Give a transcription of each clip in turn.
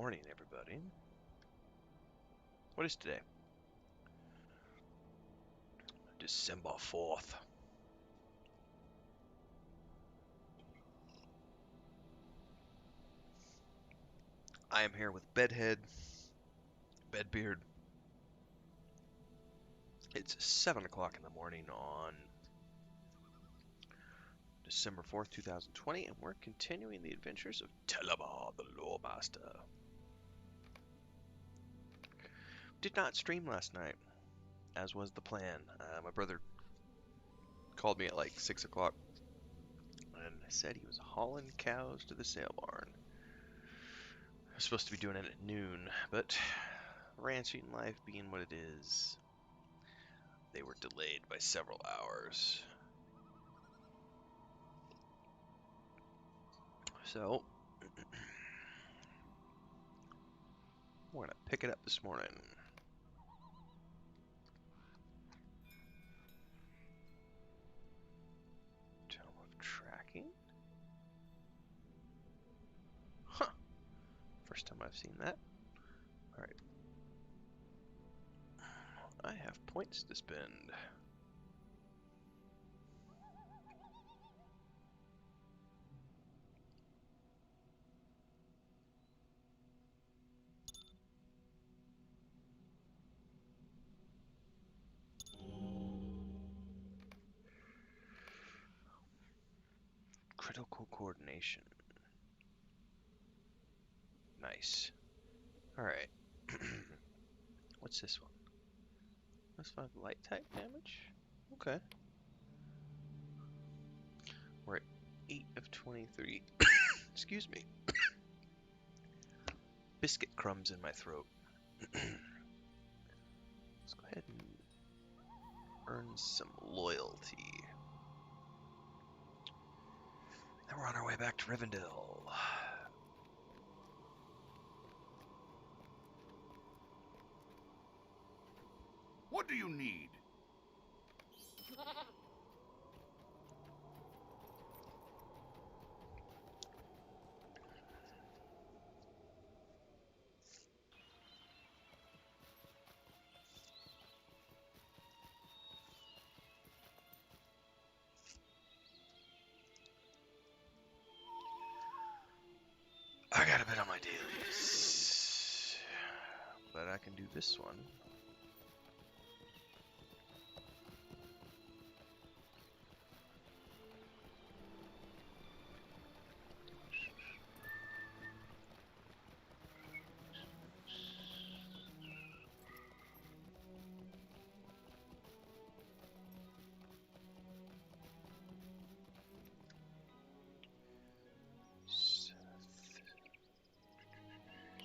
morning, everybody. What is today? December 4th. I am here with Bedhead, Bedbeard. It's 7 o'clock in the morning on December 4th, 2020, and we're continuing the adventures of Telimar, the Loremaster. Did not stream last night, as was the plan. My brother called me at like 6 o'clock and said he was hauling cows to the sale barn. I was supposed to be doing it at noon, but ranching life being what it is, they were delayed by several hours. So, we're going to pick it up this morning. Tome of Tracking? Huh. First time I've seen that. Alright. I have points to spend. Critical coordination. Nice. Alright. What's this one? Plus 5 light type damage? Okay. We're at 8 of 23. Excuse me. Biscuit crumbs in my throat. Let's go ahead and earn some loyalty. Then we're on our way back to Rivendell. What do you need? I got a bit on my dailies, but I can do this one.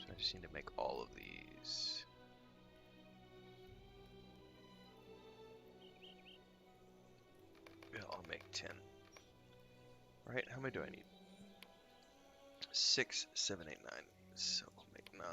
I just need to make all of these. Yeah, I'll make 10. Alright, how many do I need? 6, 7, 8, 9. So we'll make 9.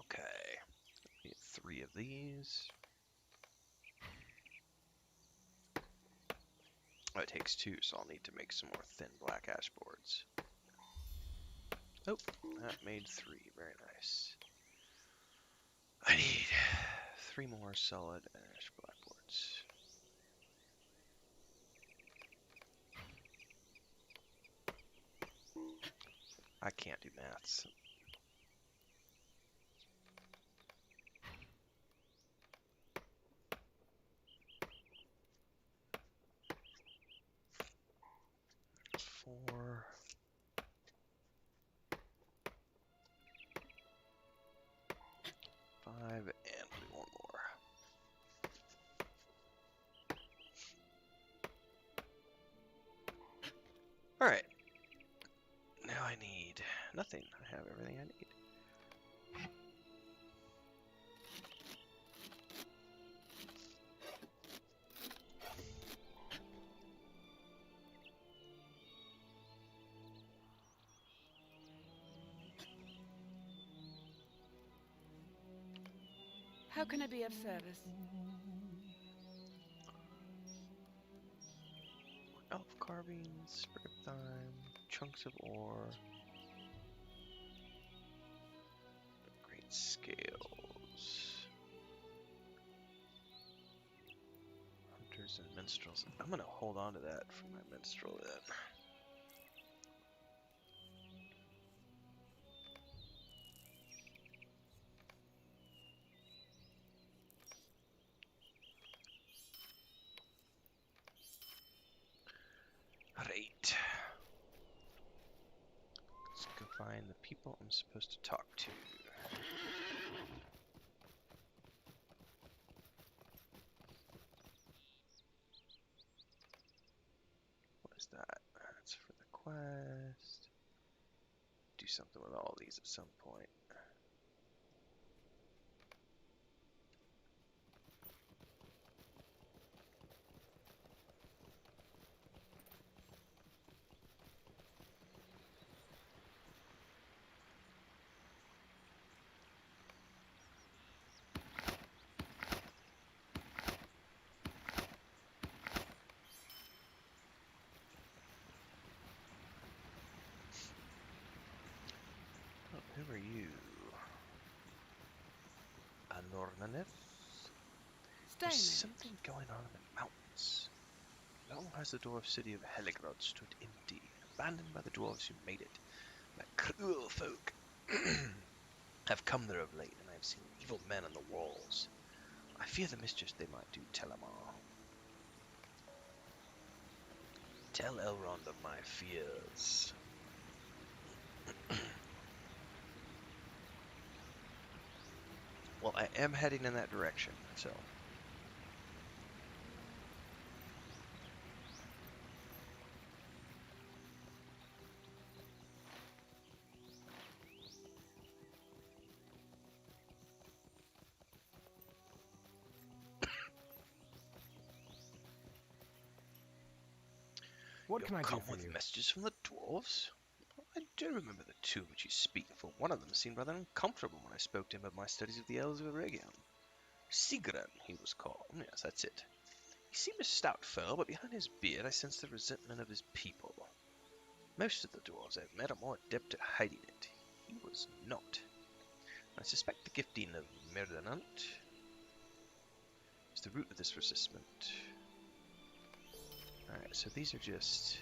Okay, need 3 of these. Oh, it takes 2, so I'll need to make some more thin black ash boards. Oh, that made 3. Very nice. I need 3 more solid ash I can't do maths. Four. 5, and we'll do one more. Alright. Now I need nothing. I have everything I need. How can I be of service? Elf carvings, sprig of thyme, chunks of ore, great scales, hunters and minstrels. I'm gonna hold on to that for my minstrel then. Alright. Let's go find the people I'm supposed to talk to. What is that? That's for the quest. Do something with all these at some point. Oh, who are you? Anornanith? Stay a There's minute. something going on in the mountains. Long has the dwarf city of Heligrod stood empty, abandoned by the dwarves who made it. That cruel folk have come there of late, and I have seen evil men on the walls. I fear the mischief they might do Telimar. Tell Elrond of my fears. Well, I am heading in that direction, so. What You'll can I do come for with you? messages from the dwarves? I do remember the two of which you speak, for one of them seemed rather uncomfortable when I spoke to him of my studies of the elves of Eregion. Sigrun, he was called. Yes, that's it. He seemed a stout fellow, but behind his beard I sensed the resentment of his people. Most of the dwarves I've met are more adept at hiding it. He was not. I suspect the gifting of Merdinant is the root of this resistment. Alright, so these are just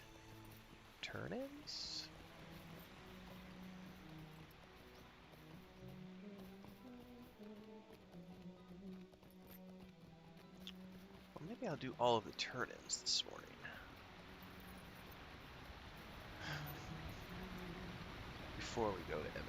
turn-ins? Well, maybe I'll do all of the turn-ins this morning. Before we go to Evandon.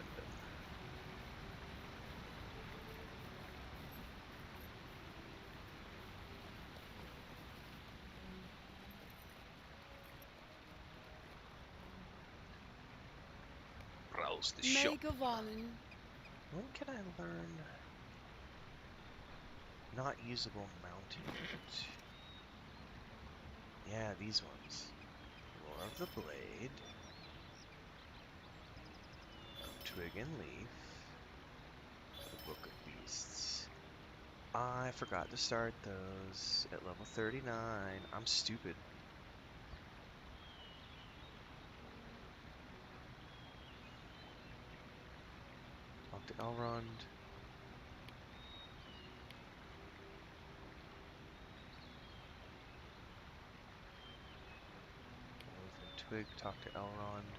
Browse the shop. Megavallen. When can I learn not usable mounting? Yeah, these ones. Lore of the Blade. Twig and Leaf. The Book of Beasts. I forgot to start those at level 39. I'm stupid. Talk to Elrond. Twig, talk to Elrond.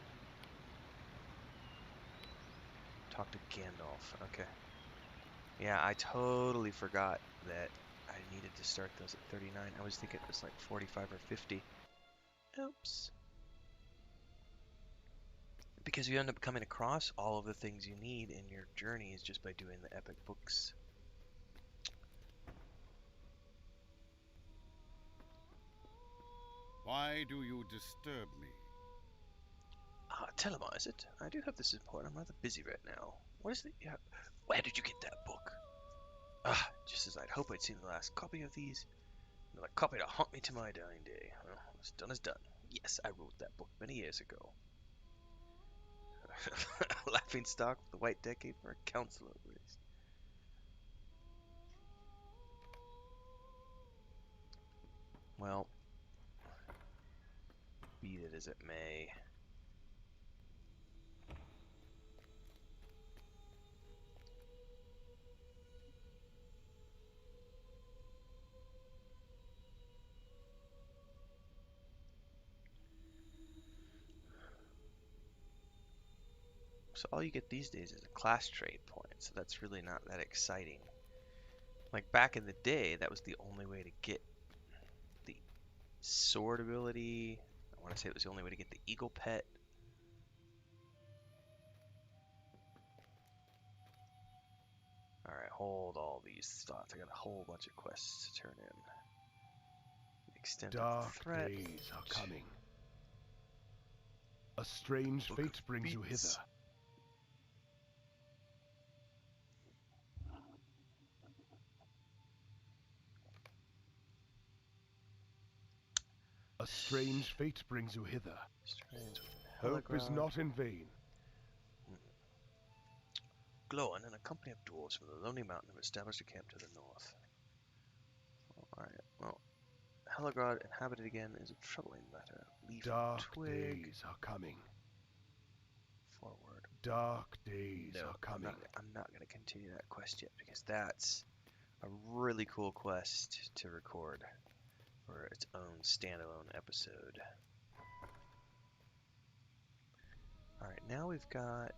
Talk to Gandalf. Okay. Yeah, I totally forgot that I needed to start those at 39. I was thinking it was like 45 or 50. Oops. Because you end up coming across all of the things you need in your journeys just by doing the epic books. Why do you disturb me? Telimar, is it? I do have this important. I'm rather busy right now. What is it? Yeah. Where did you get that book? Just as I'd hoped I'd seen the last copy of these. Another copy to haunt me to my dying day. Well, what's done is done. Yes, I wrote that book many years ago. Laughing stock with the white decade for a counselor race. Well, be that as it may. So all you get these days is a class trait point, so that's really not that exciting. Like back in the day, that was the only way to get the sword ability. I want to say it was the only way to get the eagle pet. Alright, hold all these thoughts. I got a whole bunch of quests to turn in. The extent of Dark threat. days are coming. A strange Book fate of brings you hither. Beats. A strange fate brings you hither. Strange with Hope is Helagrod. not in vain. Glowin and a company of dwarves from the Lonely Mountain have established a camp to the north. Alright, well, Helagrod inhabited again is a troubling matter. Leaf Dark and twig. days are coming. Forward. Dark days No, are coming. I'm not going to continue that quest yet because that's a really cool quest to record for its own standalone episode. Alright, now we've got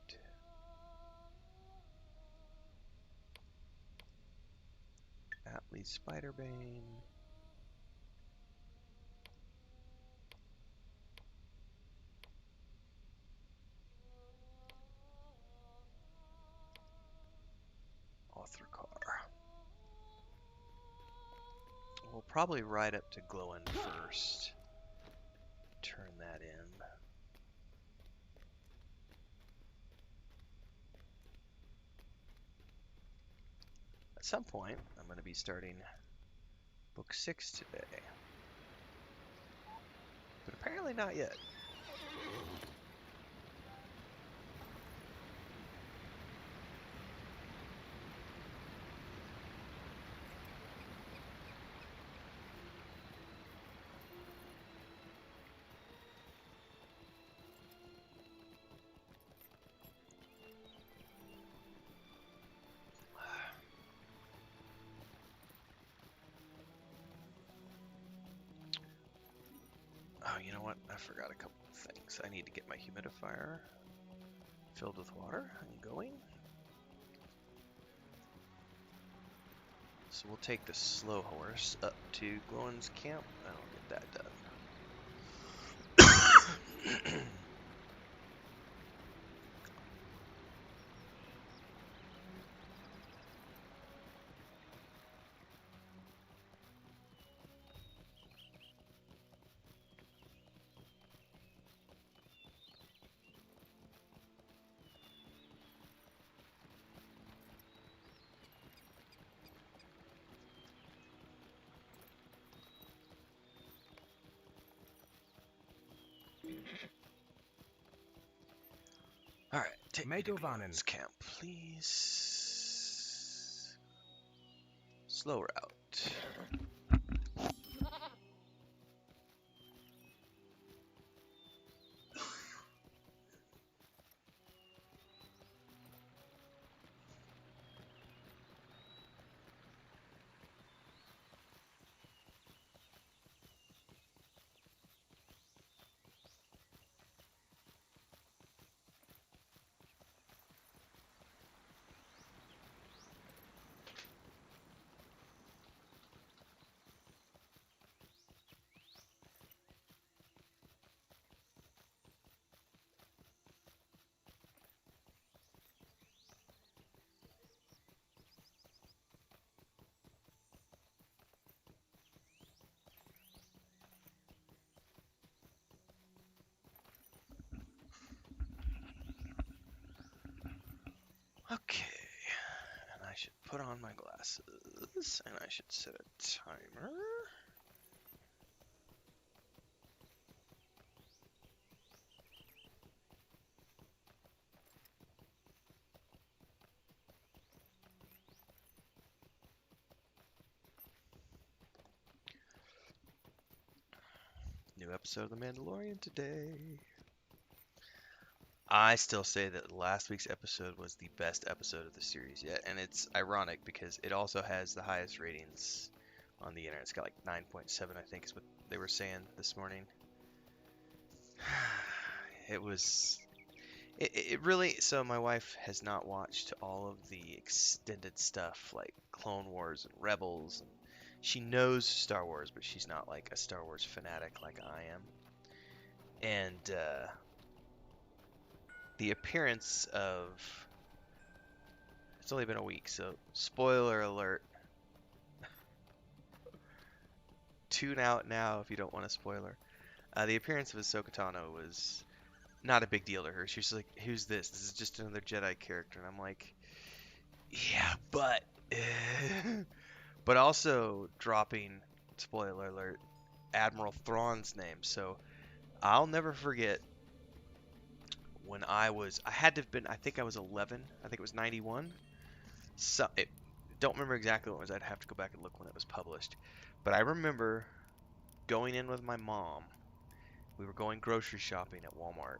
Atlee Spiderbane. Othrakar. We'll probably ride up to Glowin first. Turn that in. At some point, I'm going to be starting Book 6 today. But apparently not yet. Oh, you know what? I forgot a couple of things. I need to get my humidifier filled with water and going. So we'll take the slow horse up to Glowin's camp. I'll get that done. Alright, take me to Glowin's camp, please. Slow route. Okay. And I should put on my glasses, and I should set a timer. New episode of The Mandalorian today. I still say that last week's episode was the best episode of the series yet, and it's ironic because it also has the highest ratings on the internet. It's got like 9.7, I think, is what they were saying this morning. It was. It really. So my wife has not watched all of the extended stuff like Clone Wars and Rebels. And she knows Star Wars, but she's not like a Star Wars fanatic like I am. And the appearance of. It's only been a week, so spoiler alert. Tune out now if you don't want a spoiler. The appearance of Ahsoka Tano was not a big deal to her. She was like, "Who's this? This is just another Jedi character." And I'm like, "Yeah, but," but also dropping, spoiler alert, Admiral Thrawn's name. So I'll never forget when I had to have been, I think I was 11. I think it was 91. So don't remember exactly what it was. I'd have to go back and look when it was published. But I remember going in with my mom. We were going grocery shopping at Walmart,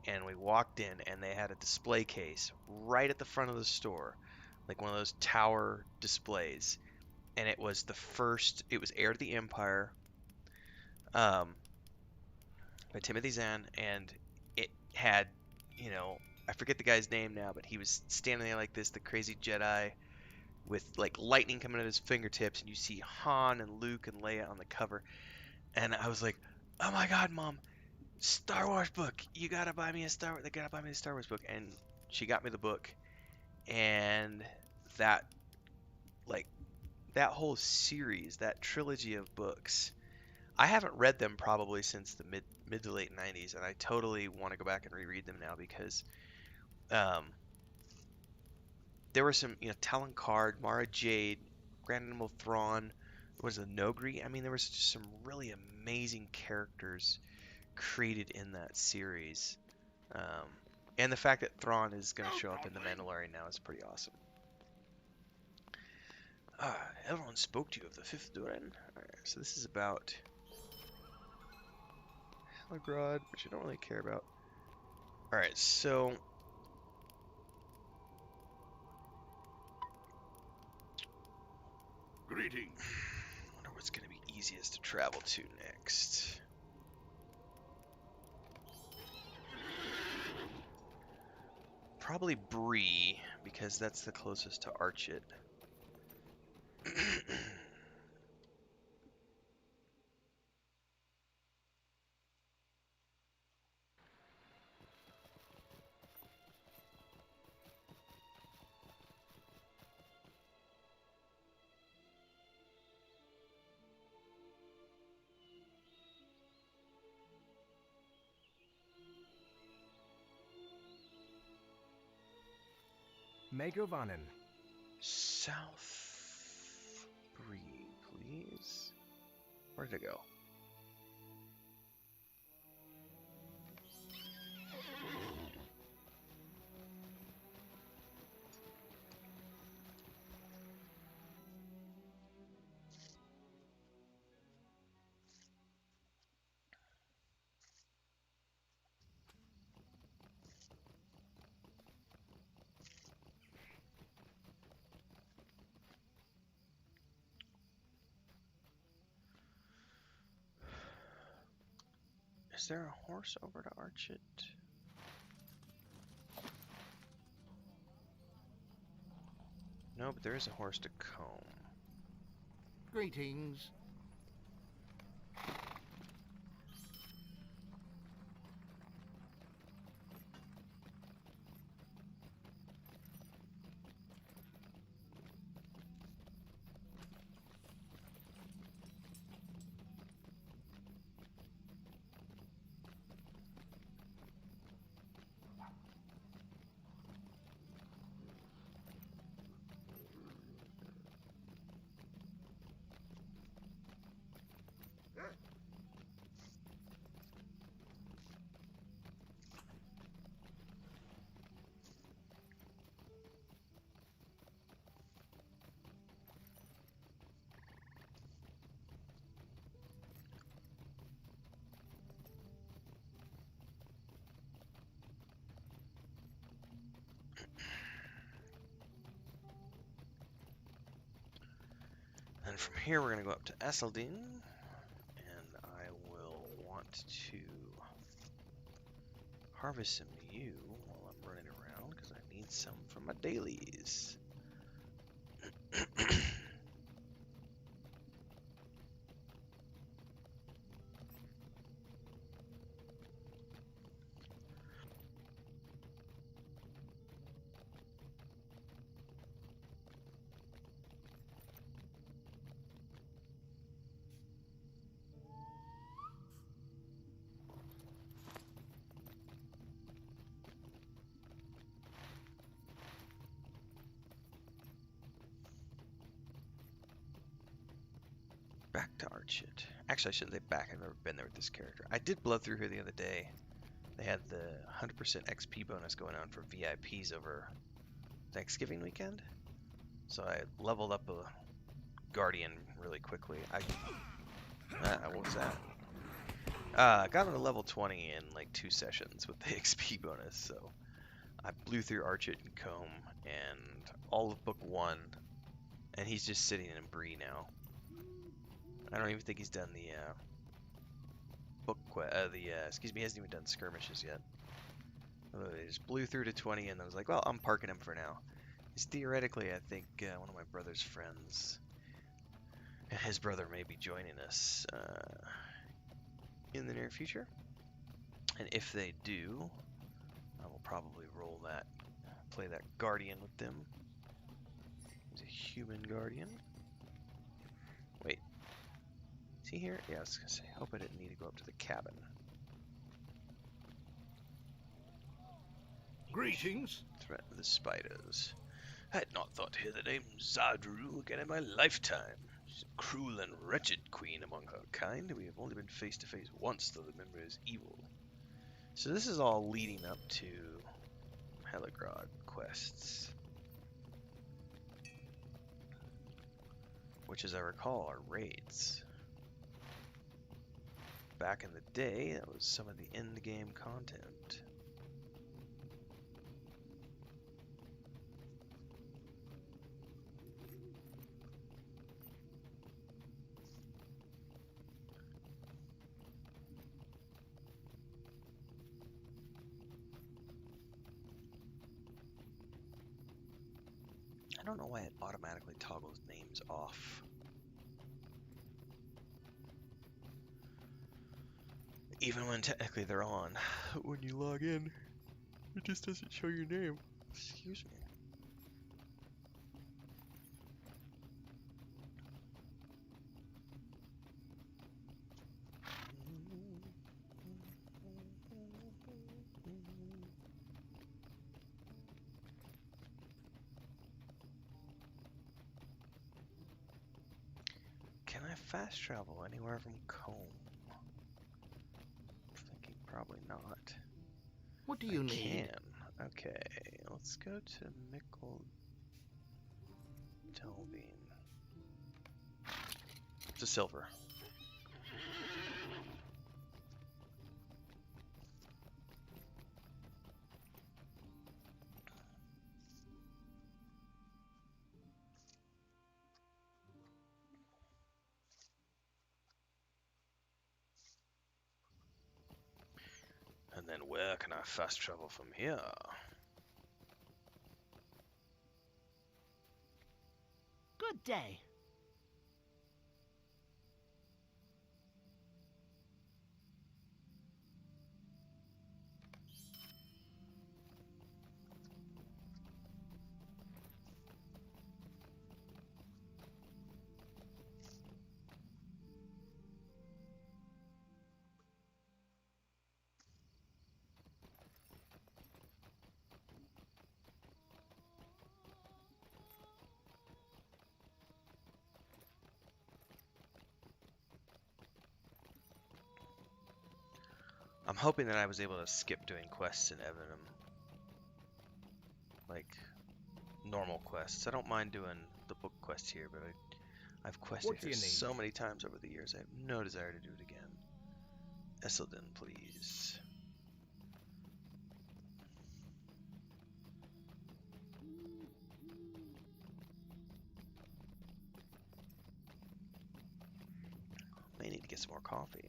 and we walked in, and they had a display case right at the front of the store, like one of those tower displays. And it was it was Heir to the Empire, by Timothy Zahn, and it had, I forget the guy's name now, but he was standing there like this, the crazy Jedi, with like lightning coming at his fingertips, and you see Han and Luke and Leia on the cover. And I was like, "Oh my God, Mom, Star Wars book! You gotta buy me a They gotta buy me a Star Wars book." And she got me the book, and that, like, that whole series, that trilogy of books, I haven't read them probably since the mid to late '90s, and I totally want to go back and reread them now because, um, there were some, Talon Card, Mara Jade, Grand Admiral Thrawn, was it Nogri? I mean, there was just some really amazing characters created in that series. Um, and the fact that Thrawn is going to show up in The Mandalorian now is pretty awesome. Everyone spoke to you of the Fifth Durin. Alright, so this is about Helagrod, which I don't really care about. Alright, so Greetings. I wonder what's going to be easiest to travel to next. Probably Bree, because that's the closest to Archit. Megovanen. South Bree, please. Where did it go? Is there a horse over to Archit? No, but there is a horse to Comb. Greetings. then from here we're going to go up to Esseldine, and I will want to harvest some yew while I'm running around, because I need some for my dailies. Back to Archit. Actually, I shouldn't say back. I've never been there with this character. I did blow through here the other day. They had the 100% XP bonus going on for VIPs over Thanksgiving weekend. So I leveled up a Guardian really quickly. What was that? Got him to level 20 in like 2 sessions with the XP bonus. So I blew through Archit and Combe and all of Book 1. And he's just sitting in Bree now. I don't even think he's done the excuse me, he hasn't even done skirmishes yet. I just blew through to 20 and I was like, well, I'm parking him for now. He's theoretically, I think, one of my brother's friends. And his brother may be joining us in the near future. And if they do, I will probably play that Guardian with them. He's a human Guardian. Wait. Is he here? Yeah, I was gonna say, hope I didn't need to go up to the cabin. Greetings. Threat of the spiders. I had not thought to hear the name Zadru again in my lifetime. She's a cruel and wretched queen among her kind. We have only been face to face once, though the memory is evil. So this is all leading up to Helagrod quests, which, as I recall, are raids. Back in the day, that was some of the end-game content. I don't know why it automatically toggles names off. Even when technically they're on. When you log in, it just doesn't show your name. Excuse me. Can I fast travel anywhere from Combe? Thinking probably not. What do you need? Can. Okay, let's go to Mickle Delvine. It's a silver. And then where can I fast travel from here? Good day. I'm hoping that I was able to skip doing quests in Evanham. Like, normal quests. I don't mind doing the book quest here, but I've quested What do here you need? so many times over the years, I have no desire to do it again. Esseldin, please. need to get some more coffee.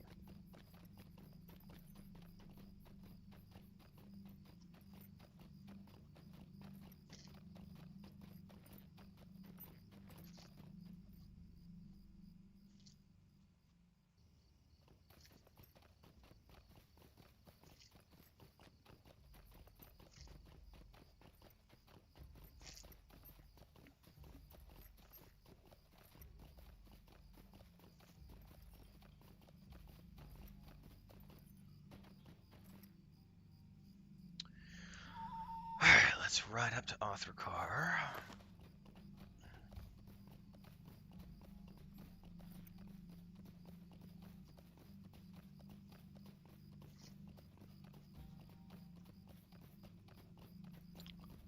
Alright, let's ride up to Othrakar.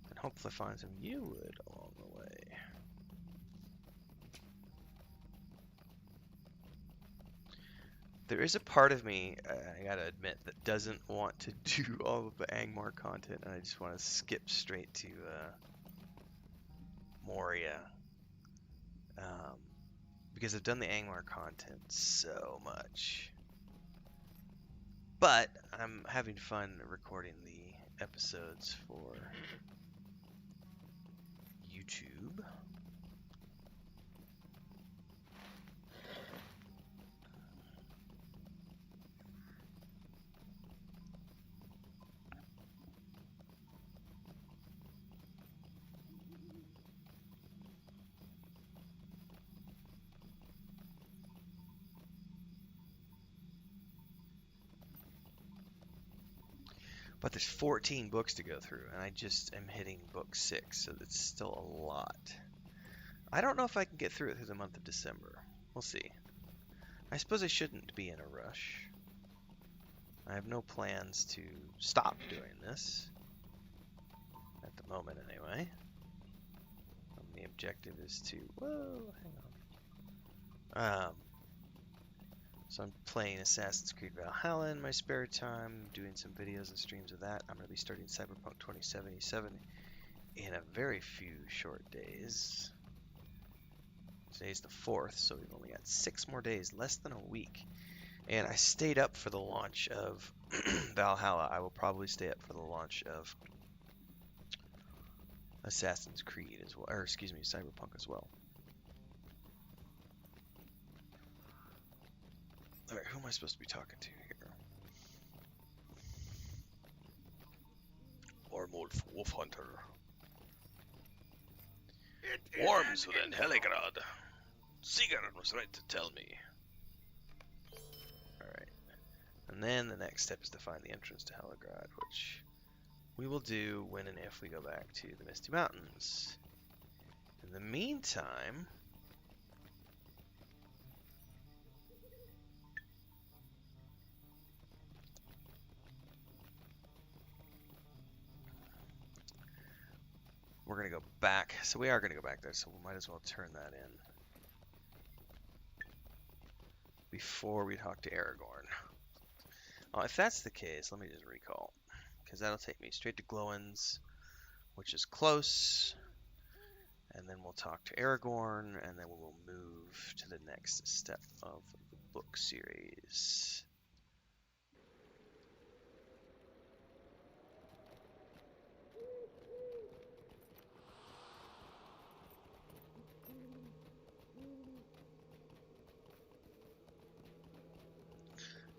And hopefully find some yew wood along the way. There is a part of me, I gotta admit, that doesn't want to do all of the Angmar content, and I just want to skip straight to Moria. Because I've done the Angmar content so much. But I'm having fun recording the episodes for YouTube. But there's 14 books to go through, and I just am hitting book 6, so it's still a lot. I don't know if I can get through it through the month of December. We'll see. I suppose I shouldn't be in a rush. I have no plans to stop doing this. At the moment, anyway. The objective is to... Whoa, hang on. So I'm playing Assassin's Creed Valhalla in my spare time, doing some videos and streams of that. I'm going to be starting Cyberpunk 2077 in a very few short days. Today's the 4th, so we've only got 6 more days, less than a week. And I stayed up for the launch of Valhalla. I will probably stay up for the launch of Assassin's Creed as well, or excuse me, Cyberpunk as well. Alright, who am I supposed to be talking to here? Ormulf Wolfhunter. Worms within Heligrad. Sigurd was right to tell me. Alright. And then the next step is to find the entrance to Heligrad, which we will do when and if we go back to the Misty Mountains. In the meantime... we're going to go back. So we are going to go back there, so we might as well turn that in before we talk to Aragorn. If that's the case, let me just recall, because that'll take me straight to Glowins, which is close, and then we'll talk to Aragorn, and then we will move to the next step of the book series.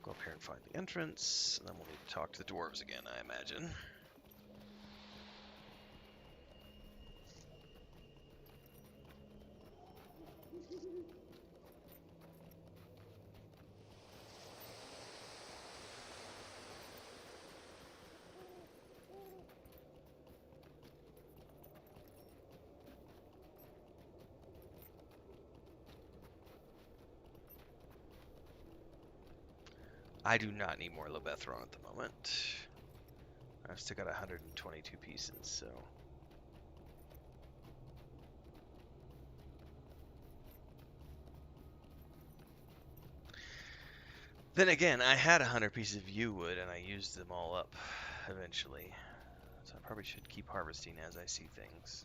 Go up here and find the entrance, and then we'll need to talk to the dwarves again, I imagine. I do not need more Lobethron at the moment. I've still got 122 pieces, so... Then again, I had 100 pieces of yew wood, and I used them all up eventually. So I probably should keep harvesting as I see things.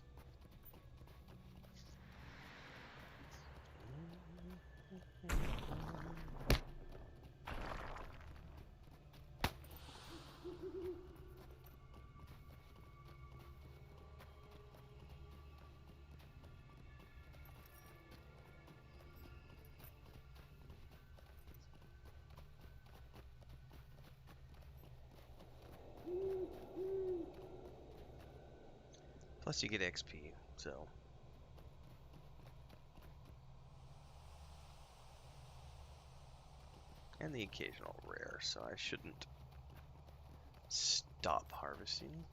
Plus you get XP, so. And the occasional rare, so I shouldn't stop harvesting.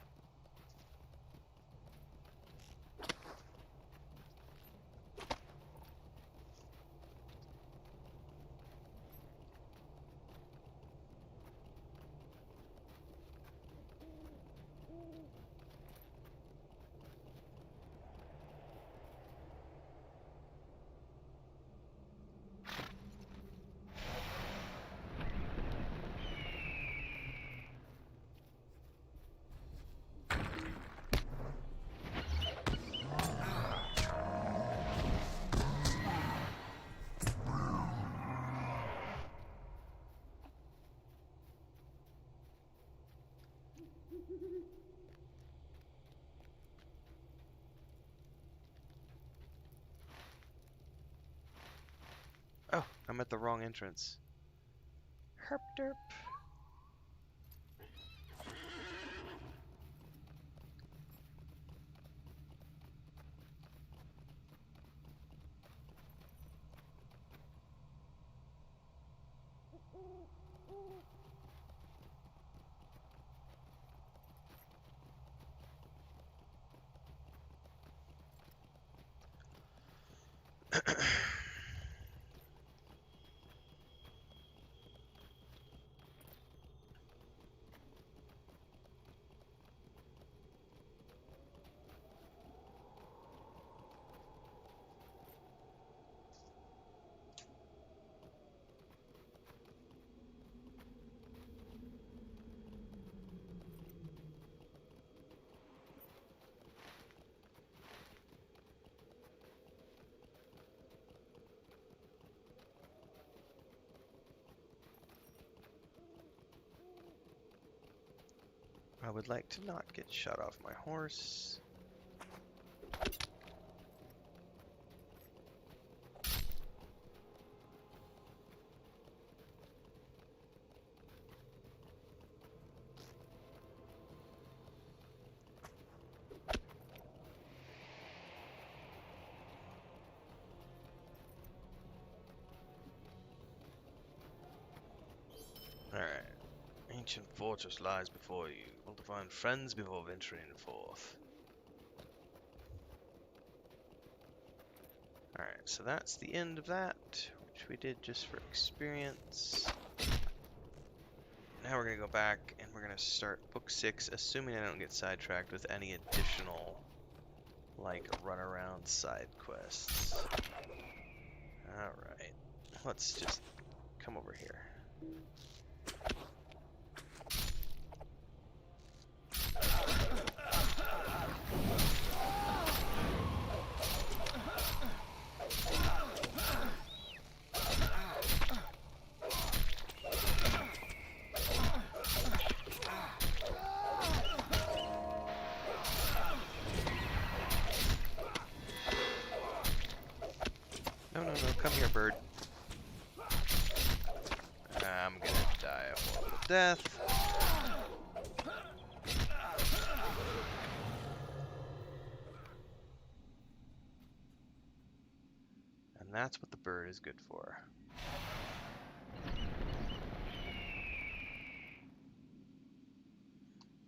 Oh, I'm at the wrong entrance. Herp derp. I would like to not get shot off my horse. Alright. Ancient fortress lies before you. Will to find friends before venturing forth. Alright, so that's the end of that, which we did just for experience. Now we're going to go back and we're going to start book 6, assuming I don't get sidetracked with any additional, like, run-around side quests. Alright, let's just come over here. No, come here, bird. I'm gonna die a horrible death. And that's what the bird is good for.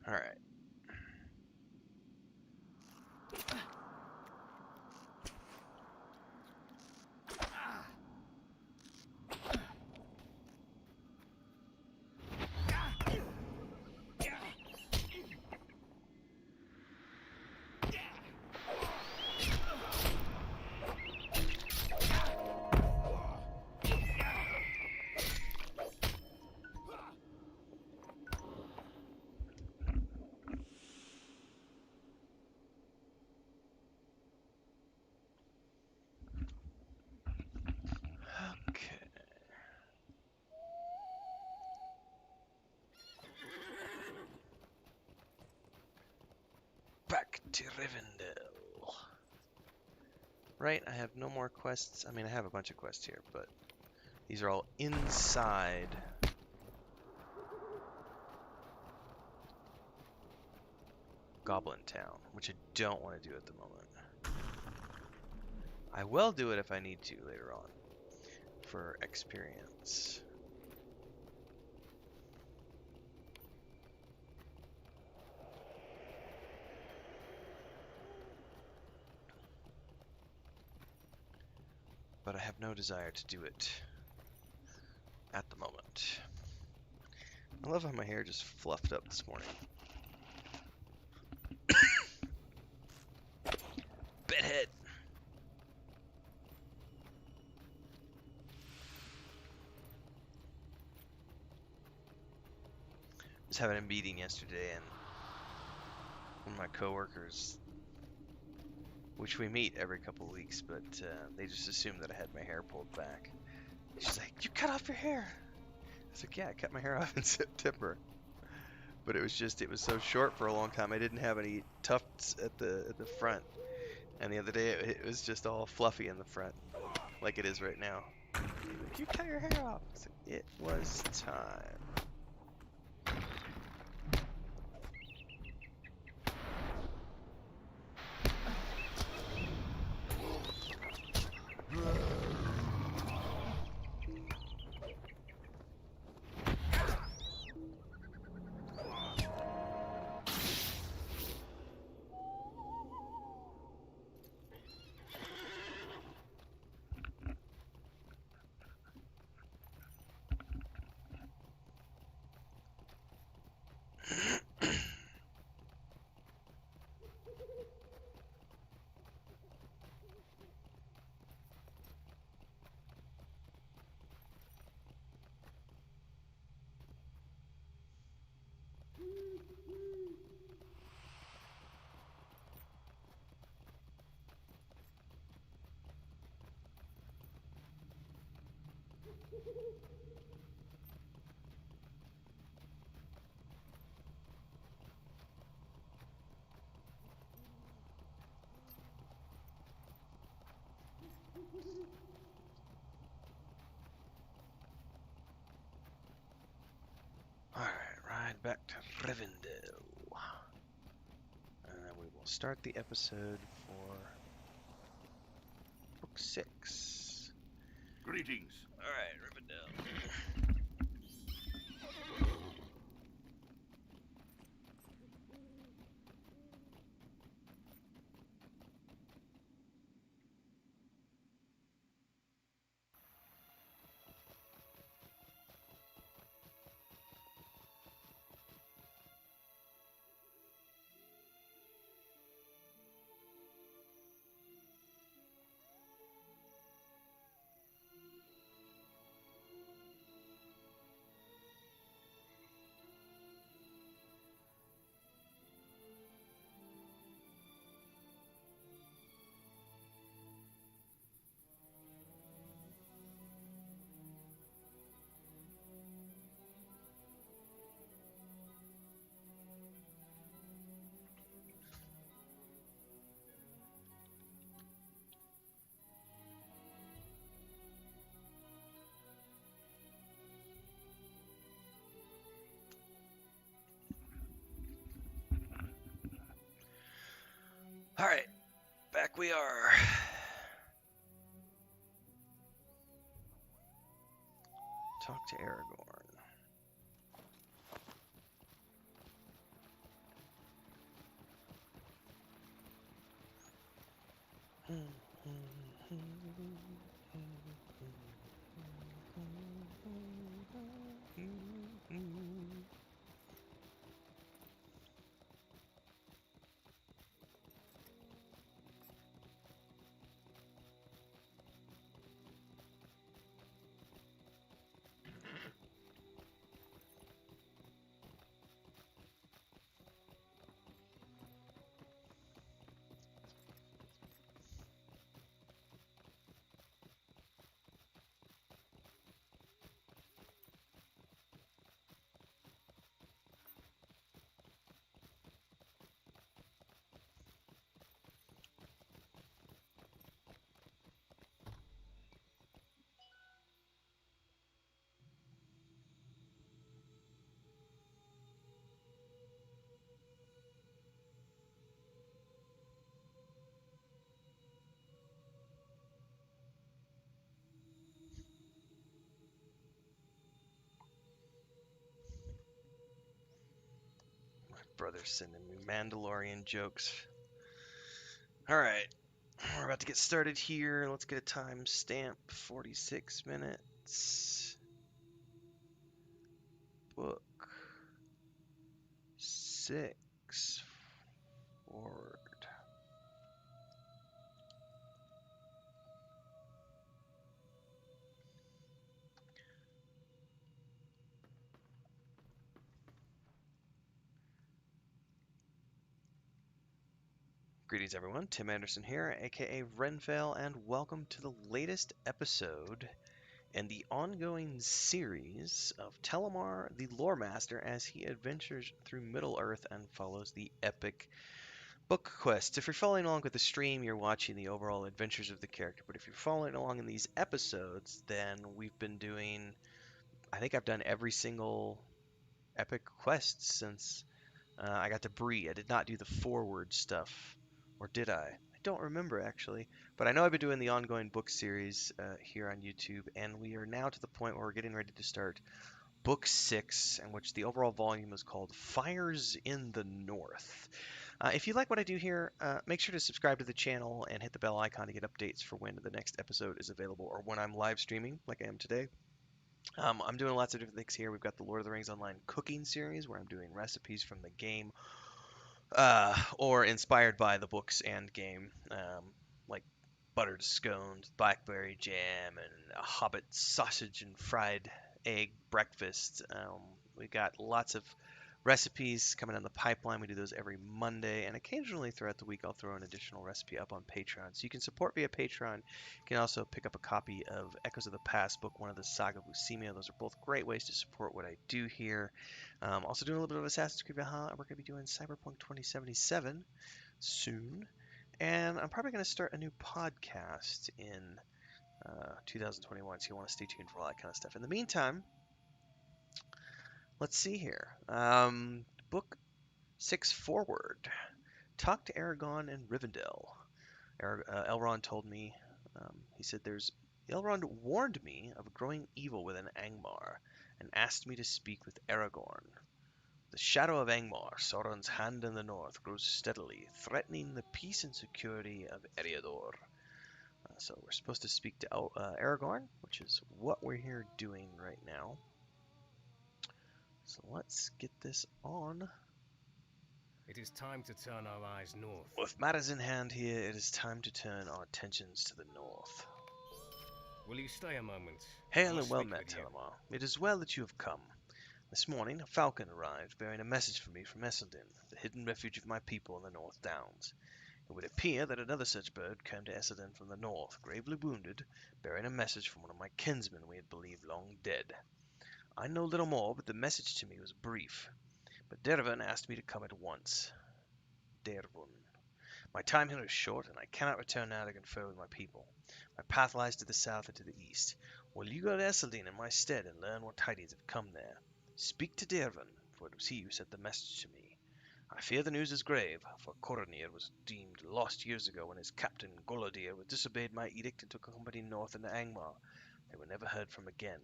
Alright. Okay. Back to Rivendell. Right, I have no more quests. I mean, I have a bunch of quests here, but these are all inside. Goblin Town, which I don't want to do at the moment. I will do it if I need to later on for experience. But I have no desire to do it at the moment. I love how my hair just fluffed up this morning. Bedhead! Was having a meeting yesterday, and one of my coworkers, which we meet every couple of weeks, but they just assumed that I had my hair pulled back. She's like, "You cut off your hair." I was like, "Yeah, I cut my hair off in September." But it was so short for a long time. I didn't have any tufts at the front. And the other day, it was just all fluffy in the front, like it is right now. Like, "You cut your hair off." It's like, it was time. Alright, ride back to Rivendell. And we will start the episode for Book 6. Greetings. Alright, Rivendell. Alright, back we are. Talk to Aragorn. Brother's sending me Mandalorian jokes. Alright, we're about to get started here. Let's get a time stamp. 46 minutes. Book 6. Forward. Greetings everyone, Tim Anderson here, aka Renfell, and welcome to the latest episode in the ongoing series of Telimar the Loremaster as he adventures through Middle-earth and follows the epic book quests. If you're following along with the stream, you're watching the overall adventures of the character, but if you're following along in these episodes, then we've been doing, I think I've done every single epic quest since I got to Bree. I did not do the forward stuff, or did I? I don't remember actually, but I know I've been doing the ongoing book series here on YouTube, and we are now to the point where we're getting ready to start Book 6, in which the overall volume is called Fires in the North. If you like what I do here, make sure to subscribe to the channel and hit the bell icon to get updates for when the next episode is available or when I'm live streaming like I am today. I'm doing lots of different things here. We've got the Lord of the Rings Online cooking series where I'm doing recipes from the game or inspired by the books and game, like buttered scones, blackberry jam, and a hobbit sausage and fried egg breakfast. We got lots of recipes coming down the pipeline. We do those every Monday, and occasionally throughout the week I'll throw an additional recipe up on Patreon. So you can support via Patreon. You can also pick up a copy of Echoes of the Past, book 1 of the Saga of Lucemia. Those are both great ways to support what I do here. Also doing a little bit of Assassin's Creed Valhalla. We're going to be doing Cyberpunk 2077 soon. And I'm probably going to start a new podcast in 2021, so you want to stay tuned for all that kind of stuff. In the meantime, let's see here. Book 6 forward. Talk to Aragorn and Rivendell. Elrond told me, he said Elrond warned me of a growing evil within Angmar and asked me to speak with Aragorn. The Shadow of Angmar, Sauron's hand in the north, grows steadily, threatening the peace and security of Eriador. So we're supposed to speak to Aragorn, which is what we're here doing right now. So let's get this on. It is time to turn our eyes north. With matters in hand here, it is time to turn our attentions to the north. Will you stay a moment? Hail I and well speak met, with you. Telimar. It is well that you have come. This morning, a falcon arrived, bearing a message for me from Esseldin, the hidden refuge of my people in the North Downs. It would appear that another such bird came to Esseldin from the north, gravely wounded, bearing a message from one of my kinsmen we had believed long dead. I know little more, but the message to me was brief. But Dervin asked me to come at once. Dervin. My time here is short, and I cannot return now to confer with my people. My path lies to the south and to the east. Will you go to Esseldin in my stead and learn what tidings have come there? Speak to Dervin, for it was he who sent the message to me. I fear the news is grave, for Coronir was deemed lost years ago when his captain Golodir disobeyed my edict and took a company north into Angmar. They were never heard from again.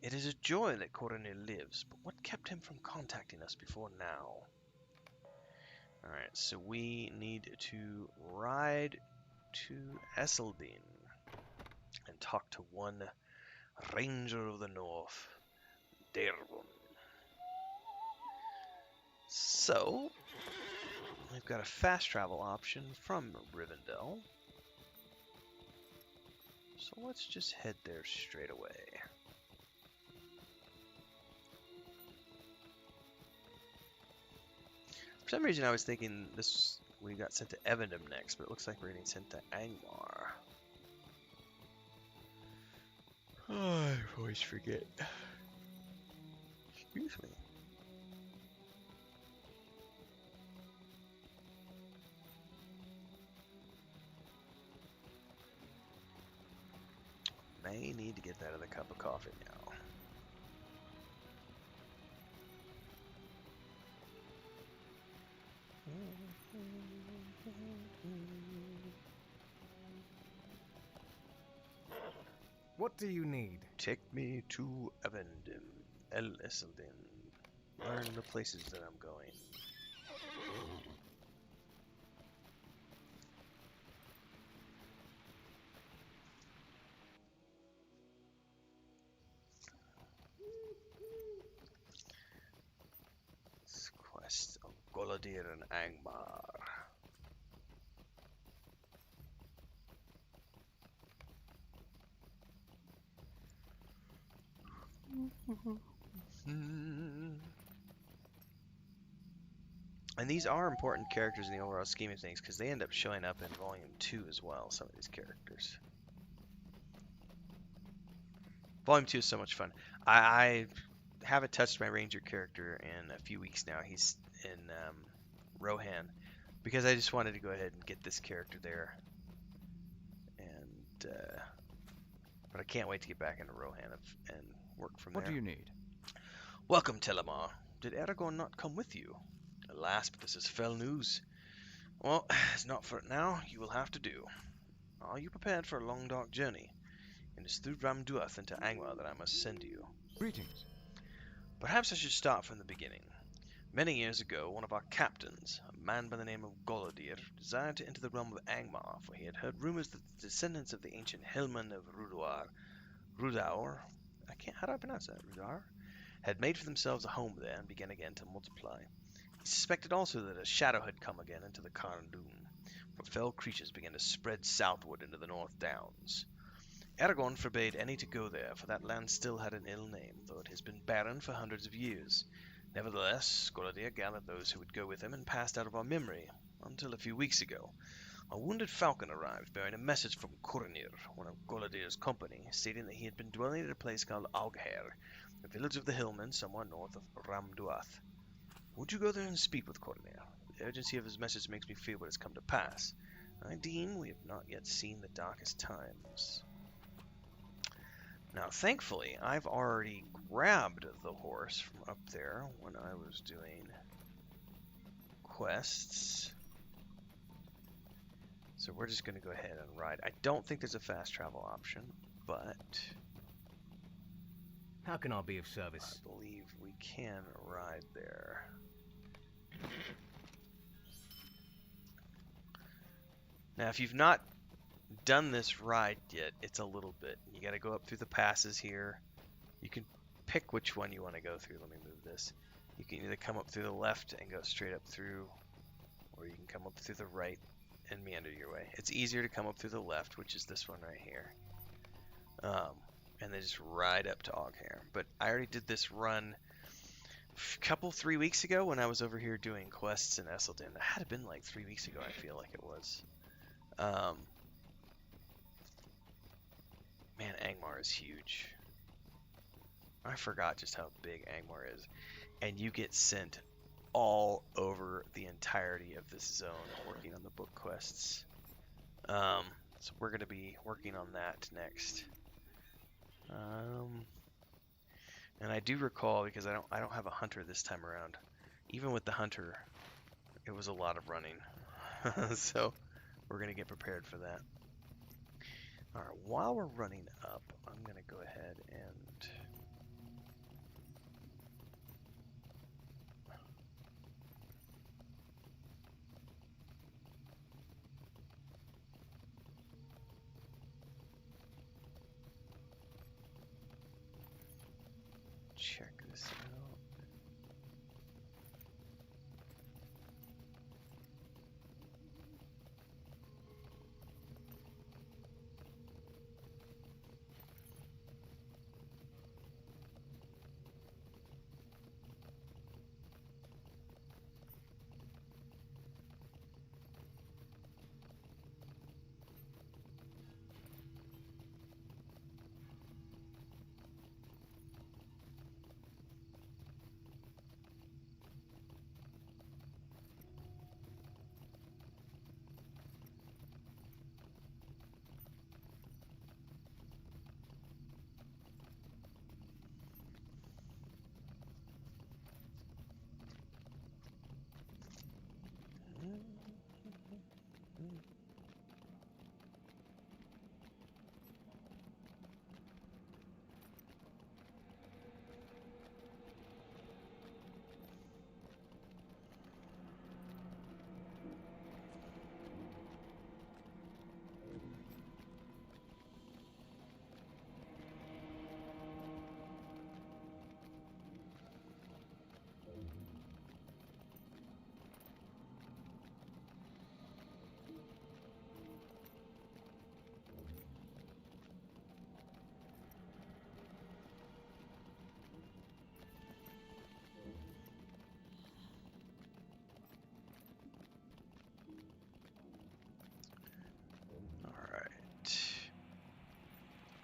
It is a joy that Coronir lives, but what kept him from contacting us before now? Alright, so we need to ride to Esseldin and talk to one Ranger of the North, Dervin. So, we've got a fast travel option from Rivendell. So let's just head there straight away. For some reason I was thinking we got sent to Evendom next, but it looks like we're getting sent to Angmar. Oh, I always forget. Excuse me. May need to get that other cup of coffee now. What do you need? Take me to Evendom, Esseldin. Learn the places that I'm going. Quest of Golodir and Angmar. And these are important characters in the overall scheme of things because they end up showing up in Volume 2 as well, some of these characters. Volume 2 is so much fun. I haven't touched my Ranger character in a few weeks now. He's in Rohan because I just wanted to go ahead and get this character there. And but I can't wait to get back into Rohan and work from there. What do you need? Welcome, Telimar. Did Aragorn not come with you? Alas, but this is fell news. Well, it's not for it now. You will have to do. Are you prepared for a long, dark journey? It is through Ramduath into Angmar that I must send you. Greetings. Perhaps I should start from the beginning. Many years ago, one of our captains, a man by the name of Golodir, desired to enter the realm of Angmar, for he had heard rumors that the descendants of the ancient hillmen of Rudaur, how do I pronounce that? Rudaur? Had made for themselves a home there and began again to multiply. He suspected also that a shadow had come again into the Carndum, for fell creatures began to spread southward into the North Downs. Aragorn forbade any to go there, for that land still had an ill name, though it has been barren for hundreds of years. Nevertheless, Golodir gathered those who would go with him and passed out of our memory, until a few weeks ago. A wounded falcon arrived, bearing a message from Coronir, one of Golodir's company, stating that he had been dwelling at a place called Aughair, a village of the hillmen somewhat north of Ramduath. Would you go there and speak with Coronir? The urgency of his message makes me fear what has come to pass. I deem we have not yet seen the darkest times. Now, thankfully, I've already grabbed the horse from up there when I was doing quests. So we're just going to go ahead and ride. I don't think there's a fast travel option, but How can I be of service? I believe we can ride there. Now, if you've not done this ride yet, it's a little bit. You got to go up through the passes here. You can pick which one you want to go through. Let me move this. You can either come up through the left and go straight up through, or you can come up through the right and meander your way. It's easier to come up through the left, which is this one right here. And then just ride up to Aughair. But I already did this run a 3 weeks ago when I was over here doing quests in Esselden. That had been like 3 weeks ago, I feel like it was. Man, Angmar is huge. I forgot just how big Angmar is. And you get sent all over the entirety of this zone working on the book quests. So we're going to be working on that next. And I do recall, because I don't have a hunter this time around. Even with the hunter, it was a lot of running. So we're going to get prepared for that. Alright, while we're running up, I'm going to go ahead and check this out.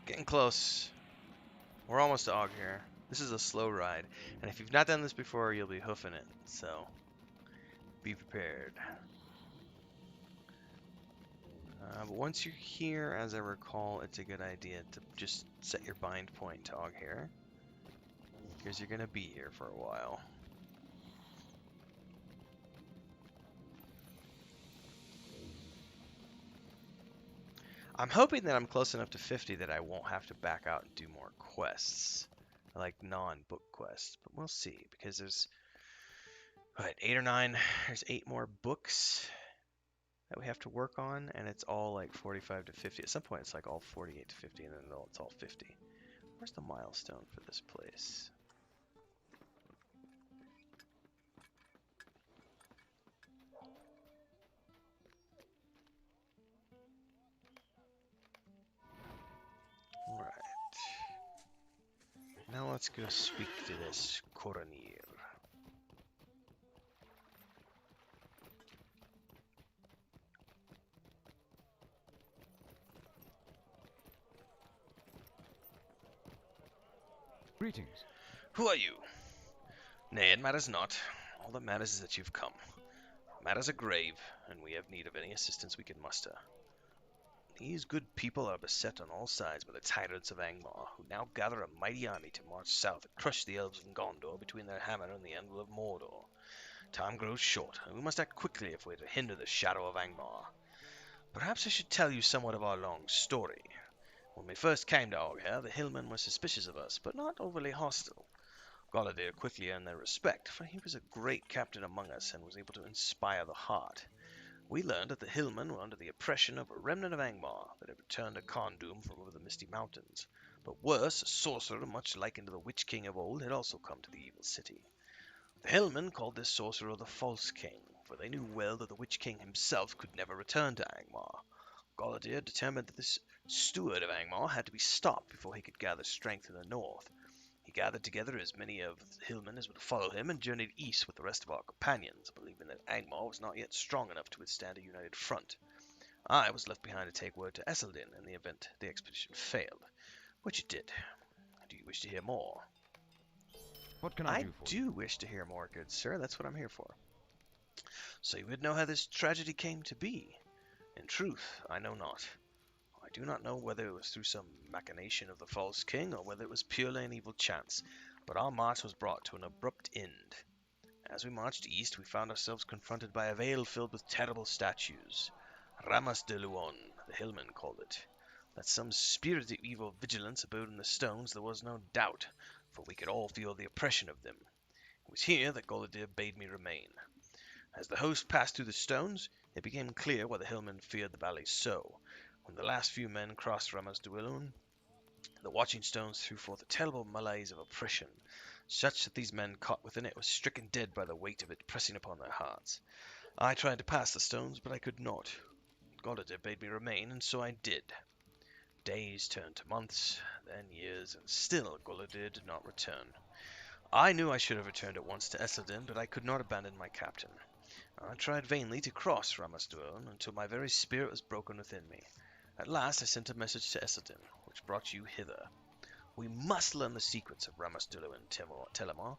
Getting close. We're almost to Og here. This is a slow ride, and if you've not done this before, you'll be hoofing it, so be prepared. But once you're here, as I recall, it's a good idea to just set your bind point to Og here, because you're going to be here for a while. I'm hoping that I'm close enough to 50 that I won't have to back out and do more quests, like non-book quests, but we'll see, because there's, what, 8 or 9, there's 8 more books that we have to work on, and it's all like 45 to 50. At some point it's like all 48 to 50, and then it's all 50. Where's the milestone for this place? Alright. Now let's go speak to this Coronir. Greetings. Who are you? Nay, it matters not. All that matters is that you've come. Matters are grave, and we have need of any assistance we can muster. These good people are beset on all sides by the tyrants of Angmar, who now gather a mighty army to march south and crush the elves of Gondor between their hammer and the anvil of Mordor. Time grows short, and we must act quickly if we're to hinder the Shadow of Angmar. Perhaps I should tell you somewhat of our long story. When we first came to Oghair, the hillmen were suspicious of us, but not overly hostile. Galadir quickly earned their respect, for he was a great captain among us and was able to inspire the heart. We learned that the hillmen were under the oppression of a remnant of Angmar that had returned to Kondum from over the Misty Mountains. But worse, a sorcerer much likened to the Witch King of old had also come to the evil city. The hillmen called this sorcerer the False King, for they knew well that the Witch King himself could never return to Angmar. Galadir determined that this steward of Angmar had to be stopped before he could gather strength in the north. He gathered together as many of the hillmen as would follow him and journeyed east with the rest of our companions, believing that Angmar was not yet strong enough to withstand a united front. I was left behind to take word to Esseldin in the event the expedition failed, which it did. Do you wish to hear more? What can I do for you? do wish to hear more, good sir. That's what I'm here for. So you would know how this tragedy came to be? In truth, I know not. I do not know whether it was through some machination of the false king, or whether it was purely an evil chance, but our march was brought to an abrupt end. As we marched east, we found ourselves confronted by a vale filled with terrible statues. Ramas de Luon, the hillmen called it. That some spirit of evil vigilance abode in the stones there was no doubt, for we could all feel the oppression of them. It was here that Galadir bade me remain. As the host passed through the stones, it became clear why the hillmen feared the valley so. When the last few men crossed Ramas de Luon, the watching stones threw forth a terrible malaise of oppression, such that these men caught within it were stricken dead by the weight of it pressing upon their hearts. I tried to pass the stones, but I could not. Galadir bade me remain, and so I did. Days turned to months, then years, and still Galadir did not return. I knew I should have returned at once to Esseldin, but I could not abandon my captain. I tried vainly to cross Ramas de Luon until my very spirit was broken within me. At last I sent a message to Esseldin, which brought you hither. We must learn the secrets of Ramas de Luon, Telimar.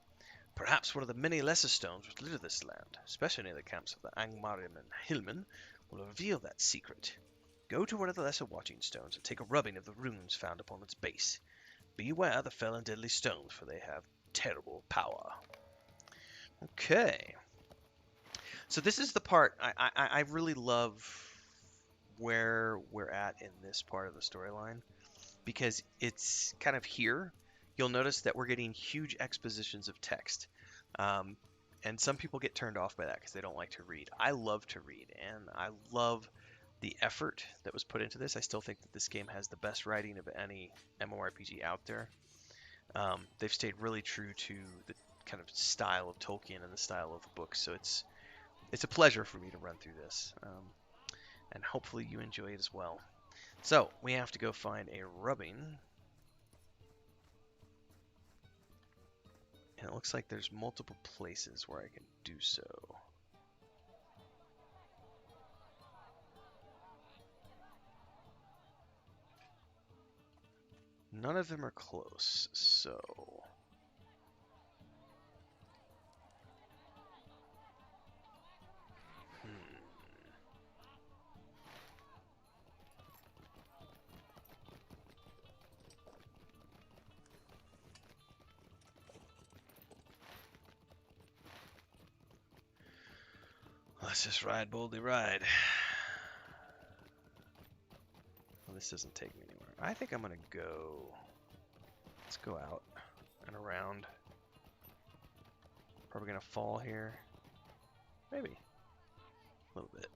Perhaps one of the many lesser stones which litter this land, especially near the camps of the Angmarian and hillmen, will reveal that secret. Go to one of the lesser watching stones and take a rubbing of the runes found upon its base. Beware the fell and deadly stones, for they have terrible power. Okay. So this is the part I really love where we're at in this part of the storyline, because it's kind of here. You'll notice that we're getting huge expositions of text. And some people get turned off by that because they don't like to read. I love to read, and I love the effort that was put into this. I still think that this game has the best writing of any MMORPG out there. They've stayed really true to the kind of style of Tolkien and the style of the book, so it's a pleasure for me to run through this, and hopefully you enjoy it as well. So we have to go find a rubbing, and it looks like there's multiple places where I can do so. None of them are close, so... Let's just ride, boldly ride. Well, this doesn't take me anywhere. I think I'm gonna go... Let's go out and around. Probably gonna fall here. Maybe. A little bit.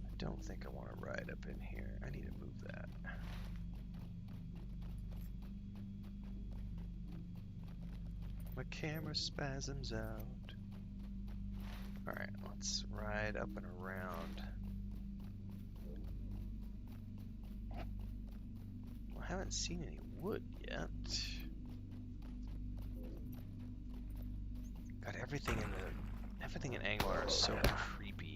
I don't think I want to ride up in here. I need to move that. My camera spasms out. Alright, let's ride up and around. Well, I haven't seen any wood yet. God, everything in Angmar is so creepy.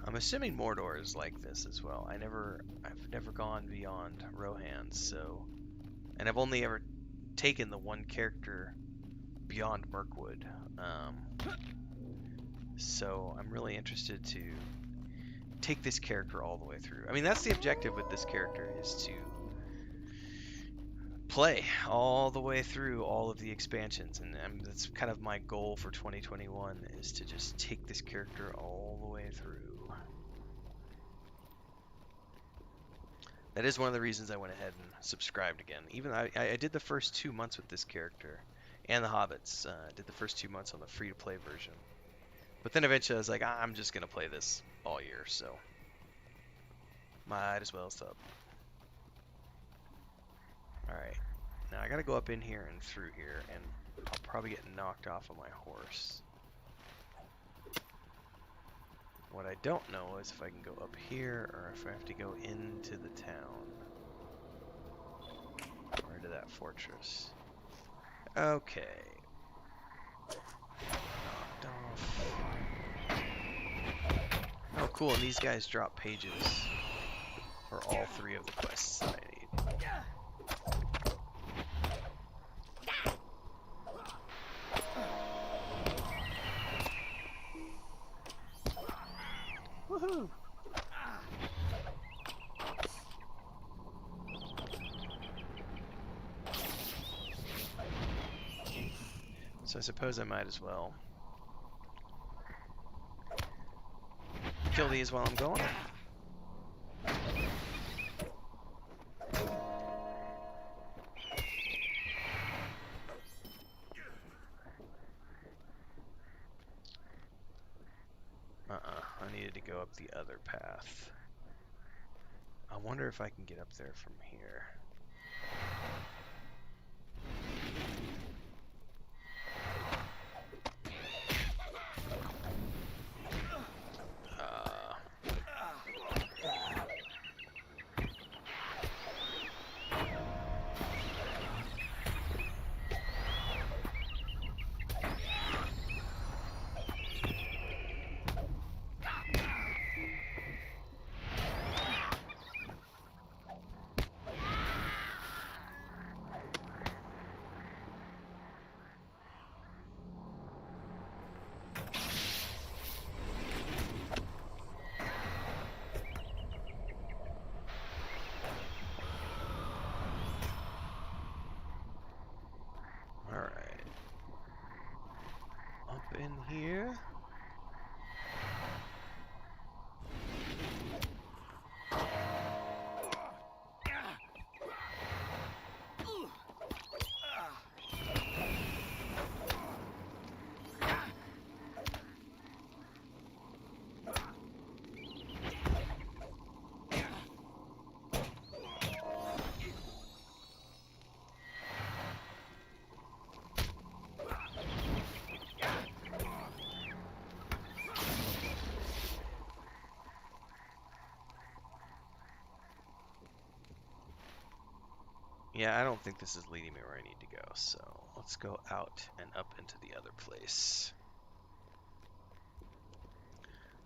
I'm assuming Mordor is like this as well. I've never gone beyond Rohan, so, and I've only ever taken the one character beyond Mirkwood. So I'm really interested to take this character all the way through. I mean, that's the objective with this character, is to play all the way through all of the expansions, and that's kind of my goal for 2021, is to just take this character all the way through. That is one of the reasons I went ahead and subscribed again. Even I did the first 2 months with this character, and the Hobbits. Did the first 2 months on the free-to-play version. But then eventually I was like, I'm just going to play this all year, so might as well sub. Alright, now I got to go up in here and through here, and I'll probably get knocked off of my horse. What I don't know is if I can go up here, or if I have to go into the town. Or into that fortress. Okay. Knocked off. Oh, cool, and these guys drop pages for all 3 of the quests that I need. Woohoo! So I suppose I might as well kill these while I'm going. I needed to go up the other path. I wonder if I can get up there from here. In here. Yeah, I don't think this is leading me where I need to go, so let's go out and up into the other place.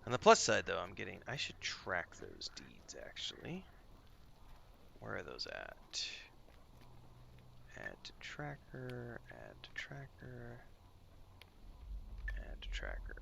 On the plus side, though, I should track those deeds, actually. Where are those at? Add to tracker, add to tracker, add to tracker.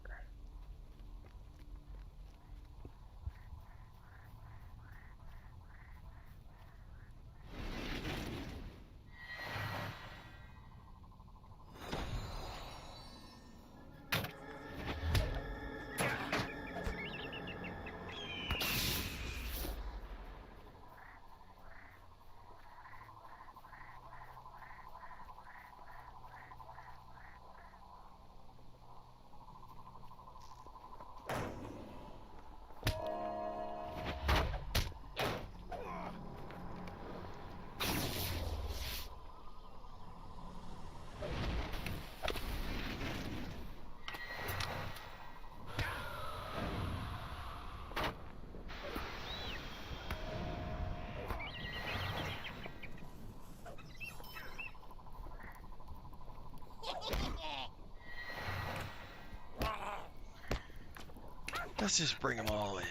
Let's just bring them all in.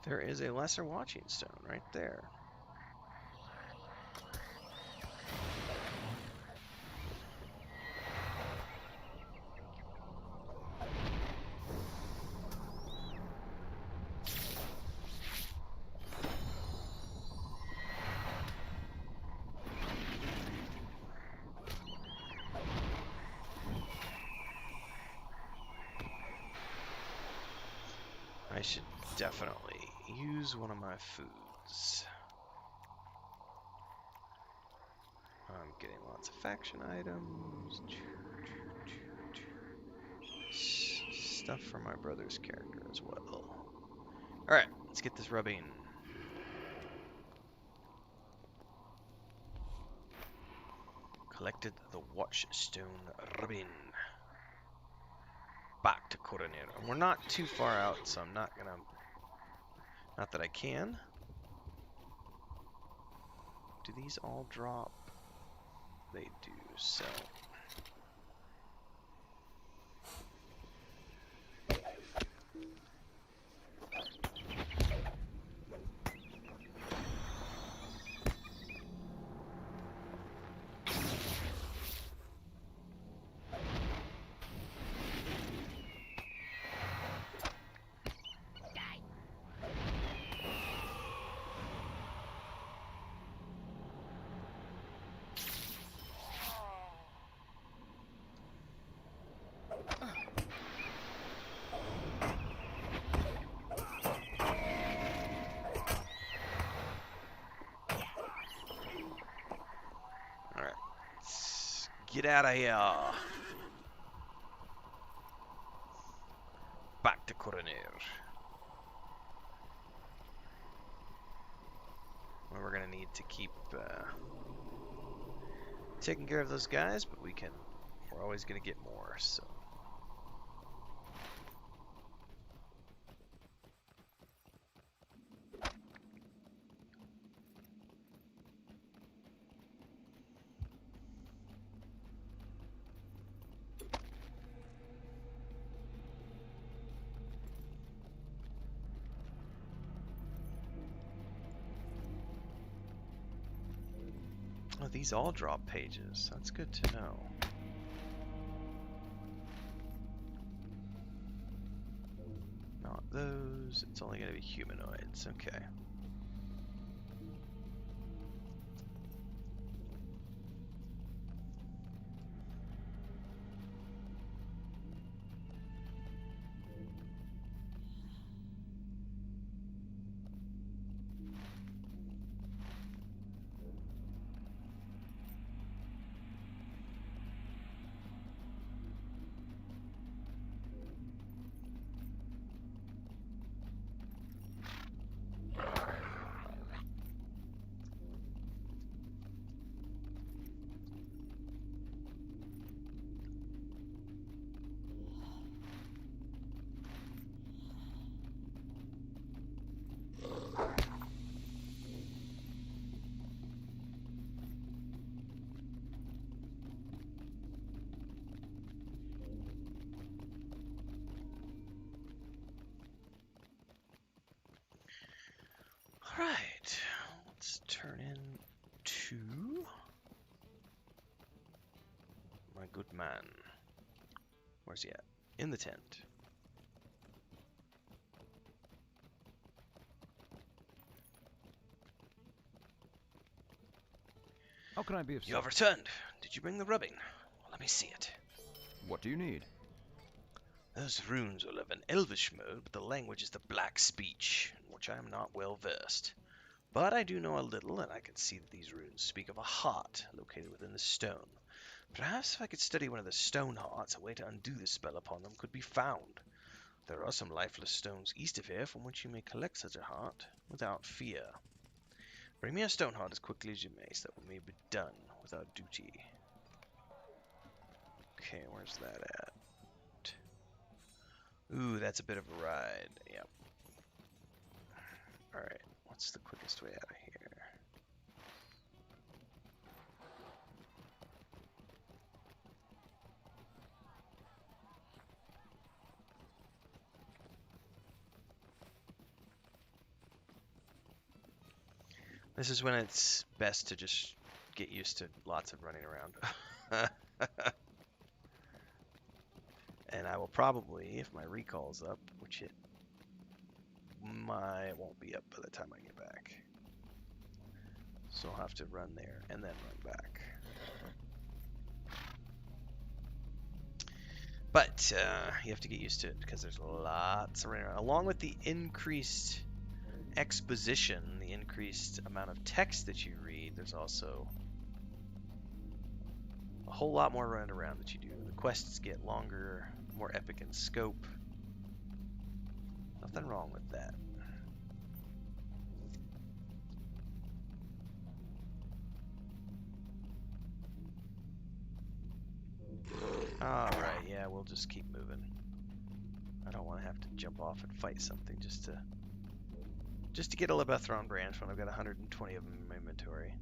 There is a lesser watching stone right there. I should definitely use one of my foods. I'm getting lots of faction items. Stuff for my brother's character as well. Alright, let's get this rubbing. Collected the Watchstone rubbing. Back to Coronir. And we're not too far out, so I'm not gonna... Not that I can. Do these all drop? They do, so... Get out of here. Back to Coronir. Well, we're gonna need to keep taking care of those guys, but we're always gonna get more, so. Oh, these all drop pages. That's good to know. Not those. It's only going to be humanoids. Okay. Alright, let's turn in to my good man. Where's he at? In the tent. How can I be of You have service? returned. Did you bring the rubbing? Let me see it. What do you need? Those runes are of an elvish mode, but the language is the black speech, in which I am not well versed. But I do know a little, and I can see that these runes speak of a heart located within the stone. Perhaps if I could study one of the stone hearts, a way to undo the spell upon them could be found. There are some lifeless stones east of here from which you may collect such a heart without fear. Bring me a stone heart as quickly as you may, so that we may be done with our duty. Okay, where's that at? Ooh, that's a bit of a ride. Yep. Alright, what's the quickest way out of here? This is when it's best to just get used to lots of running around. And I will probably, if my recall's up, which it won't be up by the time I get back. So I'll have to run there and then run back. But you have to get used to it because there's lots of running around. Along with the increased exposition, the increased amount of text that you read, there's also a whole lot more running around that you do. The quests get longer, more epic in scope. Nothing wrong with that. Alright, yeah, we'll just keep moving. I don't want to have to jump off and fight something just to get a Lebethron branch when I've got 120 of them in my inventory.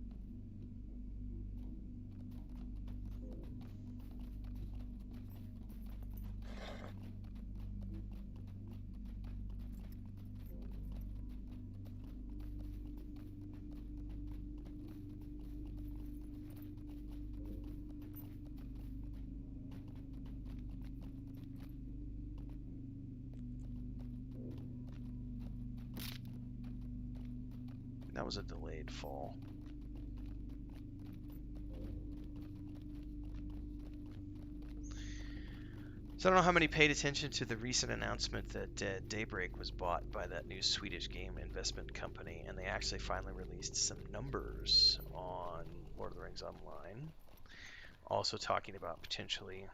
That was a delayed fall. So I don't know how many paid attention to the recent announcement that Daybreak was bought by that new Swedish game investment company, and they actually finally released some numbers on Lord of the Rings Online. Also talking about potentially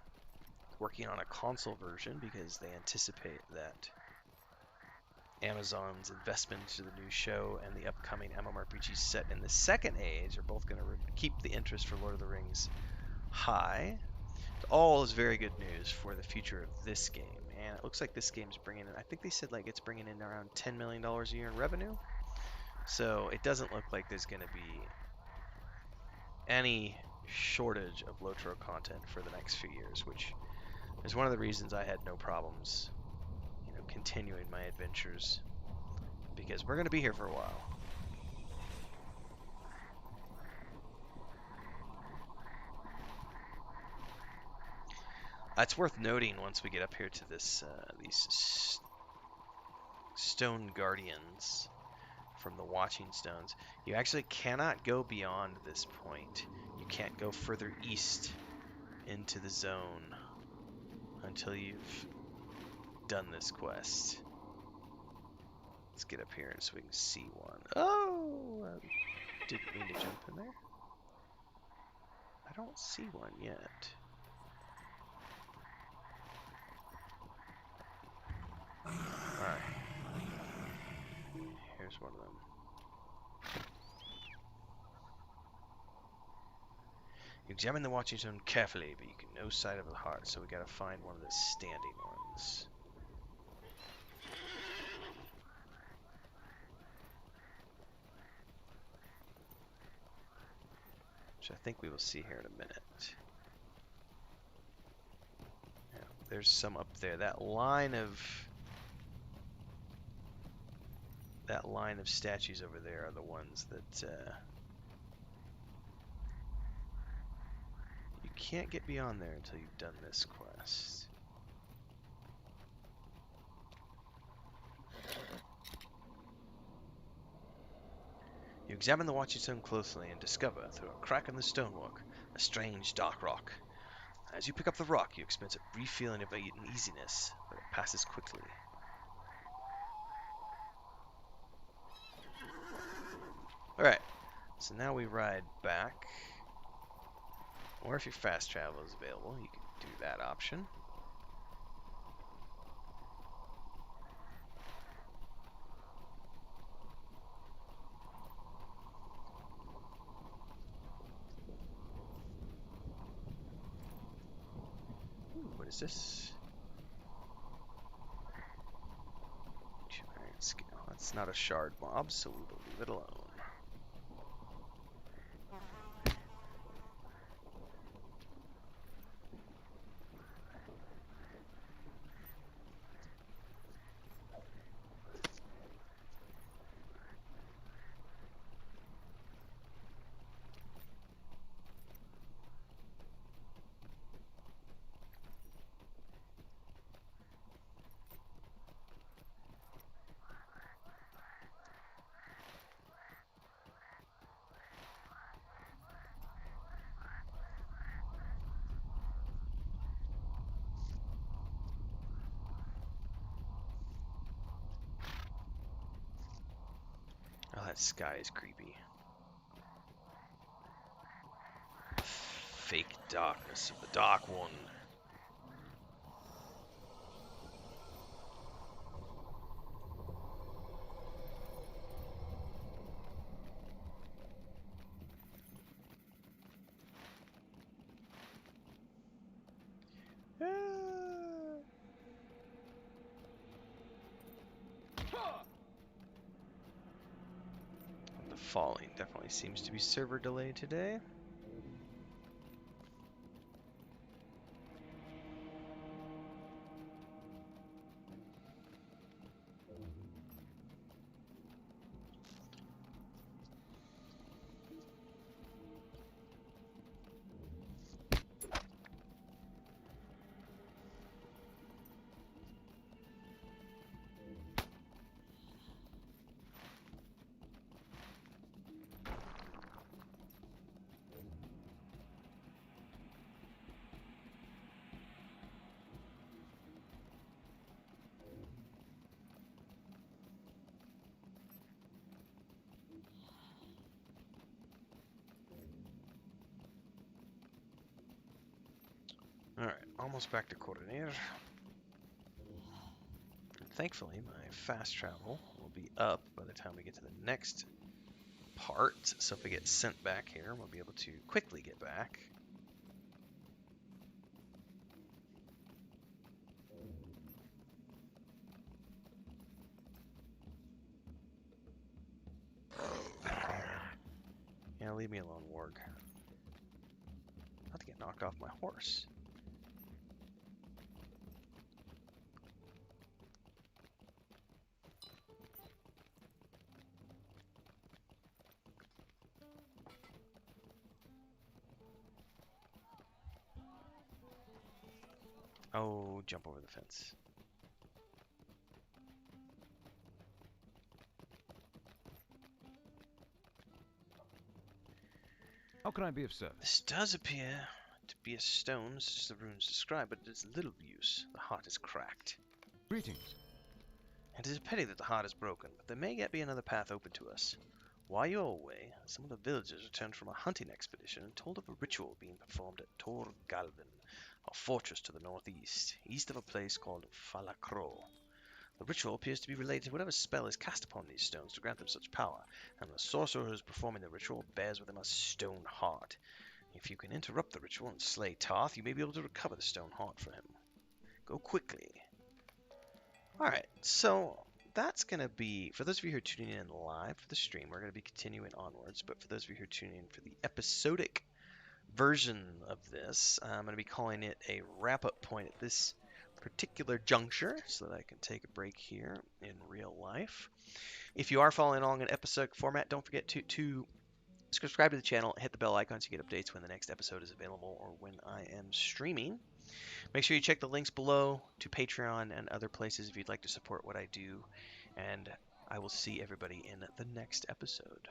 working on a console version because they anticipate that Amazon's investment into the new show and the upcoming MMORPG set in the Second Age are both going to keep the interest for Lord of the Rings high. All is very good news for the future of this game, and it looks like this game's bringing in, I think they said like it's bringing in around $10 million a year in revenue, so it doesn't look like there's going to be any shortage of lotro content for the next few years, which is one of the reasons I had no problems, continuing my adventures, because we're going to be here for a while. It's worth noting once we get up here to this these stone guardians from the Watching Stones, you actually cannot go beyond this point. You can't go further east into the zone until you've done this quest. Let's get up here so we can see one. Oh, I didn't mean to jump in there. I don't see one yet. Alright. Here's one of them. You examine the Watching Stone carefully, but you get no sight of the heart, so we gotta find one of the standing ones. Which I think we will see here in a minute. Yeah, there's some up there. That line of that line of statues over there are the ones that you can't get beyond there until you've done this quest. You examine the watching stone closely and discover, through a crack in the stonework, a strange dark rock. As you pick up the rock, you experience a brief feeling of uneasiness, but it passes quickly. Alright, so now we ride back. Or if your fast travel is available, you can do that option. Ooh, what is this? Giant scale. It's not a shard mob, so we will leave it alone. Oh, that sky is creepy. Fake darkness of the Dark One. The falling definitely seems to be server delay today. Alright, almost back to Coronir. Thankfully, my fast travel will be up by the time we get to the next part, so if we get sent back here, we'll be able to quickly get back. Yeah, leave me alone, Warg. Not to get knocked off my horse. Oh, jump over the fence. How can I be of service? This does appear to be a stone, such as the runes describe, but it is little use. The heart is cracked. Greetings. It is a pity that the heart is broken, but there may yet be another path open to us. While you are away, some of the villagers returned from a hunting expedition and told of a ritual being performed at Tor Galvin, a fortress to the northeast, east of a place called Falakro. The ritual appears to be related to whatever spell is cast upon these stones to grant them such power, and the sorcerer who is performing the ritual bears with him a stone heart. If you can interrupt the ritual and slay Tarth, you may be able to recover the stone heart for him. Go quickly. Alright, so that's going to be, for those of you who are tuning in live for the stream, we're going to be continuing onwards, but for those of you who are tuning in for the episodic version of this, I'm going to be calling it a wrap-up point at this particular juncture so that I can take a break here in real life. If you are following along in episode format, don't forget to subscribe to the channel and hit the bell icon so you get updates when the next episode is available or when I am streaming. Make sure you check the links below to Patreon and other places if you'd like to support what I do. And I will see everybody in the next episode.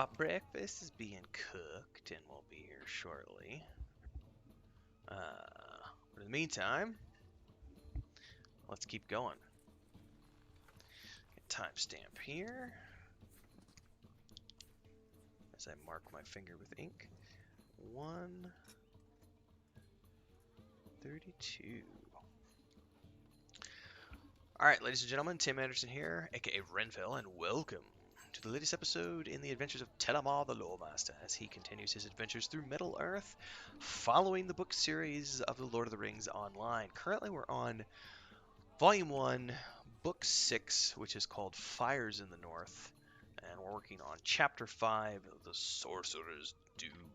My breakfast is being cooked and will be here shortly. But in the meantime, let's keep going. Timestamp here as I mark my finger with ink. 1:32. Alright, ladies and gentlemen, Tim Anderson here, aka Renville, and welcome to the latest episode in the adventures of Telimar the Loremaster as he continues his adventures through Middle-earth, following the book series of the Lord of the Rings online. Currently we're on Volume 1, Book 6, which is called Fires in the North, and we're working on Chapter 5, The Sorcerer's Doom.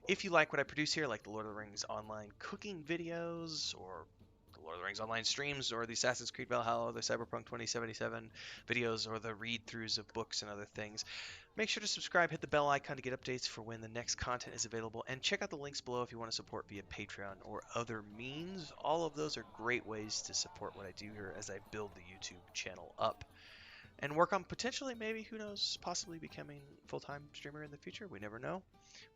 If you like what I produce here, like the Lord of the Rings online cooking videos, or the Lord of the Rings online streams, or the Assassin's Creed Valhalla, the Cyberpunk 2077 videos, or the read-throughs of books and other things, make sure to subscribe, hit the bell icon to get updates for when the next content is available, and check out the links below if you want to support via Patreon or other means. All of those are great ways to support what I do here as I build the YouTube channel up and work on potentially, maybe, who knows, possibly becoming a full-time streamer in the future. We never know. In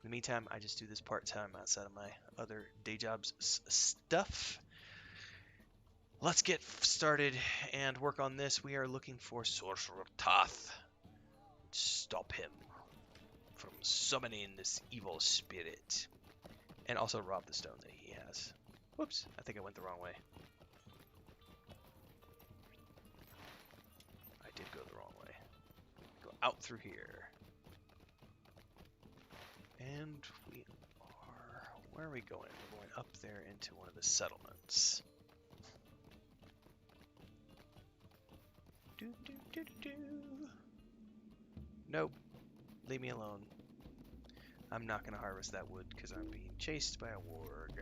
the meantime, I just do this part-time outside of my other day jobs stuff. Let's get started and work on this. We are looking for Sorcerer Toth. Stop him from summoning this evil spirit. And also rob the stone that he has. Whoops, I think I went the wrong way. I did go the wrong way. Go out through here. And we are... Where are we going? We're going up there into one of the settlements. Do, do, do, do, do. Nope. Leave me alone. I'm not going to harvest that wood because I'm being chased by a warg.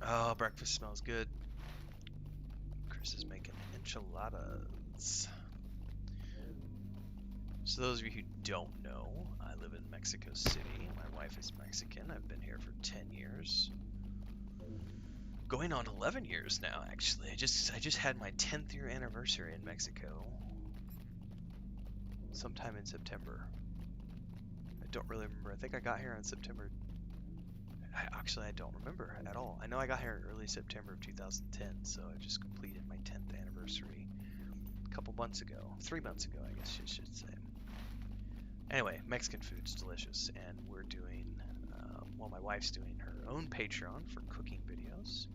Oh, breakfast smells good. Chris is making enchiladas. So those of you who don't know, I live in Mexico City. My wife is Mexican. I've been here for 10 years. Going on 11 years now, actually. I just had my 10th year anniversary in Mexico. Sometime in September. I don't really remember. I think I got here on September. I don't remember at all. I know I got here in early September of 2010, so I just completed my 10th anniversary a couple months ago. 3 months ago, I guess you should say. Anyway, Mexican food's delicious, and we're doing, well, my wife's doing her own Patreon for cooking videos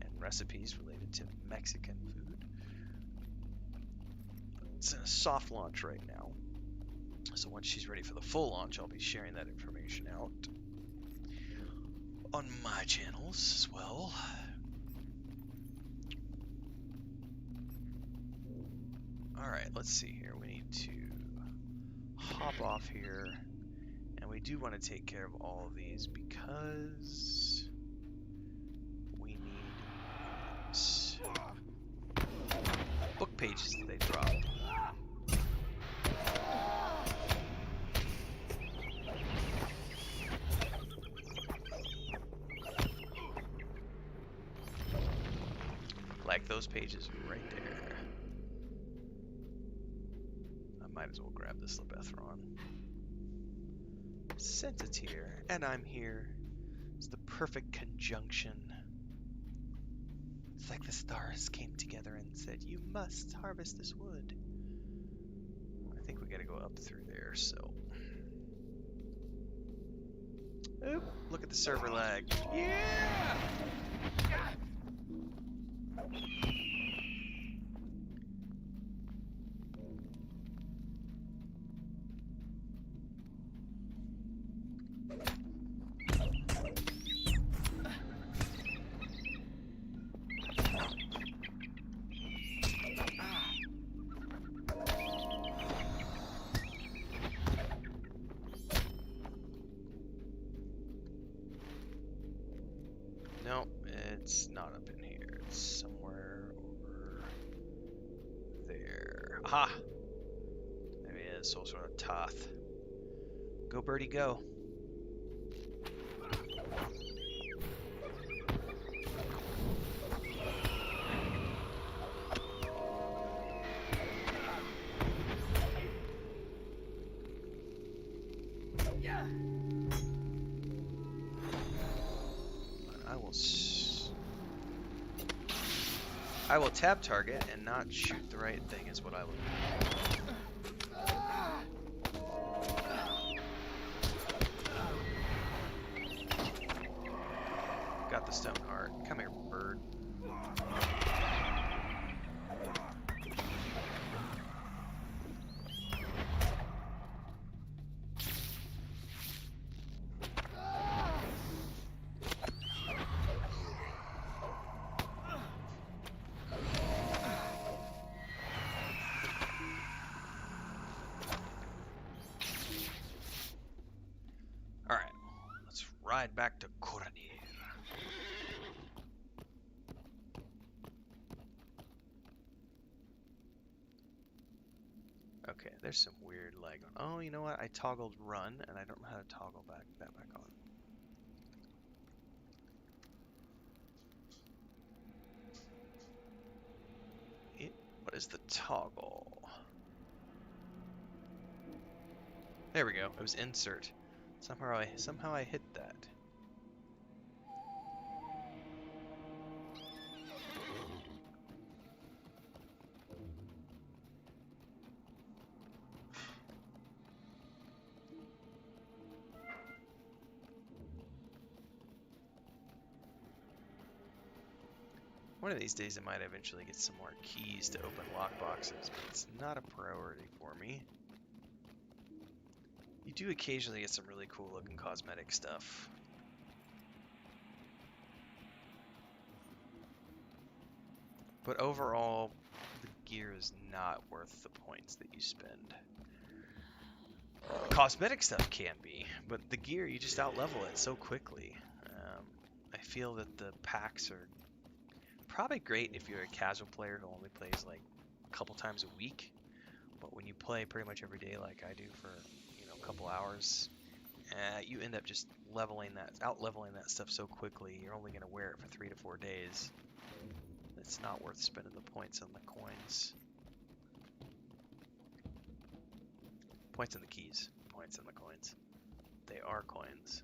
and recipes related to Mexican food. It's in a soft launch right now, so once she's ready for the full launch, I'll be sharing that information out on my channels as well. Alright, let's see here. We need to hop off here, and we do want to take care of all of these because we need book pages that they drop. Like those pages right there. I might as well grab this Lebethron. Since it's here, and I'm here, it's the perfect conjunction. It's like the stars came together and said, you must harvest this wood. I think we gotta go up through there, so... Oop, look at the server lag. Yeah! No, it's not up in here. It's somewhere over there. Aha! Maybe it's Sorcerer Toth. Go, birdie, go. I will tab target and not shoot the right thing is what I will do. Got the stone heart. Come here, bird. Alright, let's ride back to Koranir. Okay, there's some weird lag on. Oh, you know what? I toggled run, and I don't know how to toggle that back on. What is the toggle? There we go. It was insert. Somehow I hit that. One of these days I might eventually get some more keys to open lockboxes, but it's not a priority for me. You do occasionally get some really cool looking cosmetic stuff. But overall, the gear is not worth the points that you spend. Cosmetic stuff can be, but the gear, you just out-level it so quickly. I feel that the packs are probably great if you're a casual player who only plays like a couple times a week. But when you play pretty much every day like I do for, you know, a couple hours, you end up just out-leveling that stuff so quickly, you're only going to wear it for 3 to 4 days. It's not worth spending the points on the coins. Points on the keys. Points on the coins. They are coins.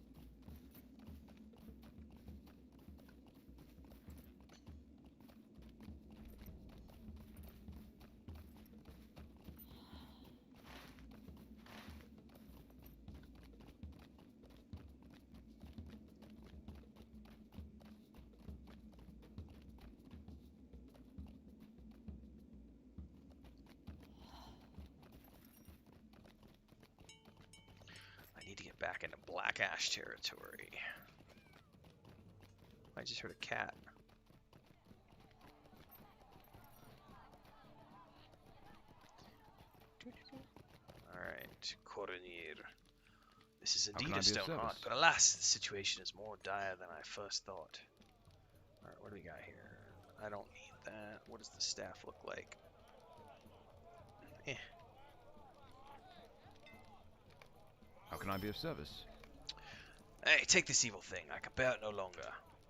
Back into Black Ash territory. I just heard a cat. Alright, Koranir. This is indeed a stone heart, but alas, the situation is more dire than I first thought. Alright, what do we got here? I don't need that. What does the staff look like? Eh. How can I be of service? Hey, take this evil thing. I can bear it no longer.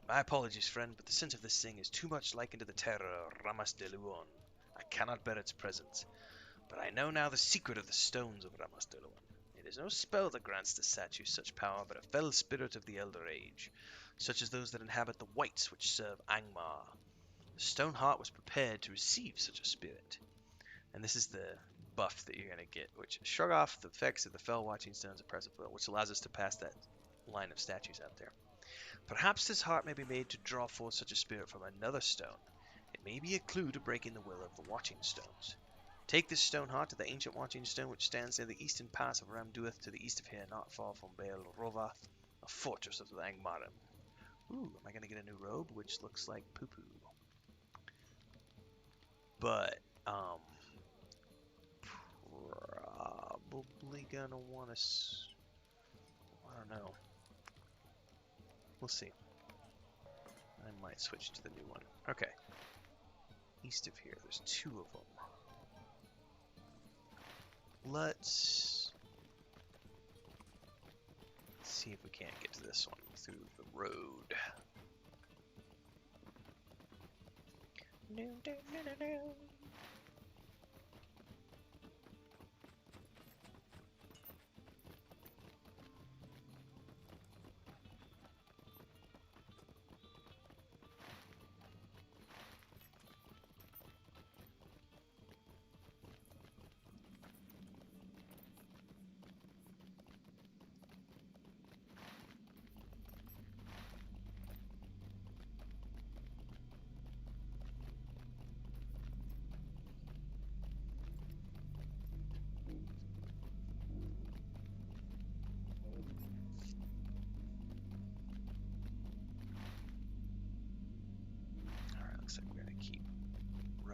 My apologies, friend, but the scent of this thing is too much likened to the terror of Loremaster. I cannot bear its presence. But I know now the secret of the stones of Loremaster. It is no spell that grants the statue such power, but a fell spirit of the Elder Age, such as those that inhabit the whites which serve Angmar. The stone heart was prepared to receive such a spirit. And this is the buff that you're going to get, which shrug off the effects of the fell watching stones of Oppressive Will, which allows us to pass that line of statues out there. Perhaps this heart may be made to draw forth such a spirit from another stone. It may be a clue to breaking the will of the watching stones. Take this stone heart to the ancient watching stone which stands near the eastern pass of Ramdueth to the east of here, not far from Baal Rova, a fortress of the Angmarim. Ooh, am I going to get a new robe, which looks like poo-poo? But, probably gonna want to, I don't know. We'll see. I might switch to the new one. Okay. East of here, there's 2 of them. Let's see if we can't get to this one through the road. No, no, no, no, no.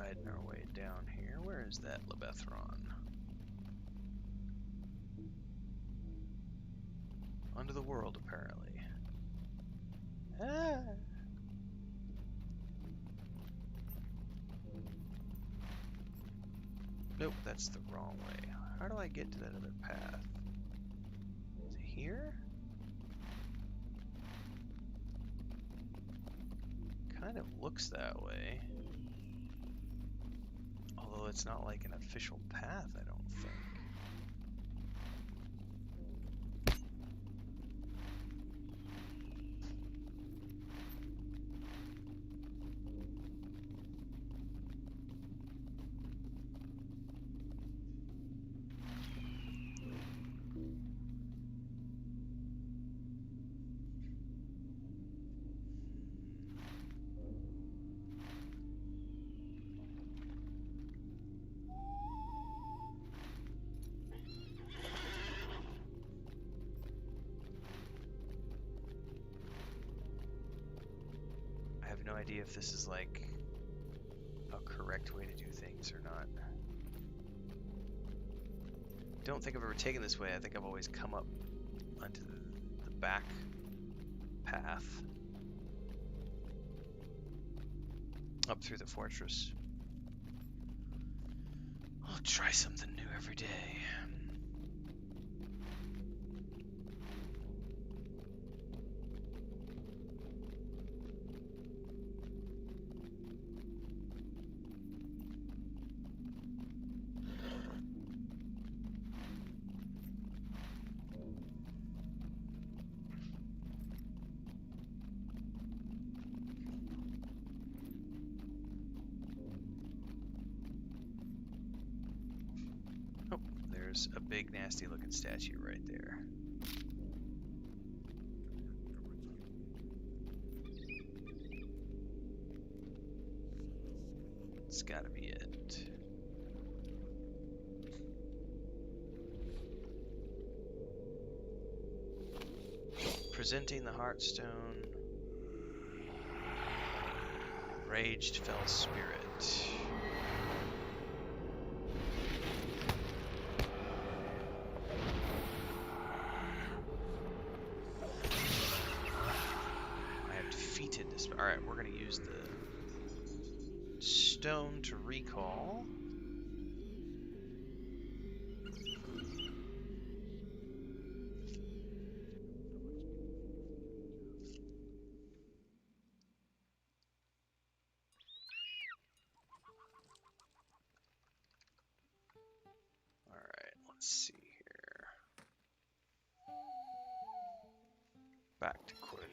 riding our way down here. Where is that Lebethron? Under the world, apparently. Ah! Nope, that's the wrong way. How do I get to that other path? Is it here? Kind of looks that way. Although it's not like an official path, I don't think. I have no idea if this is like a correct way to do things or not. Don't think I've ever taken this way. I think I've always come up onto the back path up through the fortress. I'll try something new every day. There's a big nasty looking statue right there. It's gotta be it. Presenting the Heartstone. Enraged fell spirit. Alright, we're going to use the stone to recall. Alright, let's see here. Back to Courtney.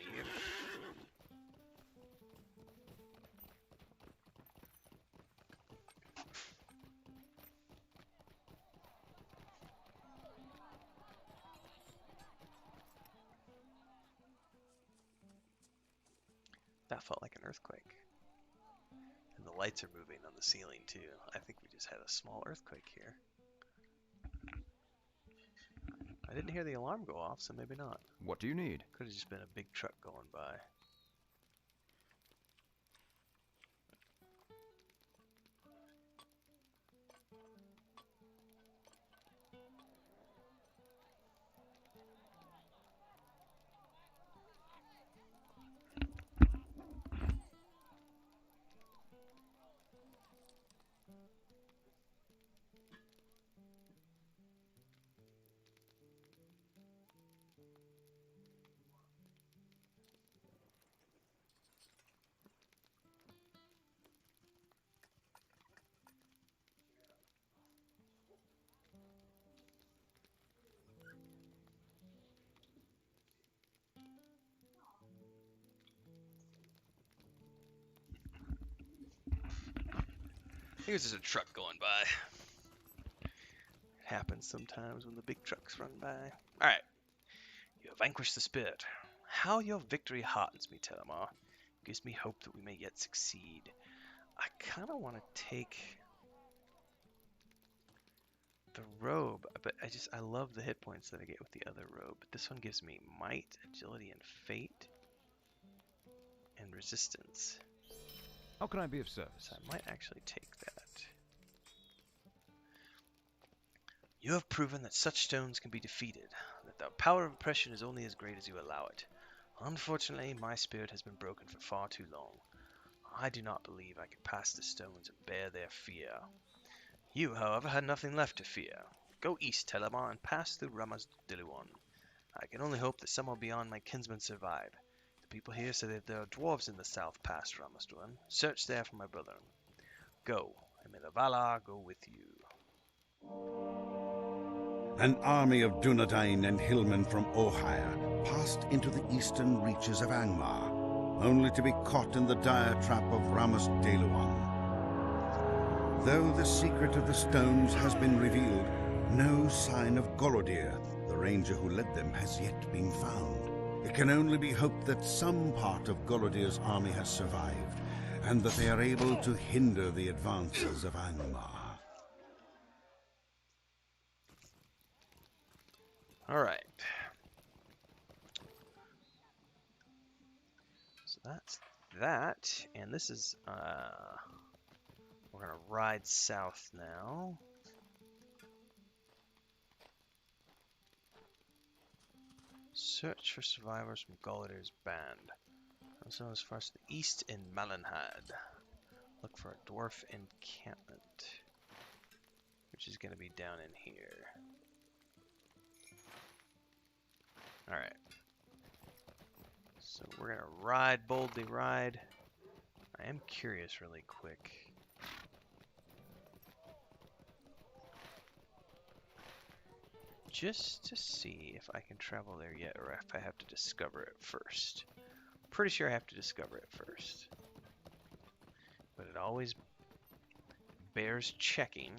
That felt like an earthquake. And the lights are moving on the ceiling too. I think we just had a small earthquake here. I didn't hear the alarm go off, so maybe not. What do you need? Could have just been a big truck going by. I think it was just a truck going by. It happens sometimes when the big trucks run by. Alright. You have vanquished the spirit. How your victory heartens me, Telimar. Gives me hope that we may yet succeed. I kind of want to take the robe, but I love the hit points that I get with the other robe. But this one gives me might, agility, and fate, and resistance. How can I be of service? So I might actually take that. You have proven that such stones can be defeated, that the power of oppression is only as great as you allow it. Unfortunately, my spirit has been broken for far too long. I do not believe I can pass the stones and bear their fear. You, however, had nothing left to fear. Go east, Telimar, and pass through Ramas Diluon. I can only hope that someone beyond my kinsmen survive. The people here say that there are dwarves in the south past Ramasduan. Search there for my brother. Go, and may the Valar go with you. An army of Dunedain and hillmen from Ohire passed into the eastern reaches of Angmar, only to be caught in the dire trap of Ramas Deluan. Though the secret of the stones has been revealed, no sign of Gorodir, the ranger who led them, has yet been found. It can only be hoped that some part of Gorodir's army has survived, and that they are able to hinder the advances of Angmar. Alright. So that's that, and this is, we're gonna ride south now. Search for survivors from Golodir's band. Also as far as the east in Malinhad. Look for a dwarf encampment, which is gonna be down in here. Alright. So we're gonna ride, boldly ride. I am curious really quick. Just to see if I can travel there yet, or if I have to discover it first. Pretty sure I have to discover it first. But it always bears checking.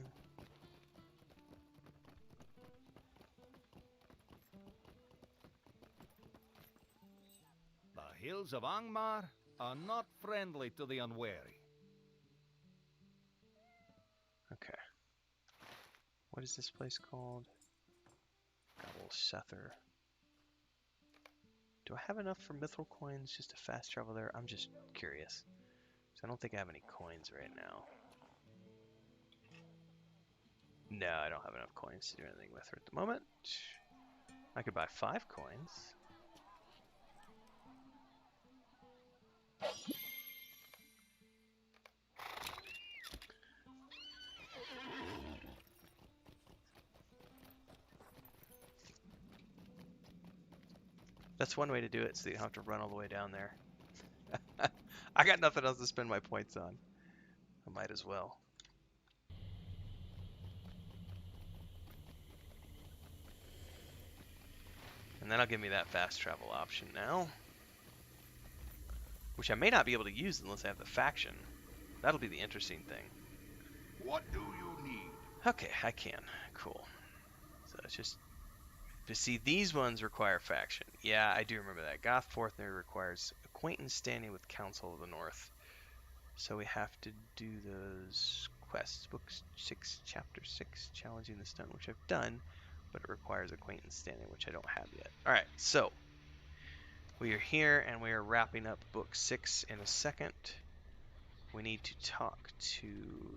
The hills of Angmar are not friendly to the unwary. Okay. What is this place called? Gobble Sether. Do I have enough for mithril coins just to fast travel there? I'm just curious. I don't think I have any coins right now. No, I don't have enough coins to do anything with her at the moment. I could buy 5 coins. That's one way to do it, so you don't have to run all the way down there. I got nothing else to spend my points on. I might as well. And that'll give me that fast travel option now. Which I may not be able to use unless I have the faction. That'll be the interesting thing. What do you need? Okay, I can. Cool. So it's just... To see, these ones require faction. Yeah, I do remember that. Goth Forthner requires acquaintance standing with Council of the North. So we have to do those quests. Book 6, Chapter 6, Challenging the Stone, which I've done, but it requires acquaintance standing, which I don't have yet. Alright, so we are here, and we are wrapping up Book 6 in a second. We need to talk to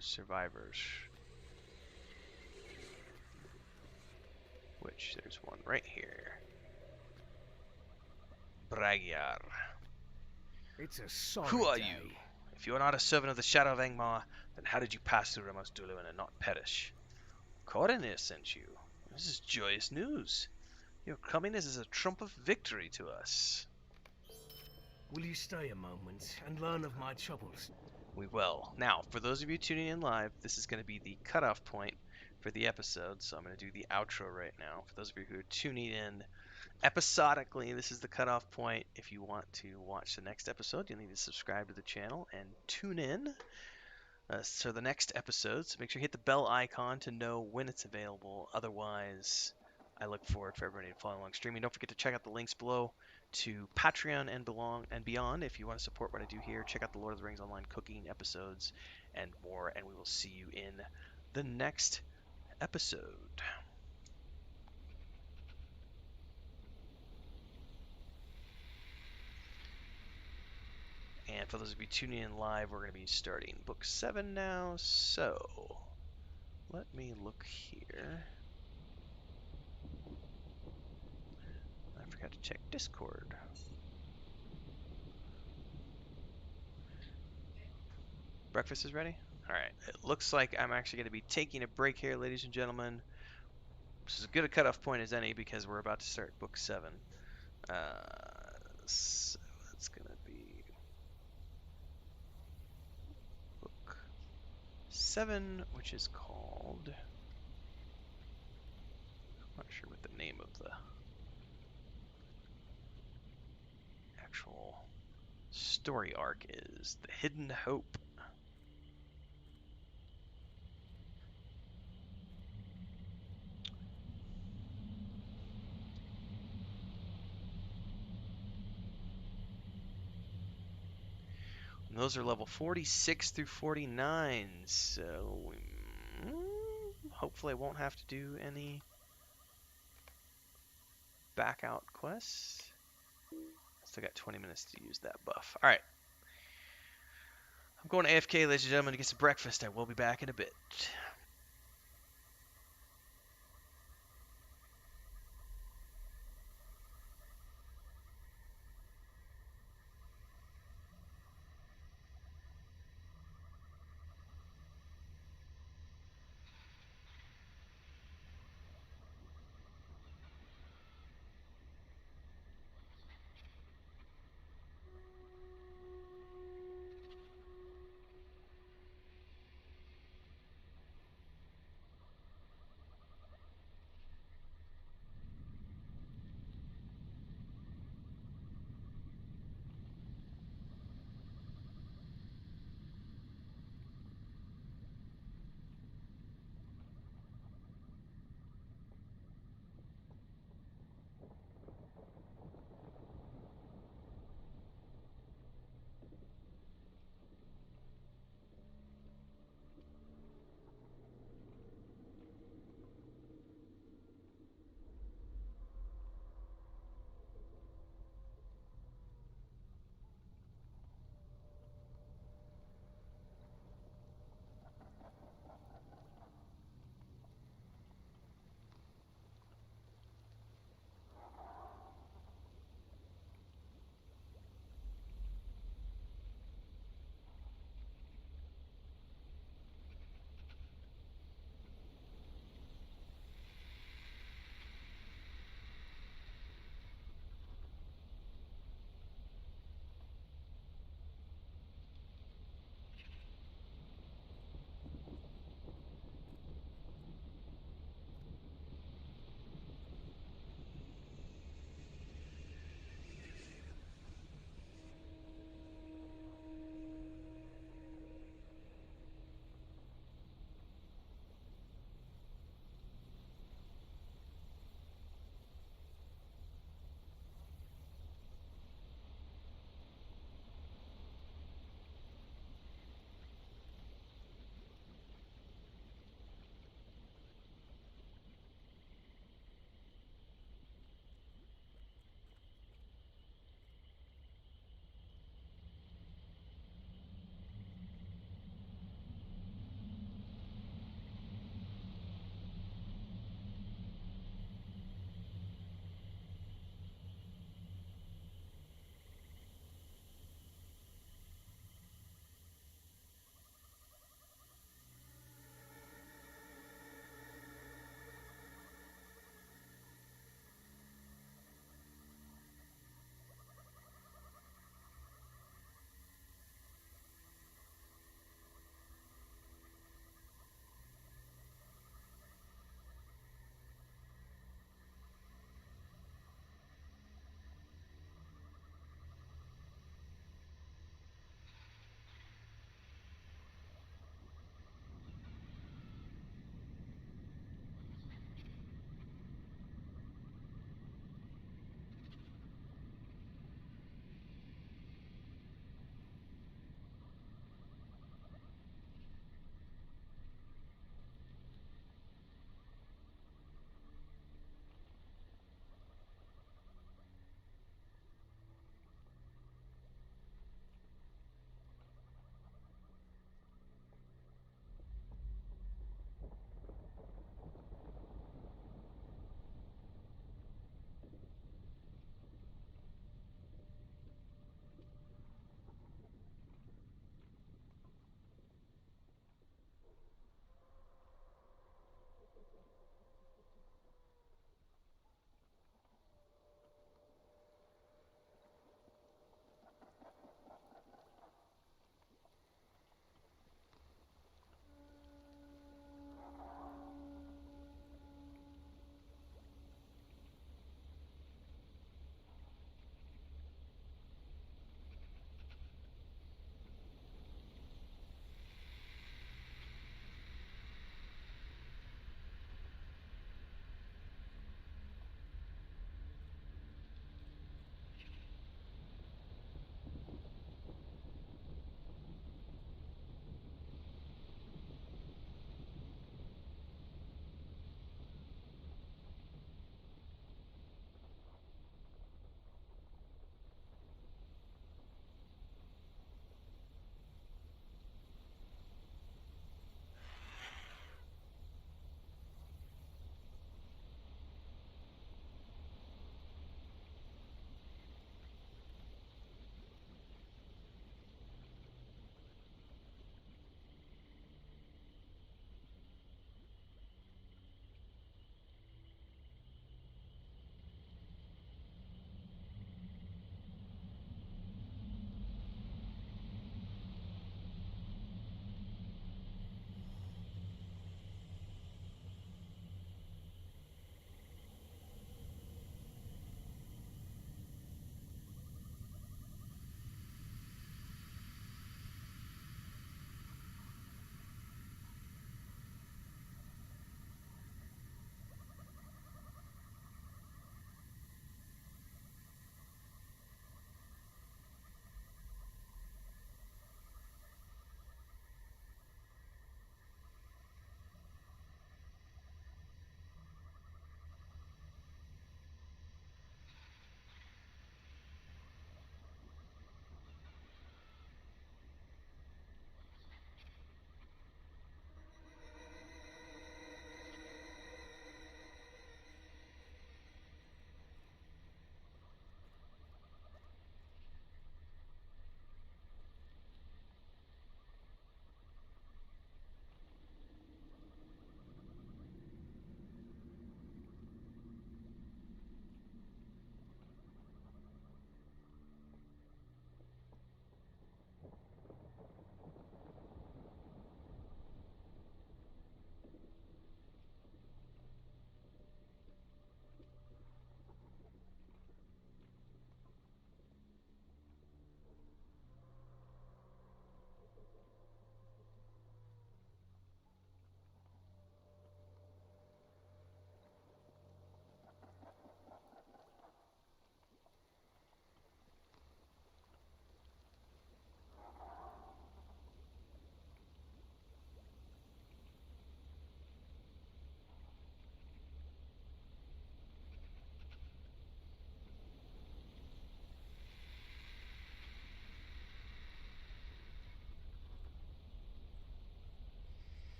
survivors. Which, there's one right here. Bragyar. It's a sorry Who are day. you? If you are not a servant of the Shadow of Angmar, then how did you pass through Ramos Duluan and not perish? Coronir sent you. This is joyous news. Your coming is as a trump of victory to us. Will you stay a moment and learn of my troubles? We will. Now, for those of you tuning in live, this is going to be the cutoff point for the episode, so I'm going to do the outro right now. For those of you who are tuning in episodically, this is the cutoff point. If you want to watch the next episode, you'll need to subscribe to the channel and tune in to the next episode. So make sure you hit the bell icon to know when it's available. Otherwise, I look forward for everybody to follow along streaming. Don't forget to check out the links below to Patreon and beyond. If you want to support what I do here, check out the Lord of the Rings Online cooking episodes and more. And we will see you in the next episode. And for those of you tuning in live, we're going to be starting book 7 now. So, let me look here. I forgot to check Discord. Breakfast is ready? Alright, it looks like I'm actually going to be taking a break here, ladies and gentlemen. This is as good a cutoff point as any because we're about to start book 7. So that's going to be book 7, which is called... I'm not sure what the name of the actual story arc is. The Hidden Hope. And those are level 46 through 49, so hopefully I won't have to do any back out quests. Still got 20 minutes to use that buff. Alright. I'm going to AFK, ladies and gentlemen, to get some breakfast. I will be back in a bit.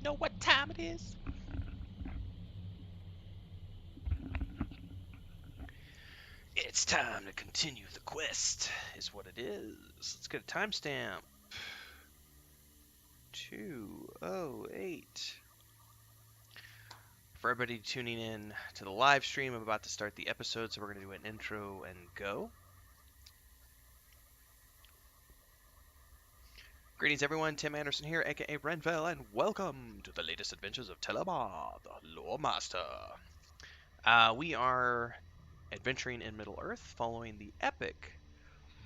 Know what time it is? It's time to continue the quest, is what it is. Let's get a timestamp. 2:08. For everybody tuning in to the live stream, I'm about to start the episode, so we're going to do an intro and go. Greetings, everyone. Tim Anderson here, aka Renville, and welcome to the latest adventures of Telimar, the Loremaster. We are adventuring in Middle-earth, following the epic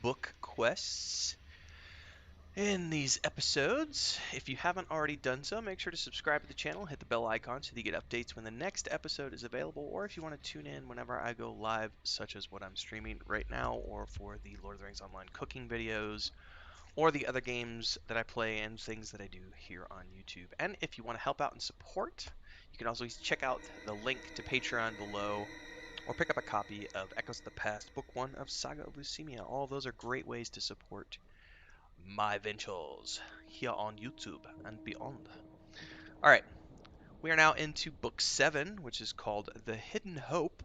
book quests. In these episodes, if you haven't already done so, make sure to subscribe to the channel, hit the bell icon so that you get updates when the next episode is available, or if you want to tune in whenever I go live, such as what I'm streaming right now, or for the Lord of the Rings Online cooking videos, or the other games that I play and things that I do here on YouTube. And if you want to help out and support, you can also check out the link to Patreon below, or pick up a copy of Echoes of the Past, Book 1 of Saga of Lucemia. All of those are great ways to support my ventures here on YouTube and beyond. Alright, we are now into Book 7, which is called The Hidden Hope.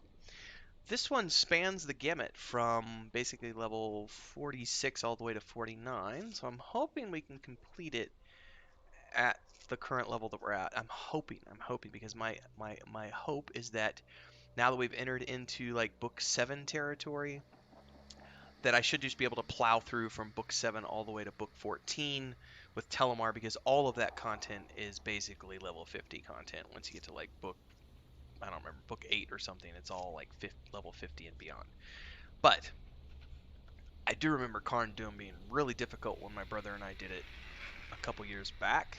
This one spans the gamut from basically level 46 all the way to 49, so I'm hoping we can complete it at the current level that we're at. I'm hoping, because my hope is that now that we've entered into like Book 7 territory, that I should just be able to plow through from Book 7 all the way to Book 14 with Telimar, because all of that content is basically level 50 content. Once you get to like I don't remember, Book 8 or something, it's all like level 50 and beyond. But I do remember Karn Doom being really difficult when my brother and I did it a couple years back,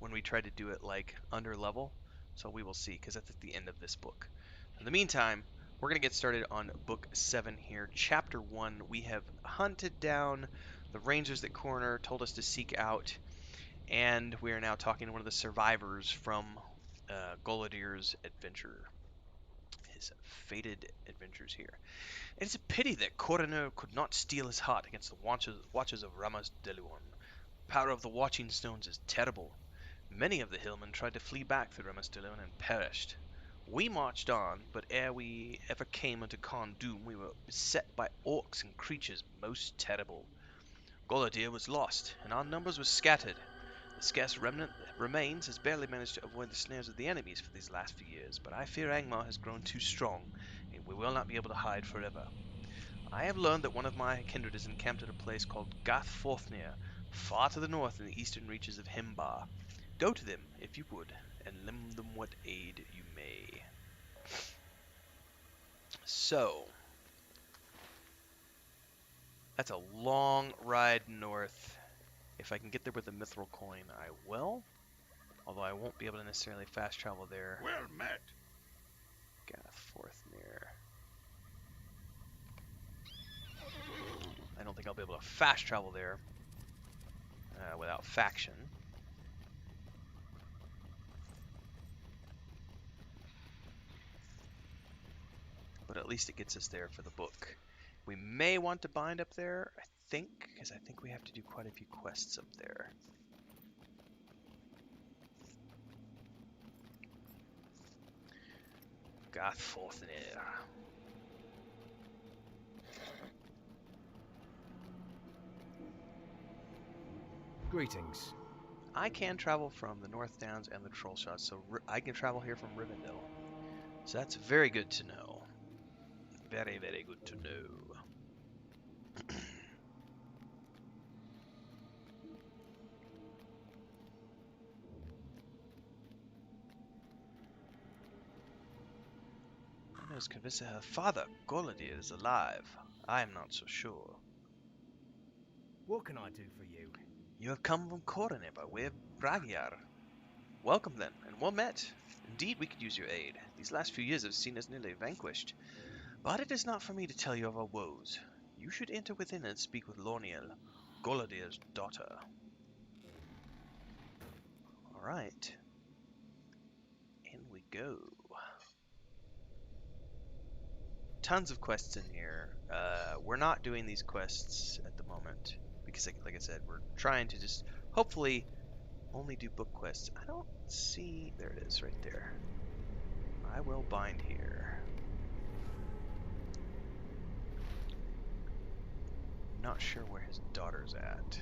when we tried to do it like under level. So we will see, because that's at the end of this book. In the meantime, we're going to get started on Book 7 here. Chapter 1, we have hunted down the rangers that Coroner told us to seek out, and we are now talking to one of the survivors from Golodir's adventure, his fated adventures here. It is a pity that Coroner could not steel his heart against the watchers of Ramas Deluon. The power of the Watching Stones is terrible. Many of the hillmen tried to flee back through Ramas Deluon and perished. We marched on, but ere we ever came unto Karn Doom, we were beset by orcs and creatures most terrible. Golodir was lost, and our numbers were scattered. The scarce remnant that remains has barely managed to avoid the snares of the enemies for these last few years, but I fear Angmar has grown too strong, and we will not be able to hide forever. I have learned that one of my kindred is encamped at a place called Gathforthnir, far to the north in the eastern reaches of Himbar. Go to them, if you would, and lend them what aid you may. So, that's a long ride north. If I can get there with a mithril coin, I will. Although I won't be able to necessarily fast travel there. Well met. Gathforthnir. I don't think I'll be able to fast travel there without faction. But at least it gets us there for the book. We may want to bind up there, I think, because I think we have to do quite a few quests up there. Gathforthnir. Greetings. I can travel from the North Downs and the Trollshot, so I can travel here from Rivendell. So that's very good to know. Very, very good to know. I was convinced that her father, Golodir, is alive. I am not so sure. What can I do for you? You have come from Coroner by way of Bragyar. Welcome then, and well met. Indeed, we could use your aid. These last few years have seen us nearly vanquished. But it is not for me to tell you of our woes. You should enter within and speak with Lorniel, Golodir's daughter. Alright. In we go. Tons of quests in here. We're not doing these quests at the moment because, like I said, we're trying to just hopefully only do book quests. I don't see... There it is, right there. I will bind here. Not sure where his daughter's at.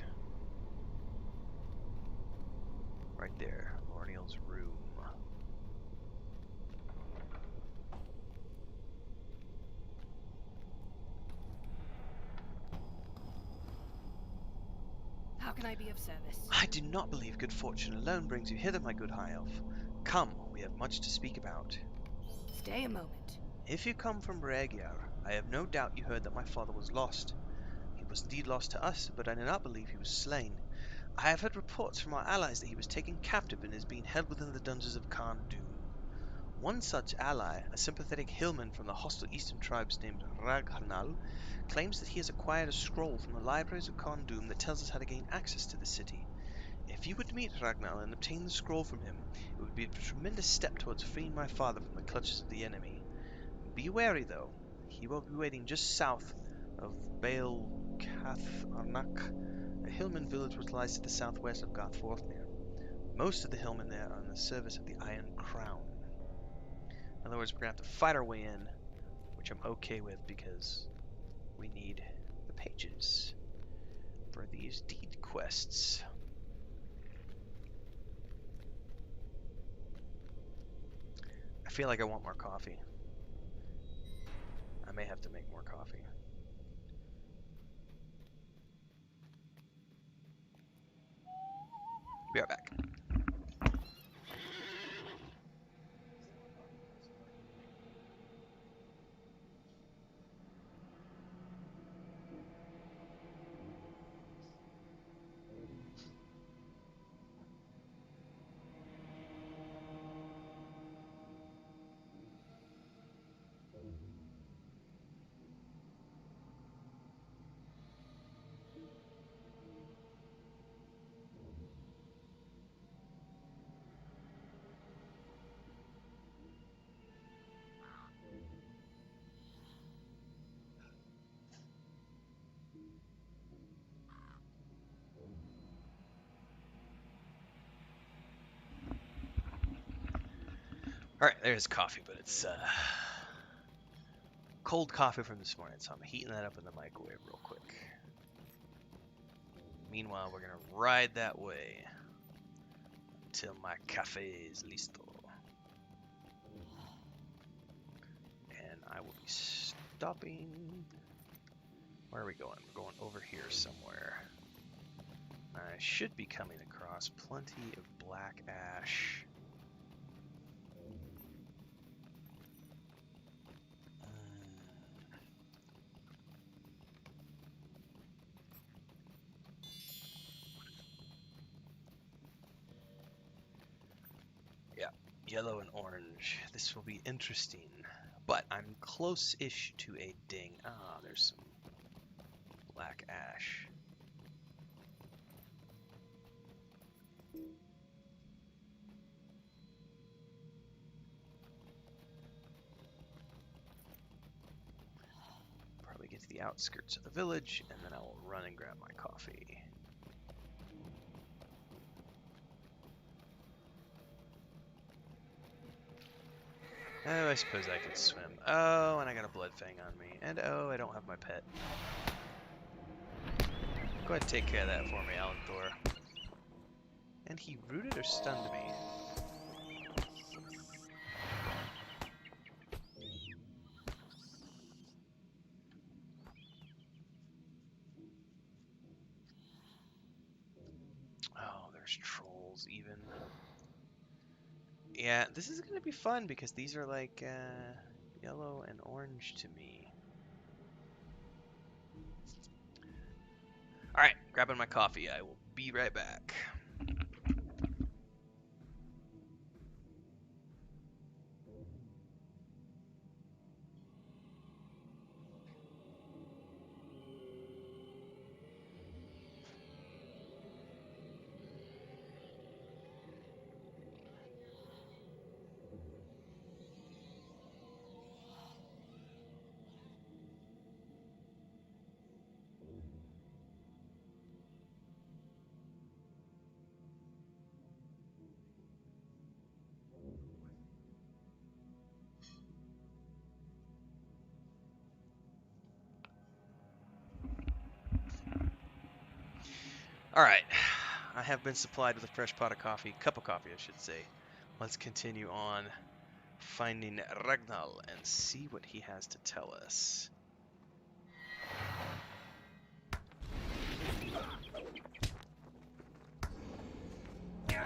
Right there, Lorneal's room. How can I be of service? I do not believe good fortune alone brings you hither, my good high elf. Come, we have much to speak about. Stay a moment. If you come from Regiar, I have no doubt you heard that my father was lost. He was indeed lost to us, but I do not believe he was slain. I have heard reports from our allies that he was taken captive and is being held within the dungeons of Khan Doom. One such ally, a sympathetic hillman from the hostile eastern tribes named Ragharnal, claims that he has acquired a scroll from the libraries of Khan Doom that tells us how to gain access to the city. If you would meet Ragnar and obtain the scroll from him, it would be a tremendous step towards freeing my father from the clutches of the enemy. Be wary, though. He will be waiting just south of Baal Cath Arnak, a hillman village which lies to the southwest of Gothforthmere. Most of the hillmen there are in the service of the Iron Crown. In other words, we're going to have to fight our way in, which I'm okay with because we need the pages for these deed quests. I feel like I want more coffee. I may have to make more coffee. Be right back. Alright, there's coffee, but it's cold coffee from this morning, so I'm heating that up in the microwave real quick. Meanwhile, we're gonna ride that way until my cafe is listo. And I will be stopping. Where are we going? We're going over here somewhere. I should be coming across plenty of black ash. Yeah, yellow and orange. This will be interesting. But I'm close-ish to a ding. Ah, there's some black ash. Probably get to the outskirts of the village, and then I will run and grab my coffee. Oh, I suppose I could swim. Oh, and I got a blood fang on me. And oh, I don't have my pet. Go ahead and take care of that for me, Alan Thor. And he rooted or stunned me? Oh, there's trolls even. Yeah, this is going to be fun because these are like yellow and orange to me. Alright, grabbing my coffee. I will be right back. Alright, I have been supplied with a fresh pot of coffee, cup of coffee I should say. Let's continue on finding Ragnall and see what he has to tell us. Alright.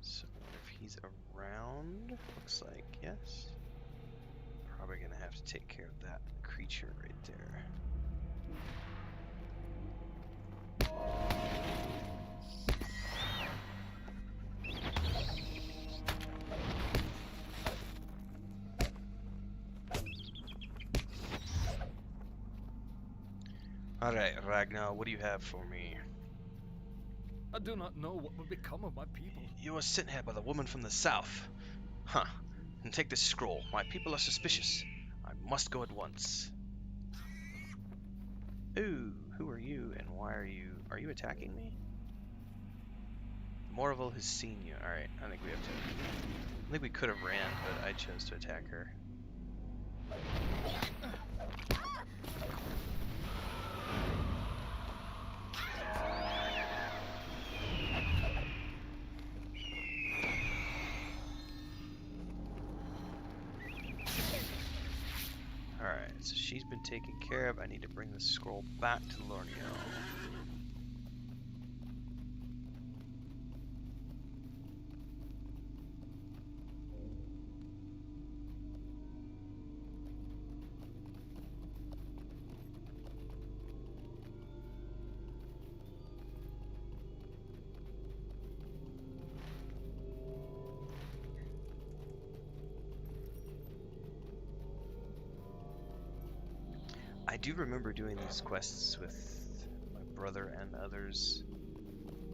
So if he's around, looks like yes. Probably gonna have to take care of that creature right there. Alright, Ragnar, what do you have for me? I do not know what will become of my people. You were sent here by the woman from the south. Huh. And take this scroll. My people are suspicious. I must go at once. Ooh, who are you and why are you attacking me? Morval has seen you. Alright, I think we could have ran, but I chose to attack her. Alright, so she's been taken care of. I need to bring the scroll back to Lornia. I do remember doing these quests with my brother and others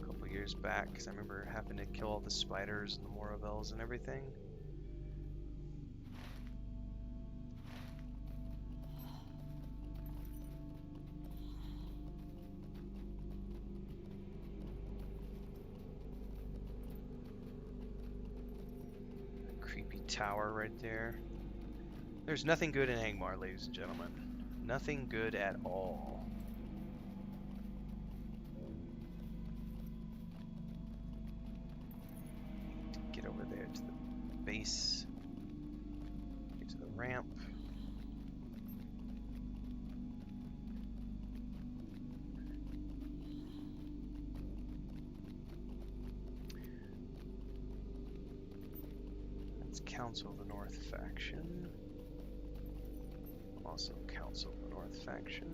a couple years back, because I remember having to kill all the spiders and the Moravels and everything. A creepy tower right there. There's nothing good in Angmar, ladies and gentlemen. Nothing good at all. Get over there to the base. Get to the ramp. Let's Council the North faction. Also Council the North faction.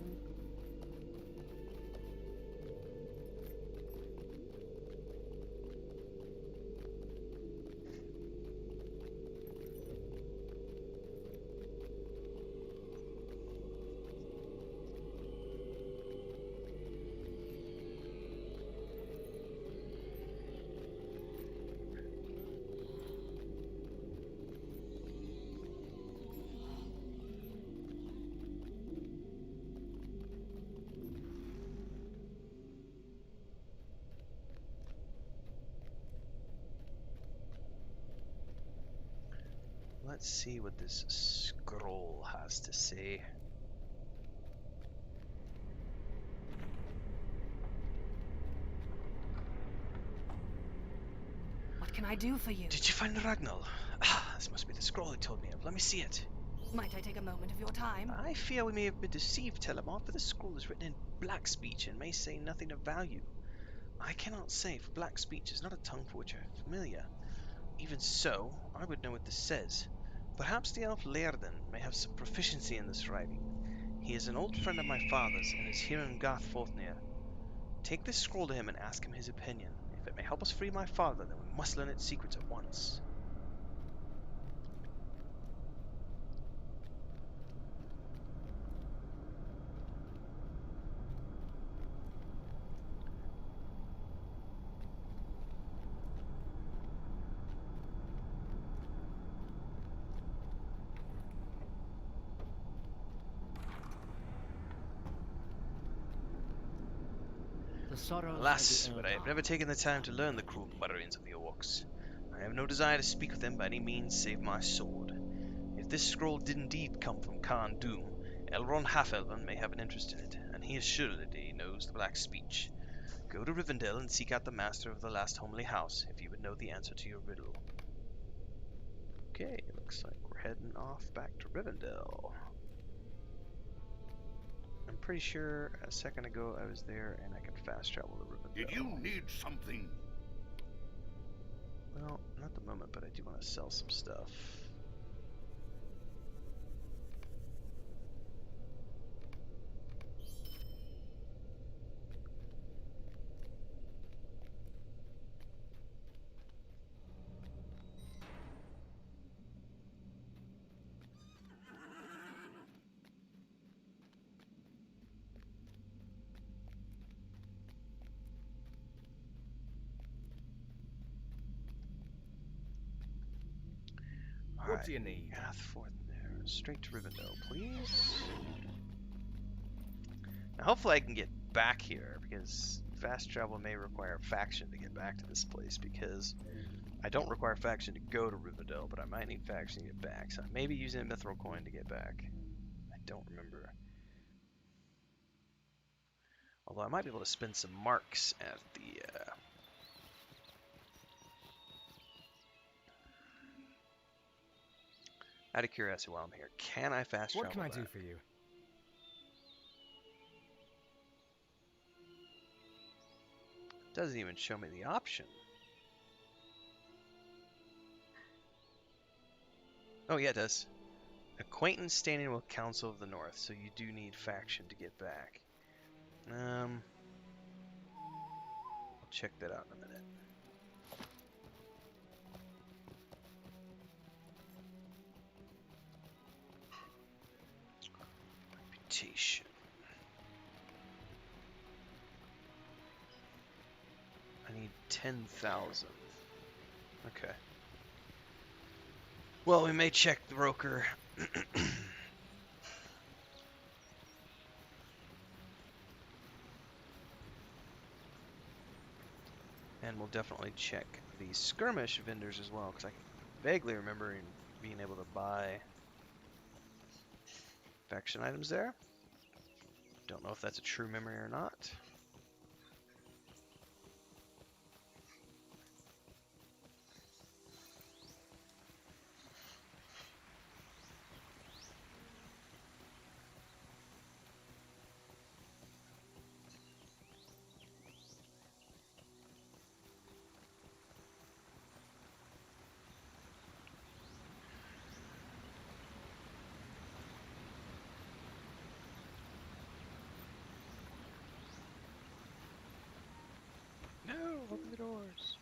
Let's see what this scroll has to say. What can I do for you? Did you find Ragnall? Ah, this must be the scroll he told me of. Let me see it. Might I take a moment of your time? I fear we may have been deceived, Telimar, for the scroll is written in black speech and may say nothing of value. I cannot say, for black speech is not a tongue for which I am familiar. Even so, I would know what this says. Perhaps the elf Laerden may have some proficiency in this writing. He is an old friend of my father's and is here in Garthforthnia. Take this scroll to him and ask him his opinion. If it may help us free my father, then we must learn its secrets at once. The sorrows Alas, of the but I have never taken the time to learn the cruel mutterings of the orcs. I have no desire to speak with them by any means save my sword. If this scroll did indeed come from Khan Doom, Elrond Half-Elven may have an interest in it, and he assuredly knows the Black Speech. Go to Rivendell and seek out the master of the last homely house, if you would know the answer to your riddle. Okay, looks like we're heading off back to Rivendell. I'm pretty sure a second ago I was there and I could fast travel to Rivendell. Did you need something? Well, not at the moment, but I do want to sell some stuff. What do you need? Athforth there. Straight to Rivendell, please. Now, hopefully I can get back here, because fast travel may require faction to get back to this place, because I don't require faction to go to Rivendell, but I might need faction to get back. So I may be using a mithril coin to get back. I don't remember. Although I might be able to spend some marks at the... Out of curiosity while I'm here, can I fast travel What can I do back? for you? Doesn't even show me the option. Oh yeah, it does. Acquaintance standing with Council of the North, so you do need faction to get back. I'll check that out in a minute. Reputation. I need 10,000. Okay. Well, we may check the broker. And we'll definitely check the skirmish vendors as well, because I can vaguely remember being able to buy faction items there. Don't know if that's a true memory or not. No, open the doors.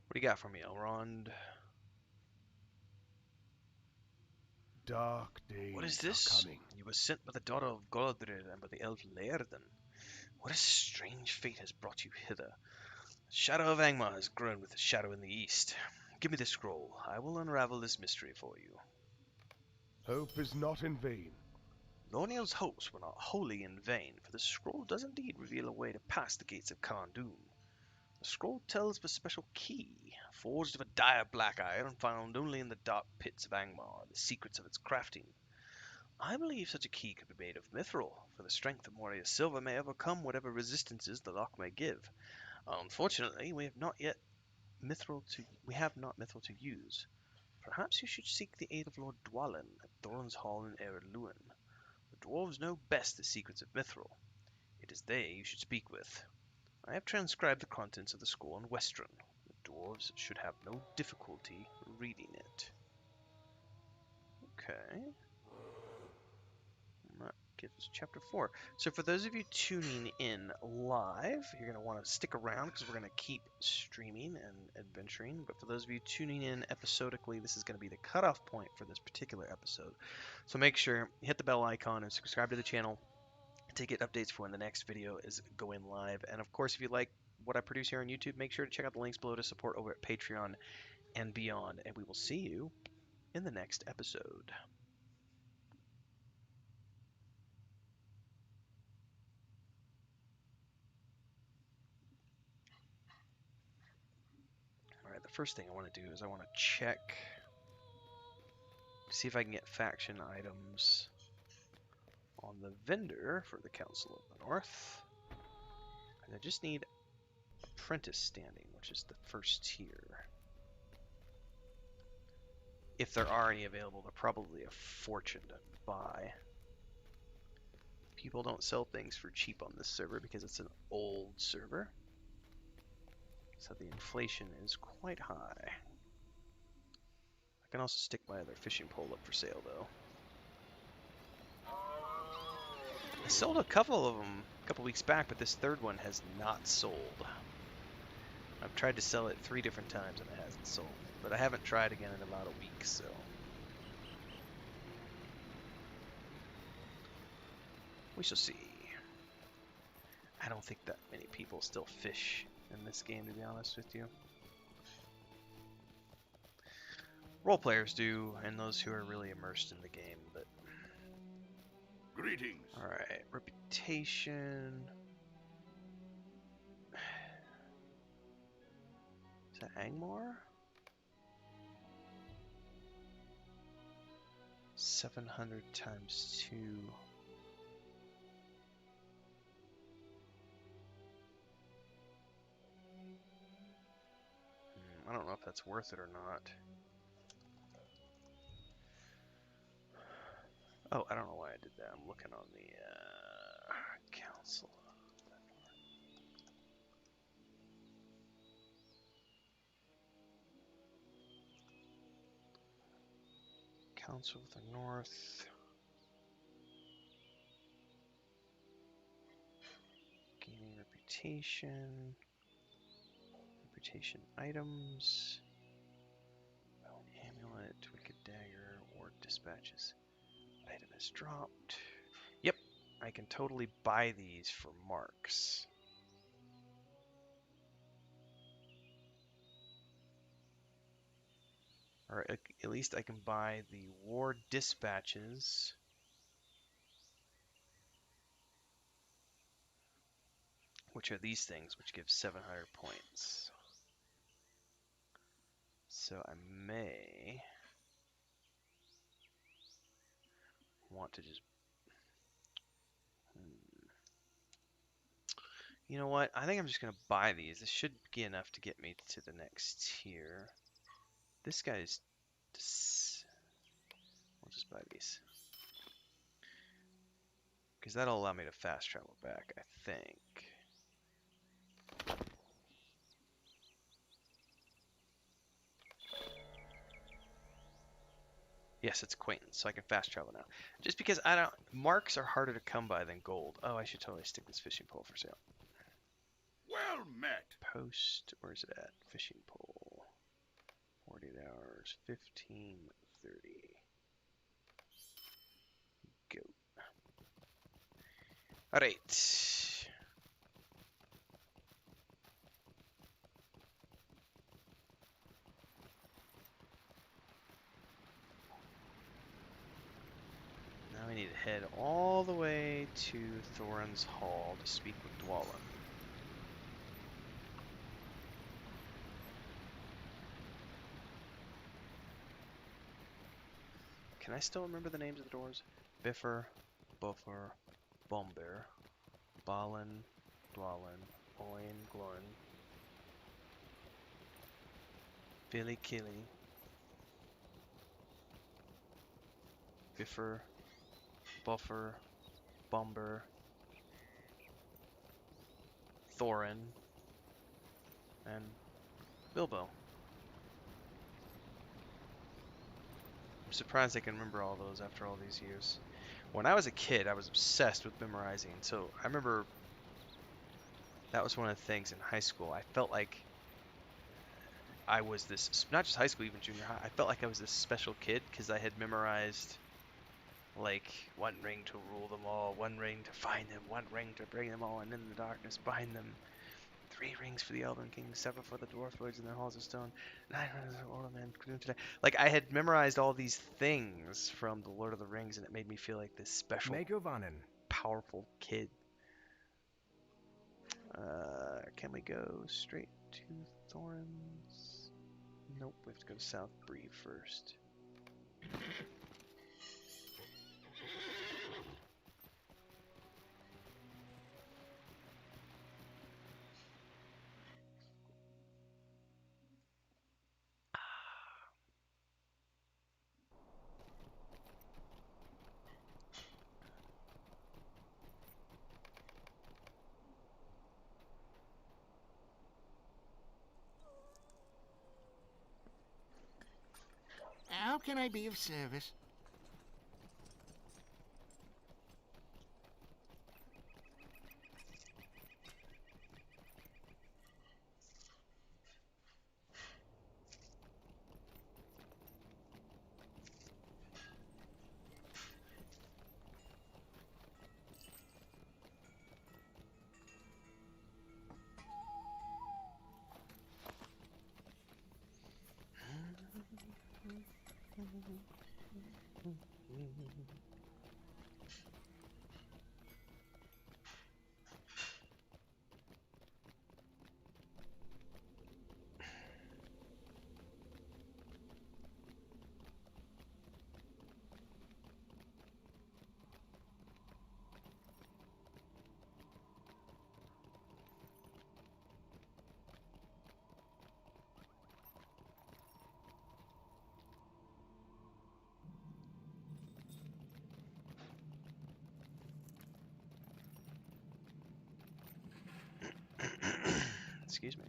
What do you got for me, Elrond? Dark days What is are this? coming. You were sent by the daughter of Galadriel and by the elf Laerdan. What a strange fate has brought you hither. The Shadow of Angmar has grown with the shadow in the east. Give me the scroll. I will unravel this mystery for you. Hope is not in vain. Lorniel's hopes were not wholly in vain, for the scroll does indeed reveal a way to pass the gates of Khan Doom. The scroll tells of a special key, forged of a dire black iron found only in the dark pits of Angmar, the secrets of its crafting. I believe such a key could be made of mithril, for the strength of Moria's silver may overcome whatever resistances the lock may give. Unfortunately, we have not mithril to use. Perhaps you should seek the aid of Lord Dwalin at Doran's Hall in Ered Luin. The dwarves know best the secrets of mithril. It is they you should speak with. I have transcribed the contents of the scroll in Westron. The dwarves should have no difficulty reading it. Okay. Not gives us chapter 4. So for those of you tuning in live, you're going to want to stick around because we're going to keep streaming and adventuring. But for those of you tuning in episodically, this is going to be the cutoff point for this particular episode. So make sure you hit the bell icon and subscribe to the channel to get updates for when the next video is going live. And of course, if you like what I produce here on YouTube, make sure to check out the links below to support over at Patreon and beyond. And we will see you in the next episode. Alright, the first thing I want to do is I want to check to see if I can get faction items on the vendor for the Council of the North. And I just need apprentice standing, which is the first tier. If there are any available, they're probably a fortune to buy. People don't sell things for cheap on this server because it's an old server. So the inflation is quite high. I can also stick my other fishing pole up for sale though. I sold a couple of them a couple weeks back, but this third one has not sold. I've tried to sell it 3 different times and it hasn't sold. But I haven't tried again in about a week, so. We shall see. I don't think that many people still fish in this game, to be honest with you. Role players do, and those who are really immersed in the game, but... Greetings. Alright, reputation... Is that Angmar? 700 times 2... I don't know if that's worth it or not. Oh, I don't know why I did that. I'm looking on the council. Council of the North. Gaining reputation. Reputation items. Bone amulet, wicked dagger, ward dispatches. Item is dropped. Yep, I can totally buy these for marks. Or at least I can buy the ward dispatches. Which are these things, which give 700 points. So I may want to just... You know what? I think I'm just going to buy these. This should be enough to get me to the next tier. This guy's... We'll just buy these. Because that'll allow me to fast travel back, I think. Yes, it's acquaintance, so I can fast travel now. Just because I don't... Marks are harder to come by than gold. Oh, I should totally stick this fishing pole for sale. Well met. Post, where's it at? Fishing pole. 48 hours, 15:30. Go. Alright. Now we need to head all the way to Thorin's Hall to speak with Dwalin. Can I still remember the names of the doors? Biffer, Buffer, Bomber, Balin, Dwalin, Oin, Glorn, Billy Killy, Biffer, Buffer, Bomber, Thorin, and Bilbo. I'm surprised I can remember all those after all these years. When I was a kid, I was obsessed with memorizing. So I remember that was one of the things in high school. I felt like I was this, not just high school, even junior high. I felt like I was this special kid because I had memorized like one ring to rule them all, one ring to find them, one ring to bring them all, and in the darkness bind them. 3 rings for the Elven Kings, 7 for the Dwarf Lords in their halls of stone, 9 rings for all the men today. Like I had memorized all these things from the Lord of the Rings, and it made me feel like this special, powerful kid. Can we go straight to Thorns? Nope, we have to go to South Bree first. How can I be of service? Excuse me.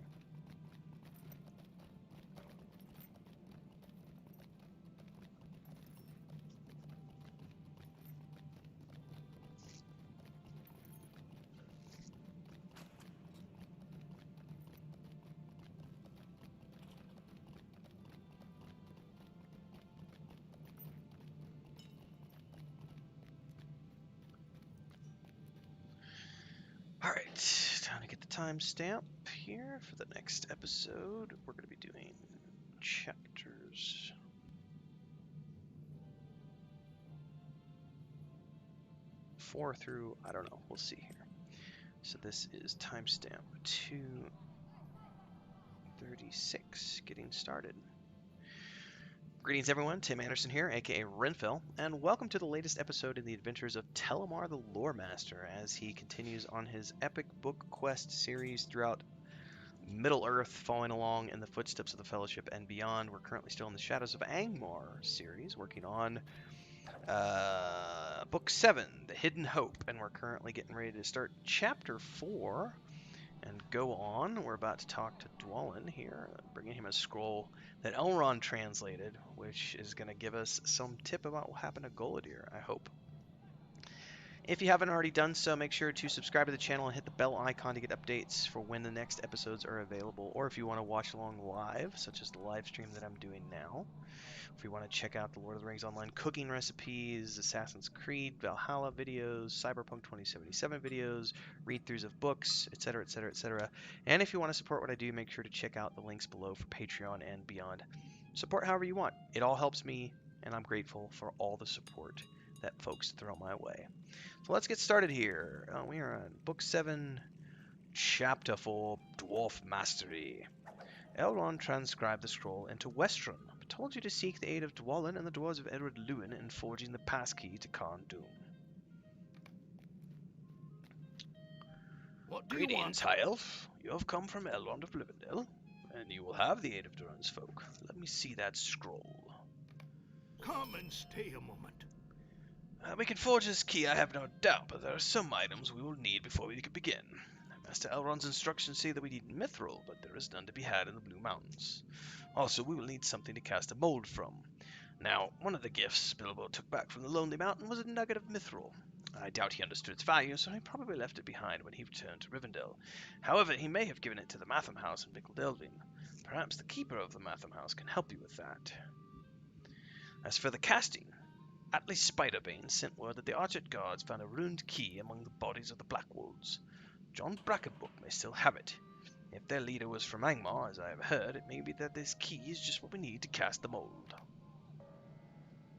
Alright, time to get the timestamp here for the next episode. We're going to be doing chapters 4 through, I don't know, we'll see here. So this is timestamp 236, getting started. Greetings everyone, Tim Anderson here, aka Renfell, and welcome to the latest episode in the adventures of Telimar the Loremaster as he continues on his epic book quest series throughout Middle-earth, following along in the footsteps of the Fellowship and beyond. We're currently still in the Shadows of Angmar series, working on Book 7, The Hidden Hope, and we're currently getting ready to start Chapter 4 and go on. We're about to talk to Dwalin here, bringing him a scroll that Elrond translated, which is going to give us some tip about what happened to Goladir, I hope. If you haven't already done so, make sure to subscribe to the channel and hit the bell icon to get updates for when the next episodes are available, or if you want to watch along live, such as the live stream that I'm doing now. If you want to check out the Lord of the Rings online cooking recipes, Assassin's Creed, Valhalla videos, Cyberpunk 2077 videos, read-throughs of books, etc., etc., etc. And if you want to support what I do, make sure to check out the links below for Patreon and beyond. Support however you want. It all helps me, and I'm grateful for all the support that folks throw my way. So let's get started here. We are on Book 7, Chapter 4, Dwarf Mastery. Elrond transcribed the scroll into Westron, but told you to seek the aid of Dwalin and the dwarves of Edward Lewin in forging the passkey to Khan Doom. What do you want? Greetings, High Elf. You have come from Elrond of Rivendell, and you will have the aid of Duran's folk. Let me see that scroll. Come and stay a moment. We can forge this key, I have no doubt, but there are some items we will need before we can begin. Master Elrond's instructions say that we need mithril, but there is none to be had in the Blue Mountains. Also, we will need something to cast a mold from. Now, one of the gifts Bilbo took back from the Lonely Mountain was a nugget of mithril. I doubt he understood its value, so he probably left it behind when he returned to Rivendell. However, he may have given it to the Matham House in Mickledelvin. Perhaps the keeper of the Matham House can help you with that. As for the casting, Atli Spiderbane sent word that the Archet guards found a ruined key among the bodies of the Blackwoods. John Brackenbook may still have it. If their leader was from Angmar, as I have heard, it may be that this key is just what we need to cast the mold.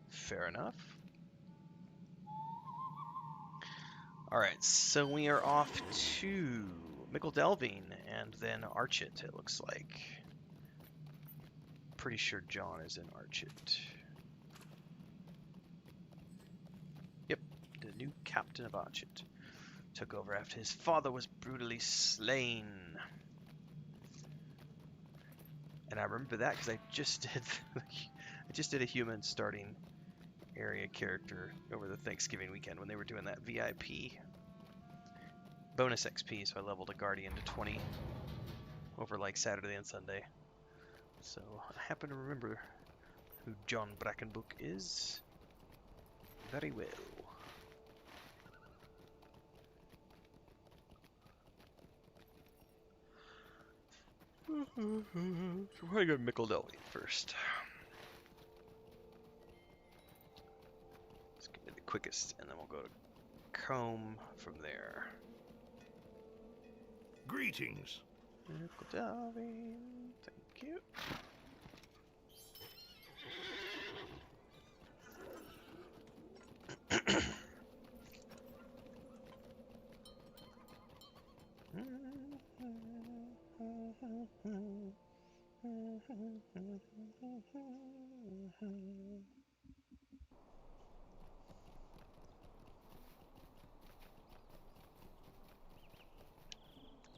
Fair enough. Alright, so we are off to Mickledelvin and then Archet, it looks like. Pretty sure John is in Archet. Yep, the new captain of Archet. Took over after his father was brutally slain. And I remember that because I just did a human starting area character over the Thanksgiving weekend when they were doing that VIP bonus XP, so I leveled a Guardian to 20 over like Saturday and Sunday. So I happen to remember who John Brackenbook is very well. So we're going to go to Mickledelvin first. It's going to be the quickest, and then we'll go to Combe from there. Greetings. Mickledelvin, thank you.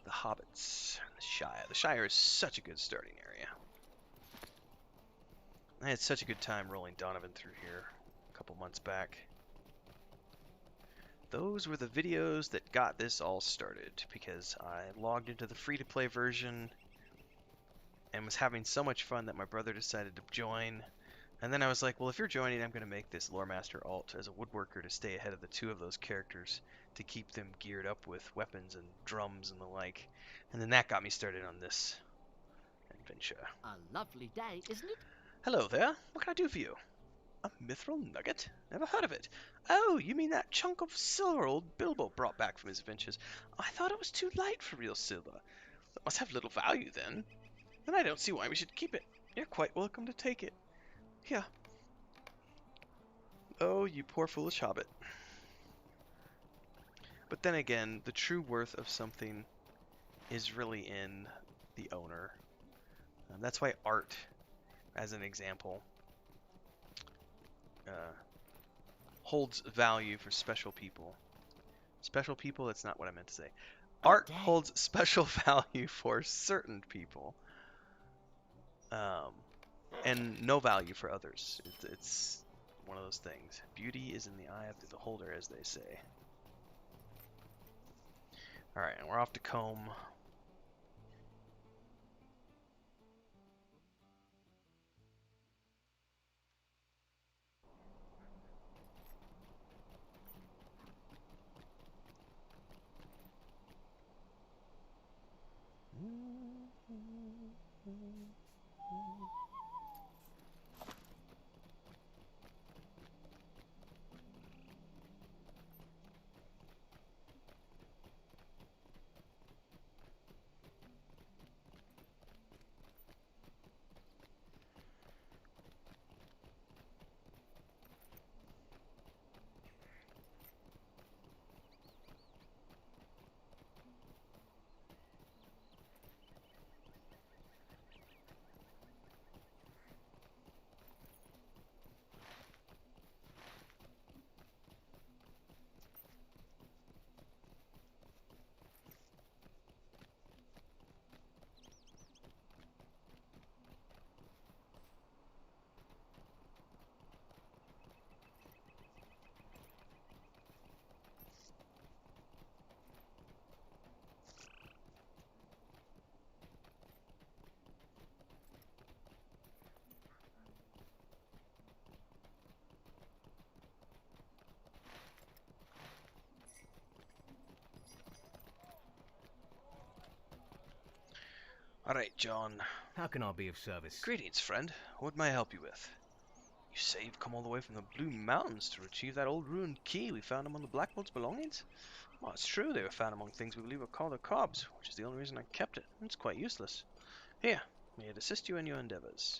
The Hobbits, the Shire. The Shire is such a good starting area. I had such a good time rolling Donovan through here a couple months back. Those were the videos that got this all started because I logged into the free-to-play version and was having so much fun that my brother decided to join. And then I was like, well, if you're joining, I'm going to make this Loremaster alt as a woodworker to stay ahead of the two of those characters to keep them geared up with weapons and drums and the like. And then that got me started on this adventure. A lovely day, isn't it? Hello there. What can I do for you? A mithril nugget? Never heard of it. Oh, you mean that chunk of silver old Bilbo brought back from his adventures? I thought it was too light for real silver. That must have little value then. Then I don't see why we should keep it. You're quite welcome to take it. Here. Oh, you poor foolish hobbit. But then again, the true worth of something is really in the owner. That's why art, as an example, holds value for special people. Special people, that's not what I meant to say. Art holds special value for certain people. And no value for others. It's one of those things. Beauty is in the eye of the beholder, as they say. Alright, and we're off to Combe. Alright, John. How can I be of service? Greetings, friend. What may I help you with? You say you've come all the way from the Blue Mountains to retrieve that old ruined key we found among the Blackmold's belongings? Well, it's true they were found among things we believe were called the cobs, which is the only reason I kept it. It's quite useless. Here, may it assist you in your endeavors.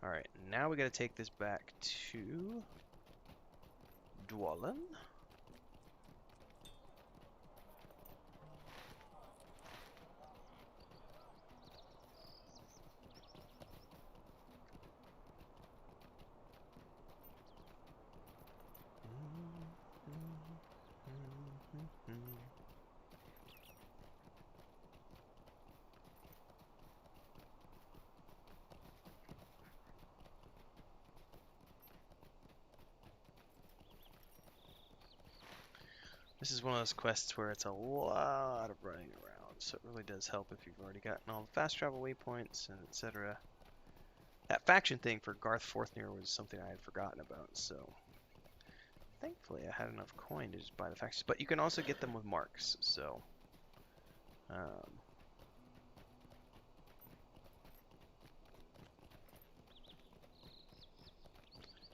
Alright, now we gotta take this back to Dwalin. This is one of those quests where it's a lot of running around, so it really does help if you've already gotten all the fast travel waypoints and etc. That faction thing for Garth Forthner was something I had forgotten about, so thankfully I had enough coin to just buy the factions. But you can also get them with marks, so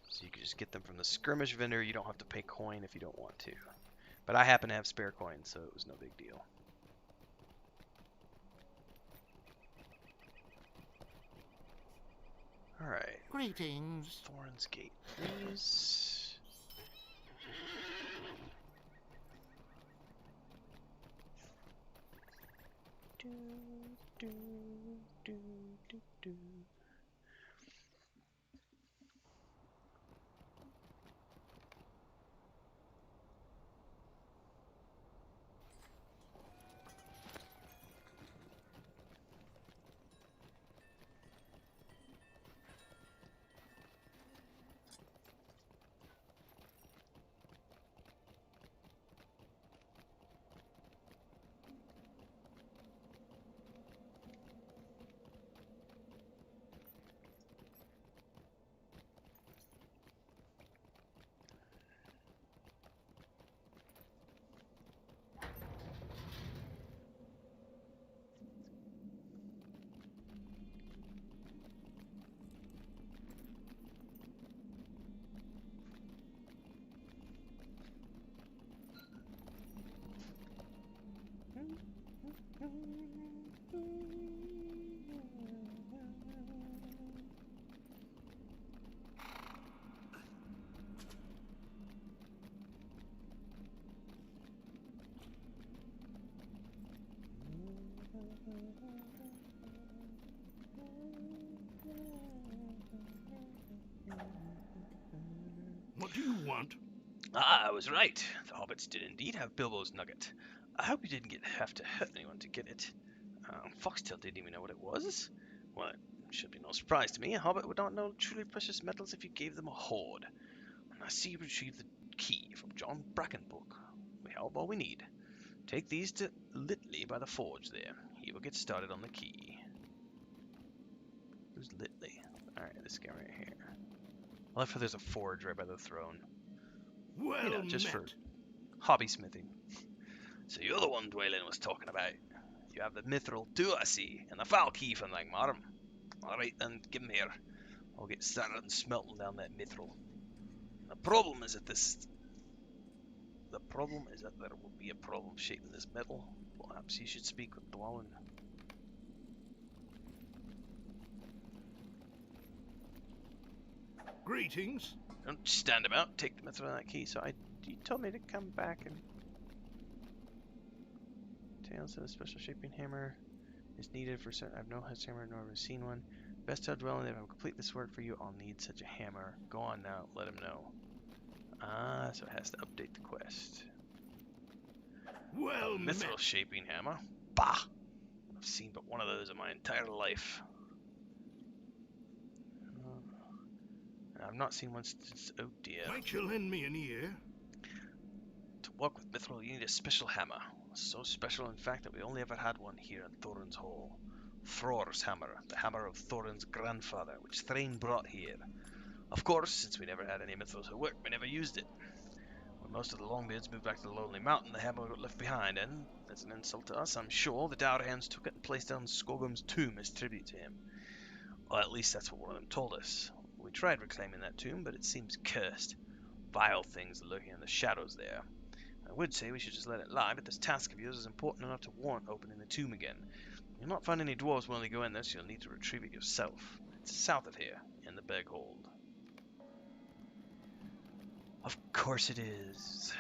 so you can just get them from the skirmish vendor. You don't have to pay coin if you don't want to. But I happen to have spare coins, so it was no big deal. Alright. Greetings. Thorin's Gate, please. Do, do, do, do, do. What do you want? Ah, I was right. The hobbits did indeed have Bilbo's nugget. I hope you didn't have to hurt anyone to get it. Foxtail didn't even know what it was. Well, it should be no surprise to me. A hobbit would not know truly precious metals if you gave them a hoard. And I see you retrieved the key from John Brackenbook. We have all we need. Take these to Litley by the forge there. He will get started on the key. Who's Litley? Alright, this guy right here. I love how there's a forge right by the throne. Well You know, just met. for hobby smithing. So you're the one Dwalin was talking about. You have the mithril too, I see, and the foul key from Angmar. Alright then, give 'em here. I'll get started on smelting down that mithril. The problem is that there will be a problem shaping this metal. Perhaps you should speak with Dwalin. Greetings. Don't stand about. Take the mithril and that key. So you told me to come back and Tales of a special shaping hammer is needed for certain. I've no such hammer nor ever seen one. Best tell Dwelling if I complete this work for you, I'll need such a hammer. Go on now, let him know. Ah, so it has to update the quest. Well A mithril met. shaping hammer? Bah! I've seen but one of those in my entire life. I've not seen one since, oh dear. Might you lend me an ear? To work with mithril, you need a special hammer. So special, in fact, that we only ever had one here in Thorin's Hall. Thror's hammer, the hammer of Thorin's grandfather, which Thrain brought here. Of course, since we never had any mithril to work, we never used it. When most of the Longbeards moved back to the Lonely Mountain, the hammer got left behind, and, as an insult to us, I'm sure, the Dour Hands took it and placed it on Skogum's tomb as tribute to him. Or at least that's what one of them told us. We tried reclaiming that tomb, but it seems cursed. Vile things lurking in the shadows there. I would say we should just let it lie, but this task of yours is important enough to warrant opening the tomb again. You'll not find any dwarves willing to go in there, so you'll need to retrieve it yourself. It's south of here, in the Beghold. Of course it is.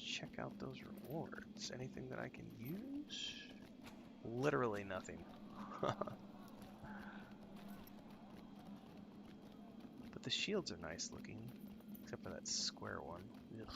Check out those rewards. Anything that I can use? Literally nothing. But the shields are nice looking, except for that square one. Ugh.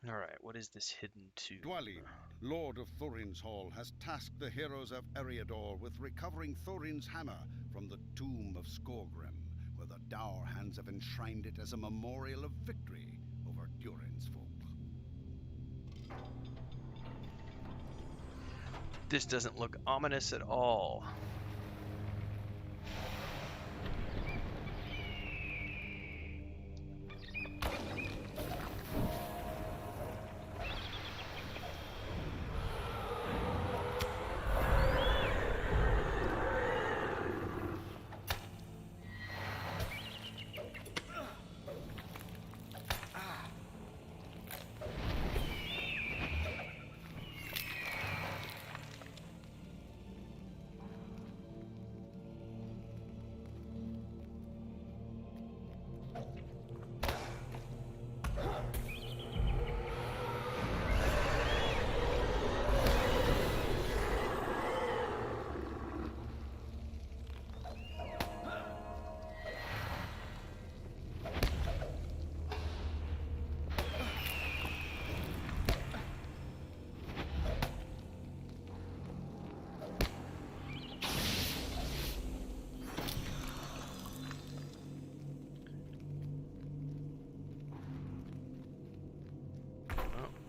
Alright, what is this hidden tomb? Dwalin, Lord of Thorin's Hall, has tasked the heroes of Eriador with recovering Thorin's hammer from the tomb of Skorgrim, where the Dour Hands have enshrined it as a memorial of victory over Durin's folk. This doesn't look ominous at all.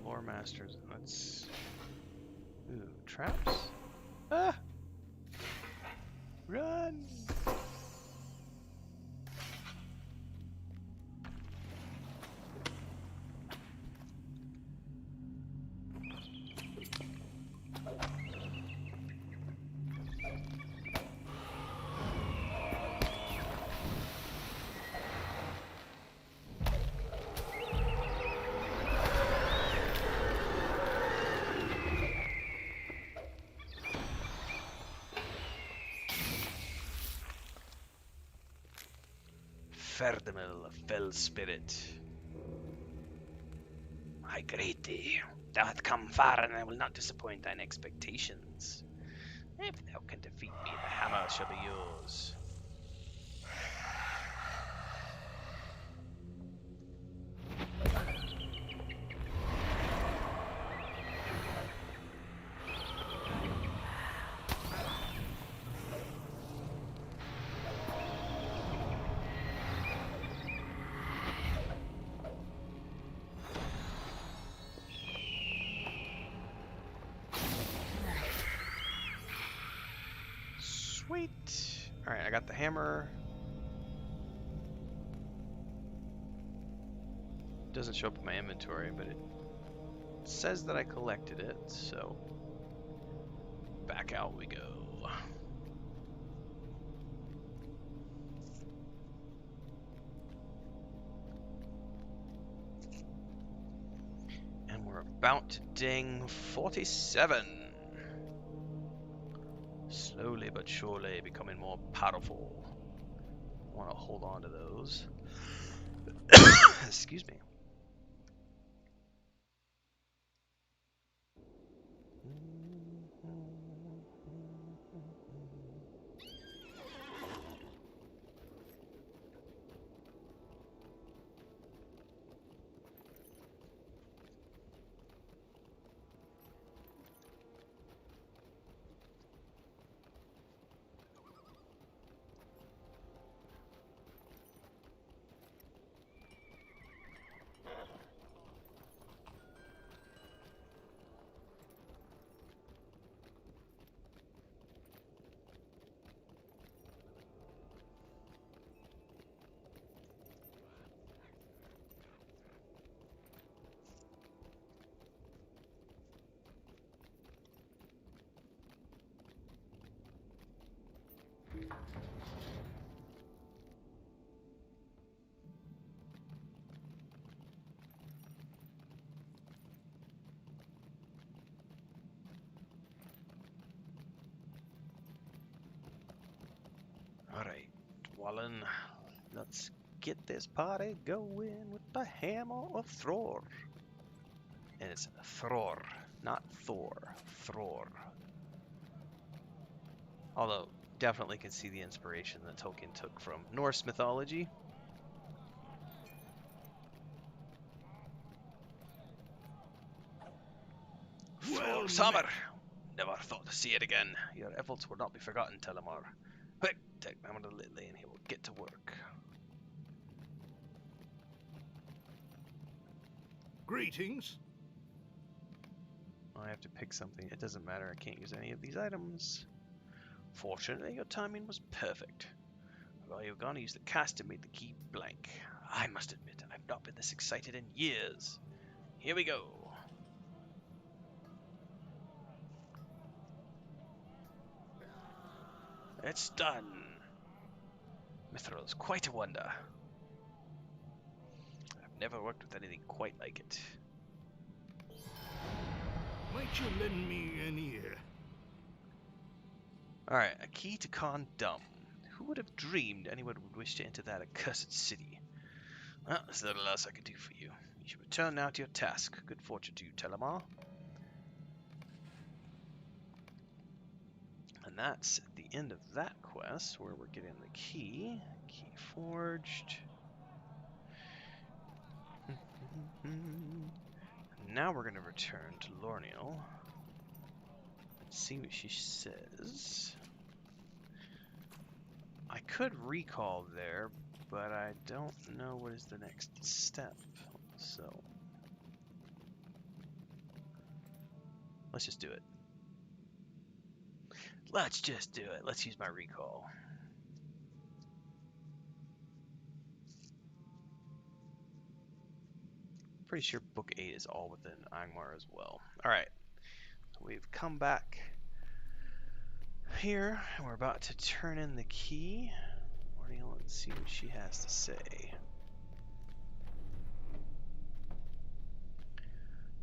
Loremasters. Let's. Ooh, traps? Ah! Run! Ferdemil, fell spirit. I greet thee. Thou hast come far, and I will not disappoint thine expectations. If thou can defeat me, the hammer shall be yours. Sweet. Alright, I got the hammer. Doesn't show up in my inventory, but it says that I collected it, so back out we go. about to ding 47. Slowly but surely becoming more powerful. I want to hold on to those. Excuse me. Alright, Wallen, let's get this party going with the Hammer of Thror. And it's Thror, not Thor. Thror. Although, definitely can see the inspiration that Tolkien took from Norse mythology. Well Thror's hammer! met. Never thought to see it again. Your efforts will not be forgotten, Telimar. Quick, take Hammer to Lily and he will get to work. Greetings. I have to pick something. It doesn't matter. I can't use any of these items. Fortunately, your timing was perfect. While you were gone, I used the cast to make the key blank. I must admit, I've not been this excited in years. Here we go. It's done. Mithril's quite a wonder. I've never worked with anything quite like it. Might you lend me an ear? Alright, a key to Khan Dum. Who would have dreamed anyone would wish to enter that accursed city? Well, there's little else I can do for you. You should return now to your task. Good fortune to you, Telimar. And that's the end of that quest, where we're getting the key. Key forged. Now we're going to return to Lorniel and see what she says. I could recall there, but I don't know what is the next step, so let's just do it. Let's just do it. Let's use my recall. Pretty sure Book 8 is all within Angmar as well. Alright, so we've come back here, and we're about to turn in the key. Let's see what she has to say.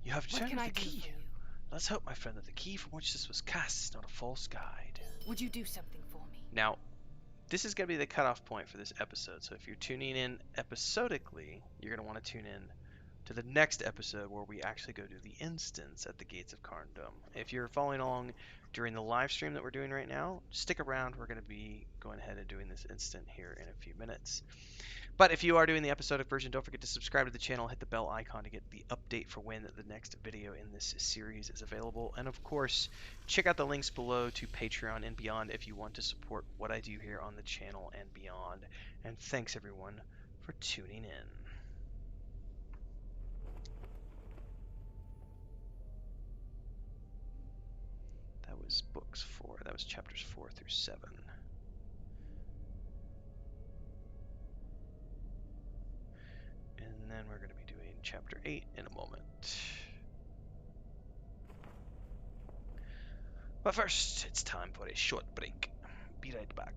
You have What returned can with I the do key. for you? Let's hope, my friend, that the key from which this was cast is not a false guide. Would you do something for me? Now, this is going to be the cutoff point for this episode, so if you're tuning in episodically, you're going to want to tune in to the next episode where we actually go to the instance at the gates of Carndom. If you're following along during the live stream that we're doing right now, stick around. We're going to be going ahead and doing this instant here in a few minutes. But if you are doing the episodic version, don't forget to subscribe to the channel, hit the bell icon to get the update for when the next video in this series is available. And of course, check out the links below to Patreon and beyond if you want to support what I do here on the channel and beyond. And thanks everyone for tuning in. That was books 4. That was chapters 4 through 7. And then we're going to be doing chapter 8 in a moment. But first, it's time for a short break. Be right back.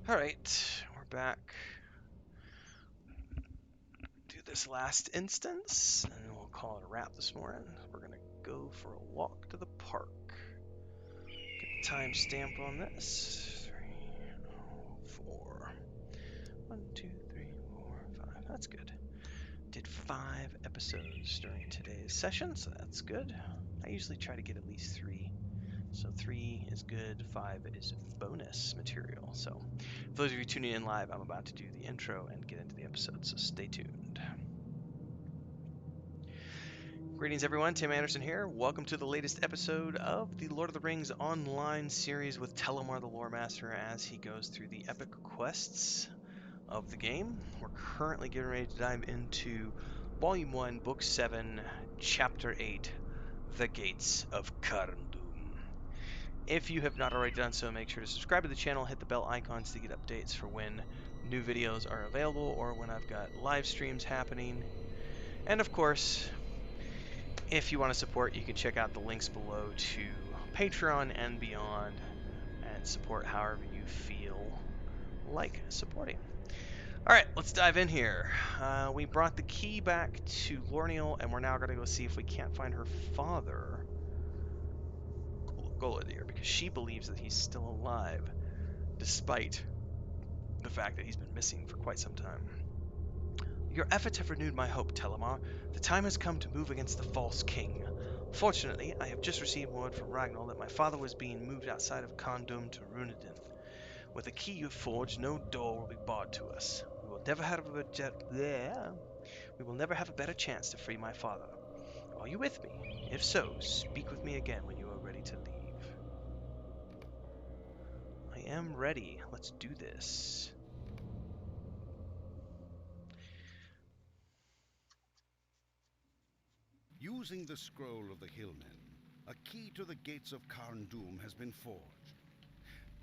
Alright, we're back. Do this last instance, and then we'll call it a wrap this morning. We're gonna go for a walk to the park. Get the timestamp on this. 3, 4. 1, 2, 3, 4, 5. That's good. Did 5 episodes during today's session, so that's good. I usually try to get at least 3. So 3 is good, 5 is bonus material. So for those of you tuning in live, I'm about to do the intro and get into the episode, so stay tuned. Greetings everyone, Tim Anderson here. Welcome to the latest episode of the Lord of the Rings online series with Telimar the Loremaster as he goes through the epic quests of the game. We're currently getting ready to dive into Volume 1, Book 7, Chapter 8, The Gates of Carndum. If you have not already done so, make sure to subscribe to the channel, hit the bell icons to get updates for when new videos are available or when I've got live streams happening. And of course, if you want to support, you can check out the links below to Patreon and beyond and support however you feel like supporting. Alright, let's dive in here. We brought the key back to Lorniel, and we're now going to go see if we can't find her father, Goladir, because she believes that he's still alive, despite the fact that he's been missing for quite some time. Your efforts have renewed my hope, Telimar. The time has come to move against the false king. Fortunately, I have just received word from Ragnar that my father was being moved outside of Carndum to Runedin. With the key you've forged, no door will be barred to us. We will never have a better chance to free my father. Are you with me? If so, speak with me again when you are ready to leave. I am ready. Let's do this. Using the scroll of the Hillmen, a key to the gates of Carndum has been forged.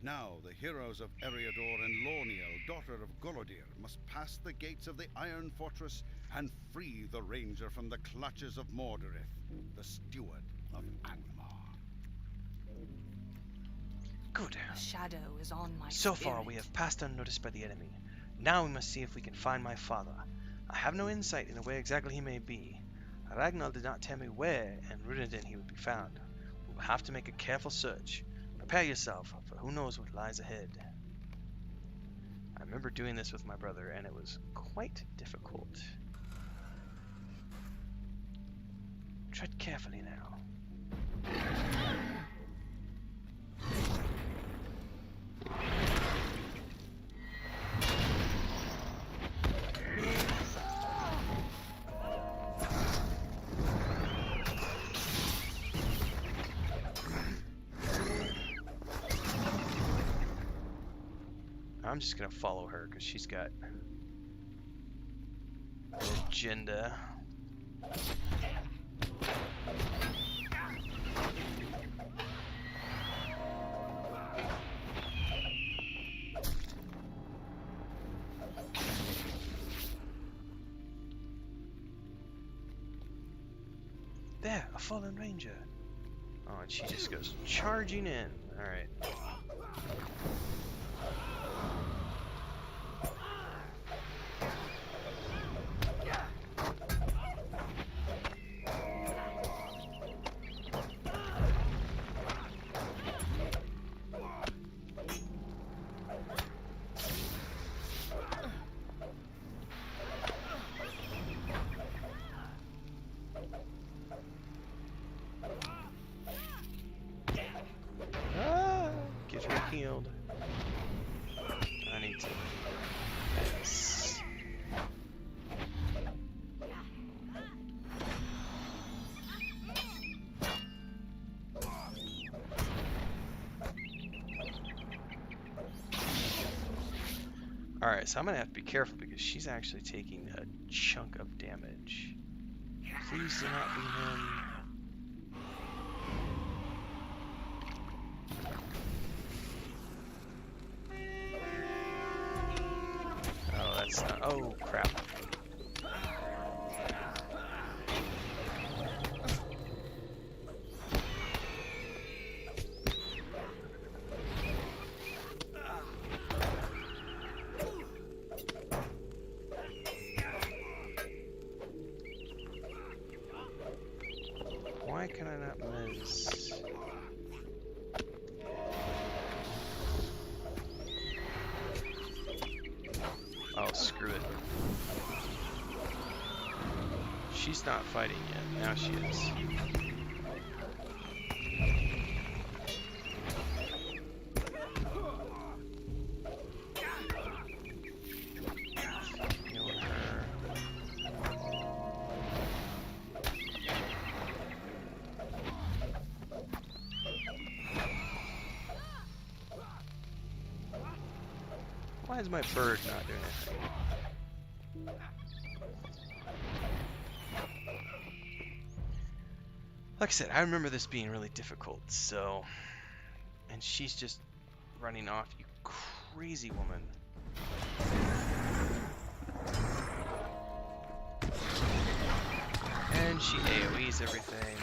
Now the heroes of Eriador and Lorniel, daughter of Goladir, must pass the gates of the Iron Fortress and free the Ranger from the clutches of Mordorith, the steward of Angmar. Good. A shadow is on my So far, spirit. we have passed unnoticed by the enemy. Now we must see if we can find my father. I have no insight into where exactly he may be. Ragnar did not tell me where in Runedin he would be found. We will have to make a careful search. Prepare yourself, for who knows what lies ahead. I remember doing this with my brother, and it was quite difficult. Tread carefully now. I'm just gonna follow her because she's got an agenda. There, a fallen ranger. Oh, and she just goes charging in. All right. Get her healed. I need to. Yes. Alright, so I'm gonna have to be careful because she's actually taking a chunk of damage. Please do not be him. Oh, that's not. Oh, crap. Why can I not miss? Oh, screw it. She's not fighting yet. Now she is. Heal her. Why is my bird not doing anything? Like I said, I remember this being really difficult, so... And she's just running off, you crazy woman. And she AoEs everything.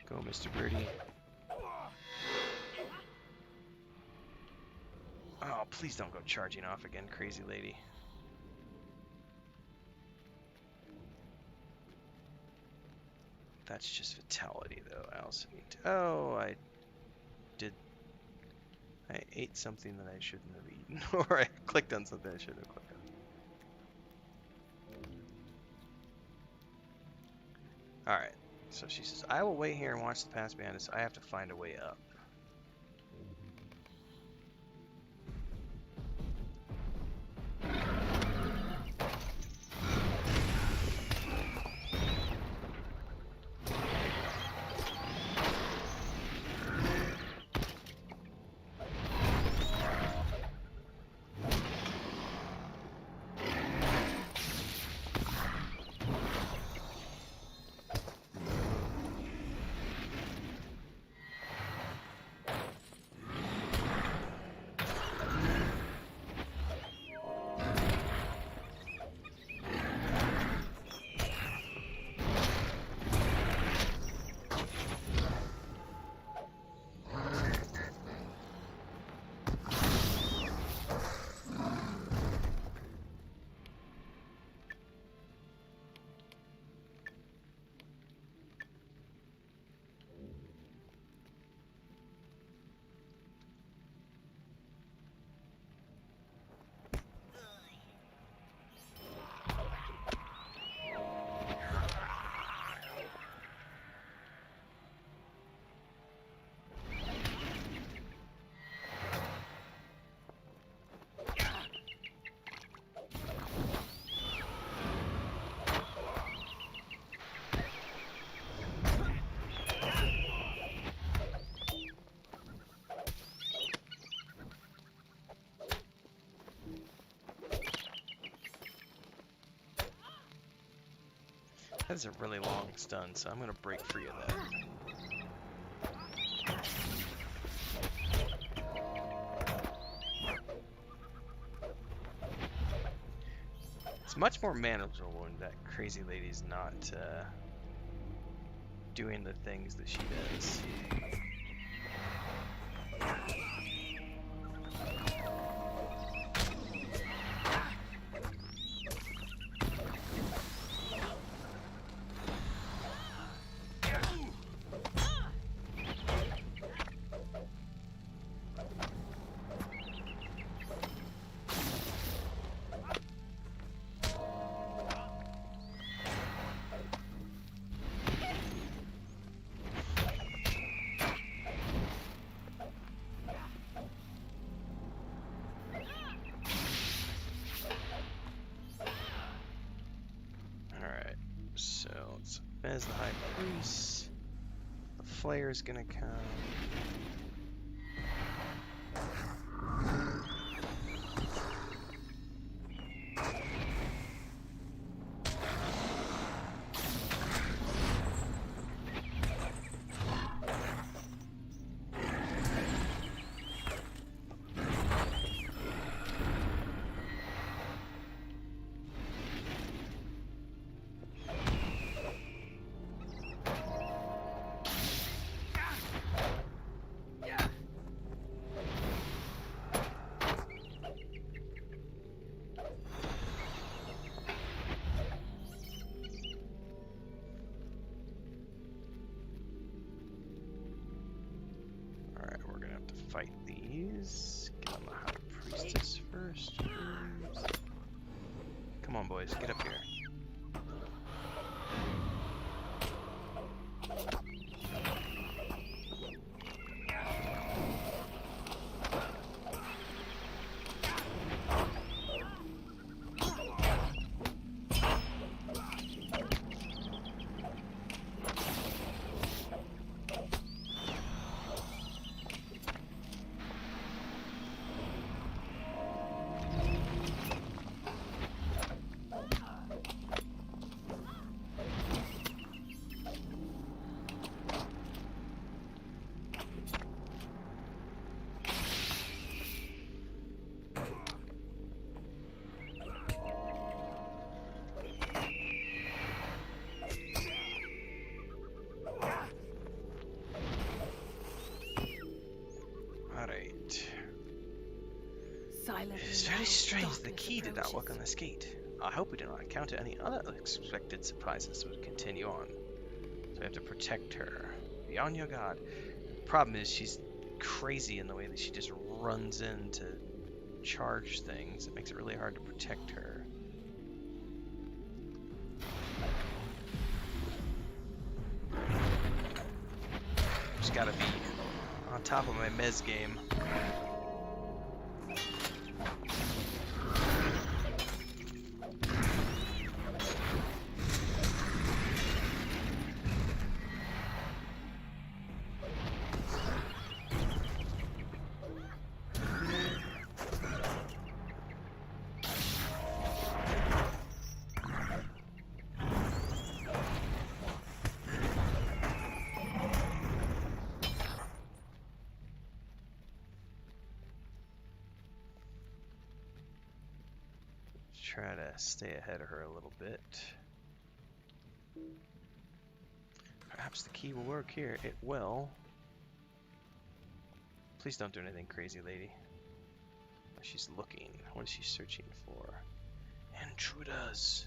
Go, Mr. Birdie. Oh, please don't go charging off again, crazy lady. That's just fatality, though. I also need to... Oh, I ate something that I shouldn't have eaten. Or I clicked on something I shouldn't have clicked on. Alright. So she says, I will wait here and watch the pass behind us. I have to find a way up. That's a really long stun, so I'm gonna break free of that. It's much more manageable when that crazy lady's not doing the things that she does. As the High Priest, the Flayer's gonna come. Fight these. Get on the High Priestess first. Come on, boys, get up here. It's very strange the key did not work on this gate. I hope we do not encounter any other unexpected surprises that would continue on. So we have to protect her. Be on your guard. Problem is she's crazy in the way that she just runs in to charge things. It makes it really hard to protect her. Just gotta be on top of my mez game. Try to stay ahead of her a little bit. Perhaps the key will work here. It will. Please don't do anything crazy, lady. She's looking. What is she searching for? Intruders.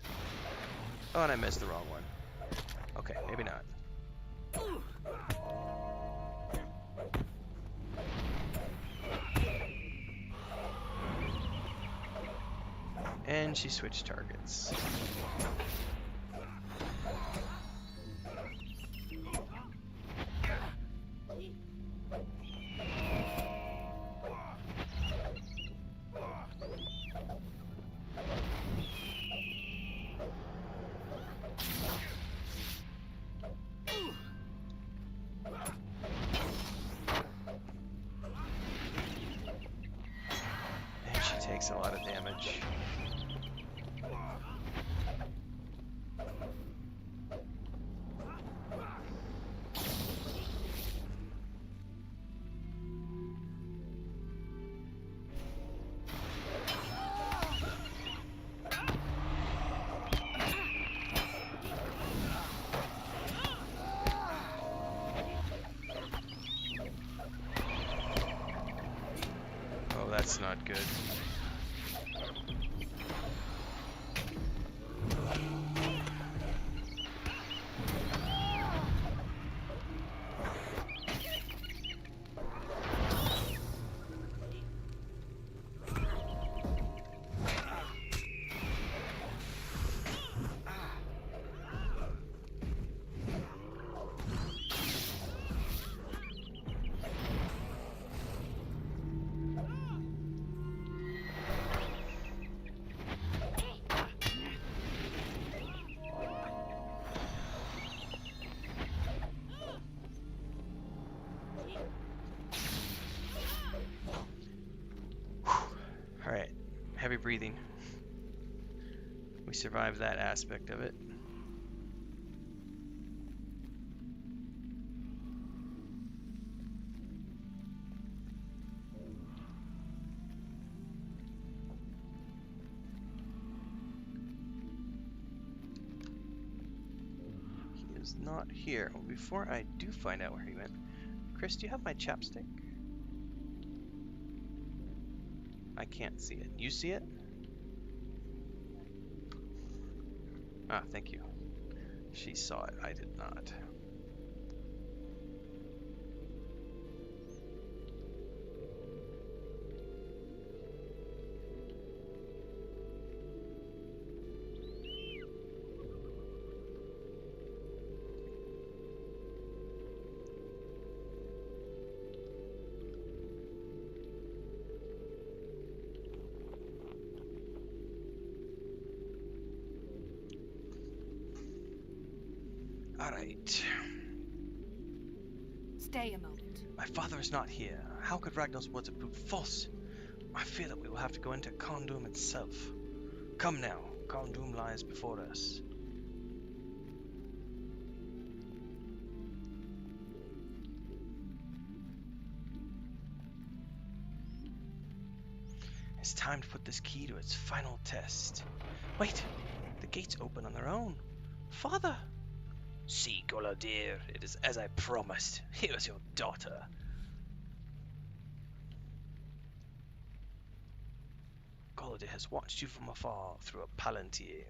Oh, and I missed the wrong one. Okay, maybe not. And she switched targets. And she takes a lot of damage. that's not good. Alright, heavy breathing. We survived that aspect of it. He is not here. Well, before I do find out where he went, Chris, do you have my chapstick? I can't see it. You see it? Ah, thank you. She saw it. I did not. Alright. Stay a moment. My father is not here. How could Ragnar's words have proved false? I fear that we will have to go into Condom itself. Come now. Condom lies before us. It's time to put this key to its final test. Wait! The gates open on their own. Father! See, Golodir, it is as I promised. Here's your daughter. Golodir has watched you from afar through a palantir.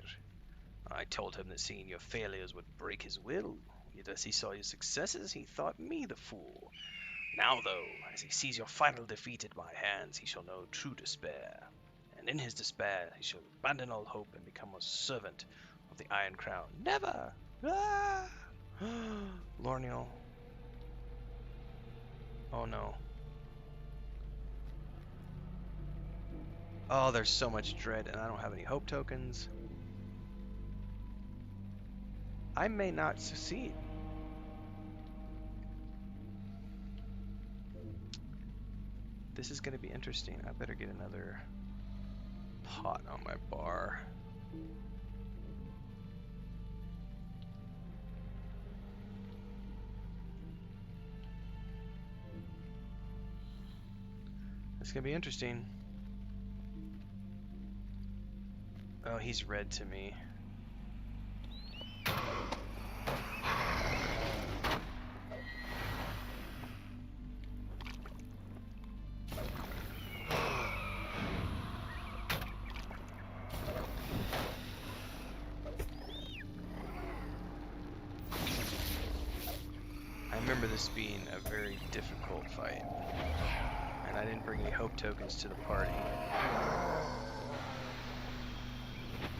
I told him that seeing your failures would break his will. Yet as he saw your successes, he thought me the fool. Now, though, as he sees your final defeat at my hands, he shall know true despair. And in his despair, he shall abandon all hope and become a servant of the Iron Crown. Never! Ah! Lorniel. Oh no. Oh, there's so much dread, and I don't have any hope tokens. I may not succeed. This is going to be interesting. I better get another pot on my bar. It's going to be interesting. Oh, he's red to me. I remember this being a very difficult fight, and I didn't bring any hope tokens to the party.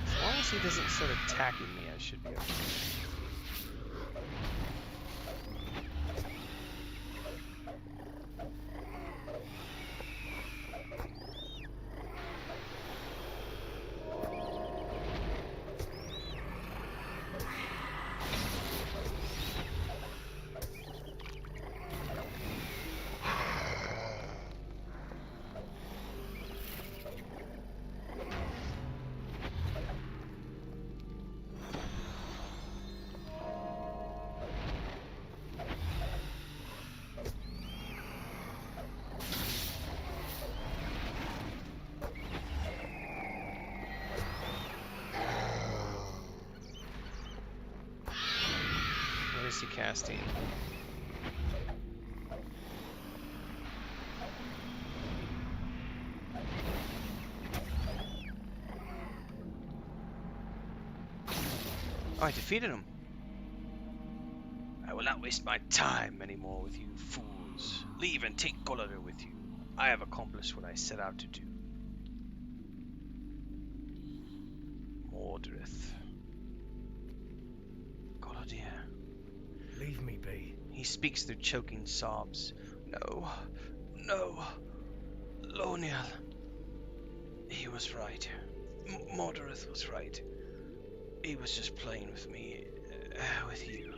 As long as he doesn't start attacking me, I should be okay. What is he casting? I defeated him. I will not waste my time anymore with you fools. Leave and take Golodr with you. I have accomplished what I set out to do. Mordrith. Golodr. Leave me be. He speaks through choking sobs. No. No. Loniel. He was right. Mordrith was right. He was just playing with me, with you.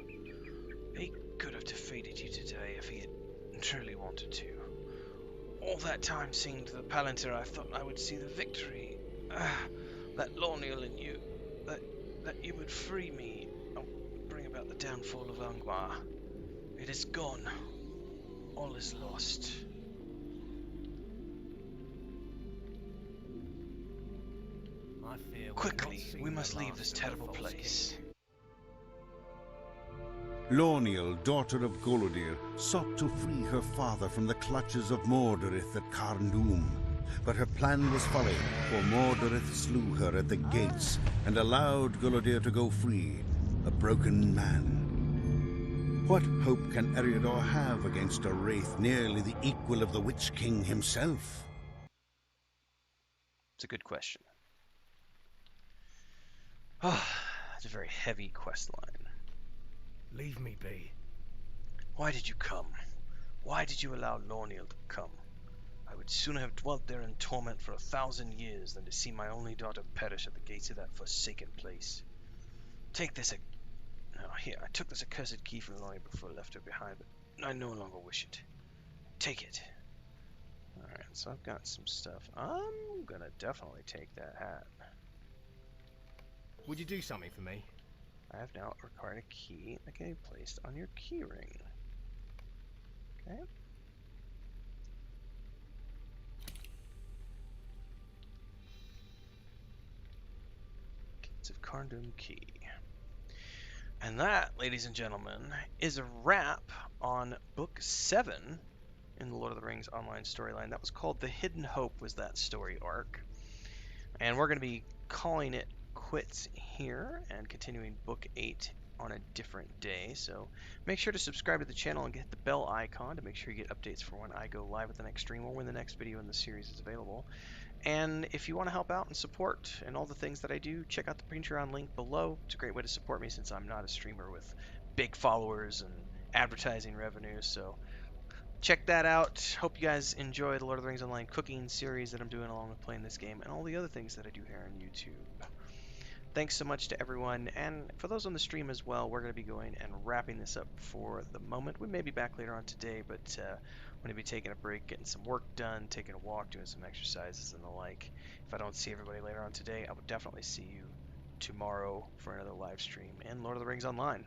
He could have defeated you today if he had truly wanted to. All that time singing to the Palantir, I thought I would see the victory. That Lorniel in you. That you would free me and bring about the downfall of Angmar. It is gone. All is lost. I fear we've Quickly, not seen we the must leave last this of the terrible false place. king. Lorniel, daughter of Golodr, sought to free her father from the clutches of Mordorith at Carndum. But her plan was foiled, for Mordorith slew her at the gates and allowed Golodr to go free, a broken man. What hope can Eriador have against a wraith nearly the equal of the Witch King himself? It's a good question. Oh, it's a very heavy quest line. Leave me be. Why did you come? Why did you allow Lorniel to come? I would sooner have dwelt there in torment for 1,000 years than to see my only daughter perish at the gates of that forsaken place. Take this. Here, I took this accursed key from Lorniel before I left her behind, but I no longer wish it. Take it. Alright, so I've got some stuff. I'm gonna definitely take that hat. Would you do something for me? I have now acquired a key that can be placed on your keyring. Okay. Gates of Carndum key. And that, ladies and gentlemen, is a wrap on Book 7 in the Lord of the Rings online storyline. That was called The Hidden Hope, was that story arc. And we're going to be calling it quits here and continuing Book 8 on a different day. So make sure to subscribe to the channel and hit the bell icon to make sure you get updates for when I go live with the next stream or when the next video in the series is available. And if you want to help out and support and all the things that I do, check out the Patreon link below. It's a great way to support me since I'm not a streamer with big followers and advertising revenue. So check that out. Hope you guys enjoy the Lord of the Rings Online cooking series that I'm doing along with playing this game and all the other things that I do here on YouTube. Thanks so much to everyone, and for those on the stream as well, we're going to be going and wrapping this up for the moment. We may be back later on today, but I'm going to be taking a break, getting some work done, taking a walk, doing some exercises and the like. If I don't see everybody later on today, I will definitely see you tomorrow for another live stream in Lord of the Rings Online.